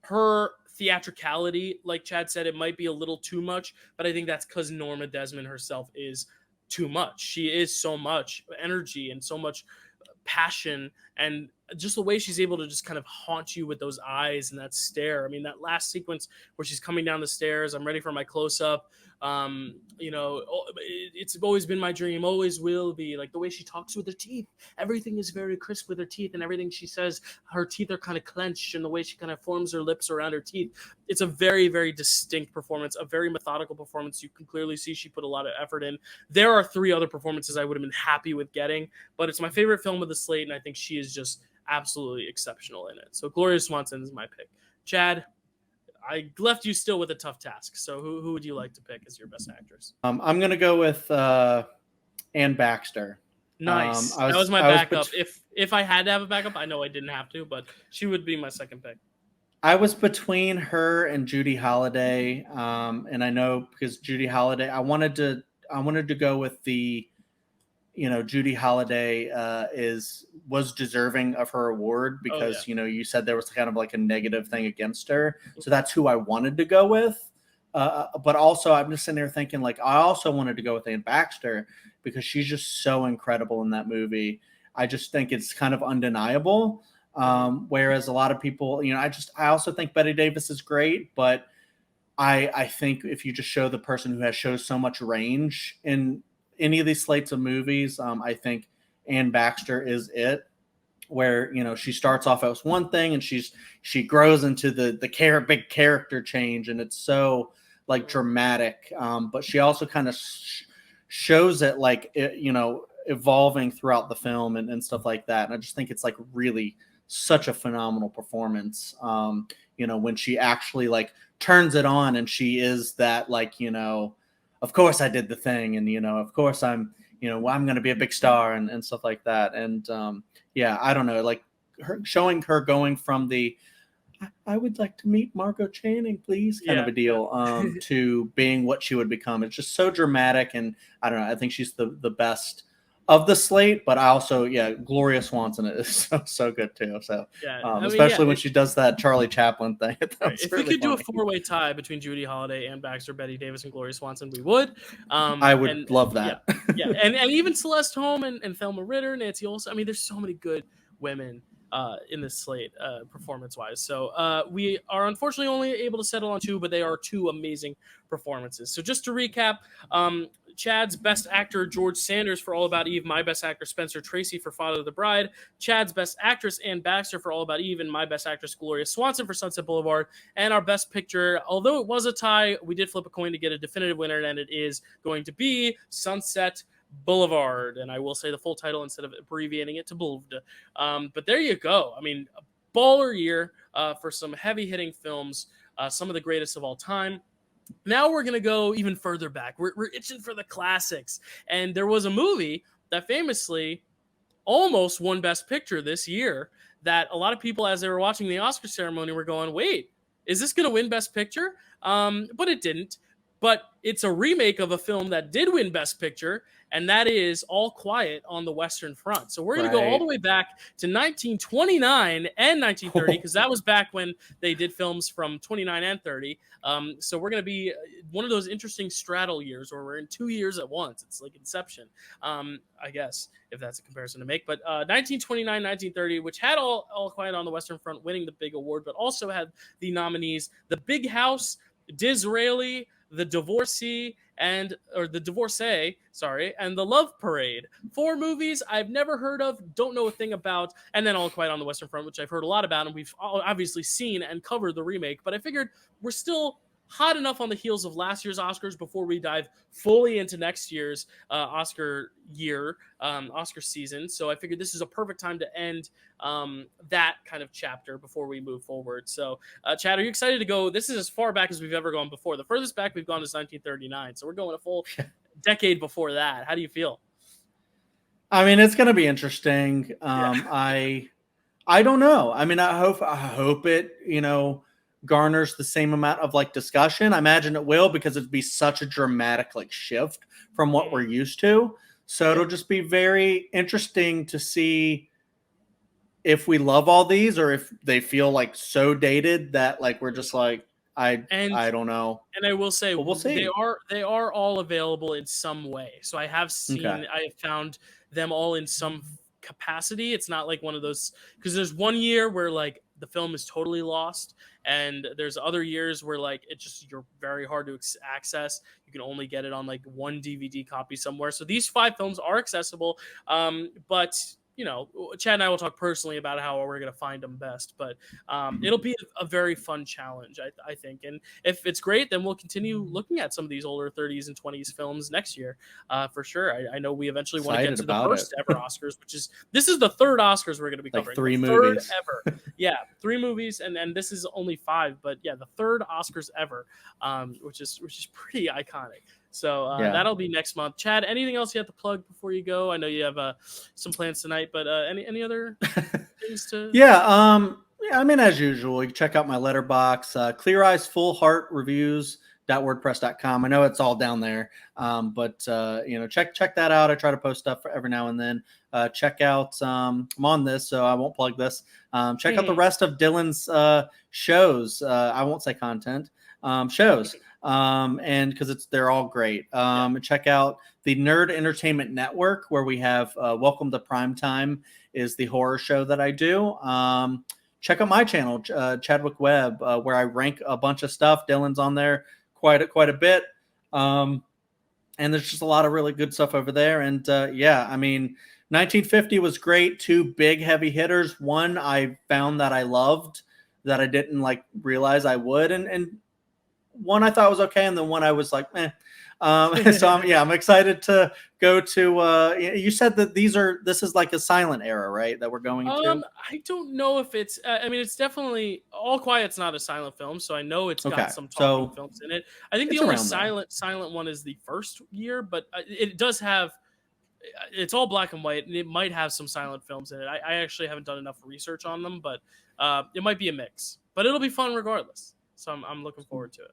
her theatricality, like Chad said, it might be a little too much, but I think that's because Norma Desmond herself is too much. She is so much energy and so much passion, and just the way she's able to just kind of haunt you with those eyes and that stare. I mean, that last sequence where she's coming down the stairs, I'm ready for my close up. It's always been my dream, always will be. Like the way she talks with her teeth, everything is very crisp with her teeth, and everything she says, her teeth are kind of clenched, and the way she kind of forms her lips around her teeth. It's a very, very distinct performance, a very methodical performance. You can clearly see she put a lot of effort in. There are 3 other performances I would have been happy with getting, but it's my favorite film of the slate, and I think she is just absolutely exceptional in it. So Gloria Swanson is my pick. Chad, I left you still with a tough task. So who would you like to pick as your best actress? I'm gonna go with Anne Baxter. Nice. That was my backup. If I had to have a backup, I know I didn't have to, but she would be my second pick. I was between her and Judy Holliday, and I know because Judy Holliday, I wanted to go with the, Judy Holliday was deserving of her award because you said there was kind of like a negative thing against her, so that's who I wanted to go with. But also, I'm just sitting there thinking, like, I also wanted to go with Anne Baxter because she's just so incredible in that movie. I just think it's kind of undeniable. Whereas a lot of people, I also think Bette Davis is great, but I think if you just show the person who shows so much range in any of these slates of movies, I think Anne Baxter is it. Where she starts off as one thing and she grows into the big character change, and it's so like dramatic. But she also kind of shows it like evolving throughout the film and stuff like that. And I just think it's like really such a phenomenal performance. When she actually like turns it on and she is that like, of course I did the thing, and of course I'm going to be a big star and stuff like that. And I don't know, like showing her going from the I would like to meet Margot Channing, please, kind of a deal, to being what she would become. It's just so dramatic, and I don't know. I think she's the best of the slate, but I also, Gloria Swanson is so good too. So, especially when she does that Charlie Chaplin thing. If we could do a 4-way tie between Judy Holliday, Anne Baxter, Bette Davis, and Gloria Swanson, we would. I would love that. And even Celeste Holm and Thelma Ritter, Nancy Olson. I mean, there's so many good women in this slate, performance-wise. So we are unfortunately only able to settle on 2, but they are 2 amazing performances. So just to recap, Chad's best actor, George Sanders, for All About Eve. My best actor, Spencer Tracy, for Father of the Bride. Chad's best actress, Anne Baxter, for All About Eve. And my best actress, Gloria Swanson, for Sunset Boulevard. And our best picture, although it was a tie, we did flip a coin to get a definitive winner, and it is going to be Sunset Boulevard. And I will say the full title instead of abbreviating it to Blvd. But there you go. I mean, a baller year for some heavy-hitting films, some of the greatest of all time. Now we're going to go even further back. We're itching for the classics. And there was a movie that famously almost won Best Picture this year that a lot of people, as they were watching the Oscar ceremony, were going, wait, is this going to win Best Picture? But it didn't. But it's a remake of a film that did win Best Picture, and that is All Quiet on the Western Front. So we're going to go all the way back to 1929 and 1930, because that was back when they did films from 29 and 30. So we're going to be one of those interesting straddle years where we're in 2 years at once. It's like Inception, I guess, if that's a comparison to make. But 1929, 1930, which had All Quiet on the Western Front winning the big award, but also had the nominees The Big House, Disraeli, The Divorcee, and The Love Parade. 4 movies I've never heard of, don't know a thing about, and then All Quiet on the Western Front, which I've heard a lot about, and we've obviously seen and covered the remake, but I figured we're still hot enough on the heels of last year's Oscars before we dive fully into next year's Oscar season. So I figured this is a perfect time to end that kind of chapter before we move forward. So Chad, are you excited to go? This is as far back as we've ever gone before. The furthest back we've gone is 1939. So we're going a full decade before that. How do you feel? I mean, it's going to be interesting. I don't know. I mean, I hope it, garners the same amount of like discussion. I imagine it will, because it'd be such a dramatic like shift from what we're used to. So it'll just be very interesting to see if we love all these or if they feel like so dated that like we're just like, I don't know. And I will say, But we'll see. they are all available in some way. So I have found them all in some capacity. It's not like one of those, because there's one year where like the film is totally lost, and there's other years where like you're very hard to access. You can only get it on like one DVD copy somewhere. So these 5 films are accessible, but you know, Chad and I will talk personally about how we're going to find them best, but it'll be a very fun challenge, I think. And if it's great, then we'll continue looking at some of these older 30s and 20s films next year, for sure. I know we eventually want to get to the first ever Oscars, this is the 3rd Oscars we're going to be covering. Like 3 movies. 3rd ever. Yeah, 3 movies, and this is only 5, but yeah, the 3rd Oscars ever, which is pretty iconic. So that'll be next month. Chad, anything else you have to plug before you go? I know you have some plans tonight, but any other things to? Yeah, I mean, as usual, you can check out my letterbox, Clear Eyes Full Heart Reviews.wordpress.com. I know it's all down there, but you know, check that out. I try to post stuff every now and then. Check out I'm on this, so I won't plug this. Check out the rest of Dylan's shows. I won't say content, shows. And because they're all great. Check out the Nerd Entertainment Network, where we have Welcome to Primetime is the horror show that I do. Check out my channel, Chadwick Webb, where I rank a bunch of stuff. Dylan's on there quite a bit. And there's just a lot of really good stuff over there. And yeah, I mean, 1950 was great. 2 big heavy hitters. One I found that I loved that I didn't like realize I would, and one I thought was okay, and then one I was like, eh. So I'm excited to go to. You said that this is like a silent era, right? That we're going to. I don't know if it's. I mean, it's definitely All Quiet's not a silent film, so I know it's got some talking films in it. I think the only silent one is the first year, but it does have. It's all black and white, and it might have some silent films in it. I actually haven't done enough research on them, but it might be a mix. But it'll be fun regardless. So I'm looking forward to it.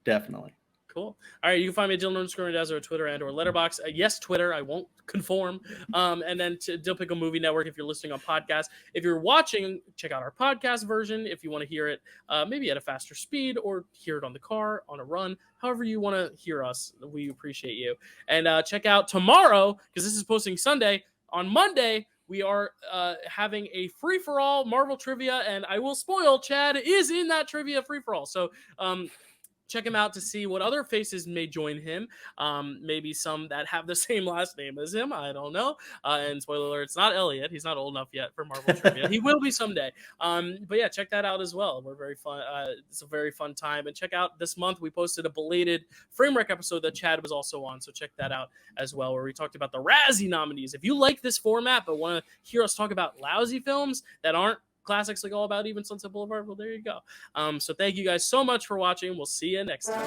Definitely. Cool. All right, you can find me at Dylan_Randazzo or Twitter and or Letterboxd. Yes, Twitter. I won't conform. And then to Dill Pickle Movie Network if you're listening on podcast. If you're watching, check out our podcast version if you want to hear it maybe at a faster speed or hear it on the car, on a run, however you want to hear us. We appreciate you. And check out tomorrow, because this is posting Sunday. On Monday, we are having a free-for-all Marvel trivia, and I will spoil, Chad is in that trivia free-for-all. So check him out to see what other faces may join him. Maybe some that have the same last name as him. I don't know. And spoiler alert, it's not Elliot. He's not old enough yet for Marvel trivia. He will be someday. But yeah, check that out as well. We're very fun. It's a very fun time. And check out this month, we posted a belated Framework episode that Chad was also on. So check that out as well, where we talked about the Razzie nominees. If you like this format but want to hear us talk about lousy films that aren't classics like All About Eve and Sunset Boulevard, well, there you go. So thank you guys so much for watching. We'll see you next time.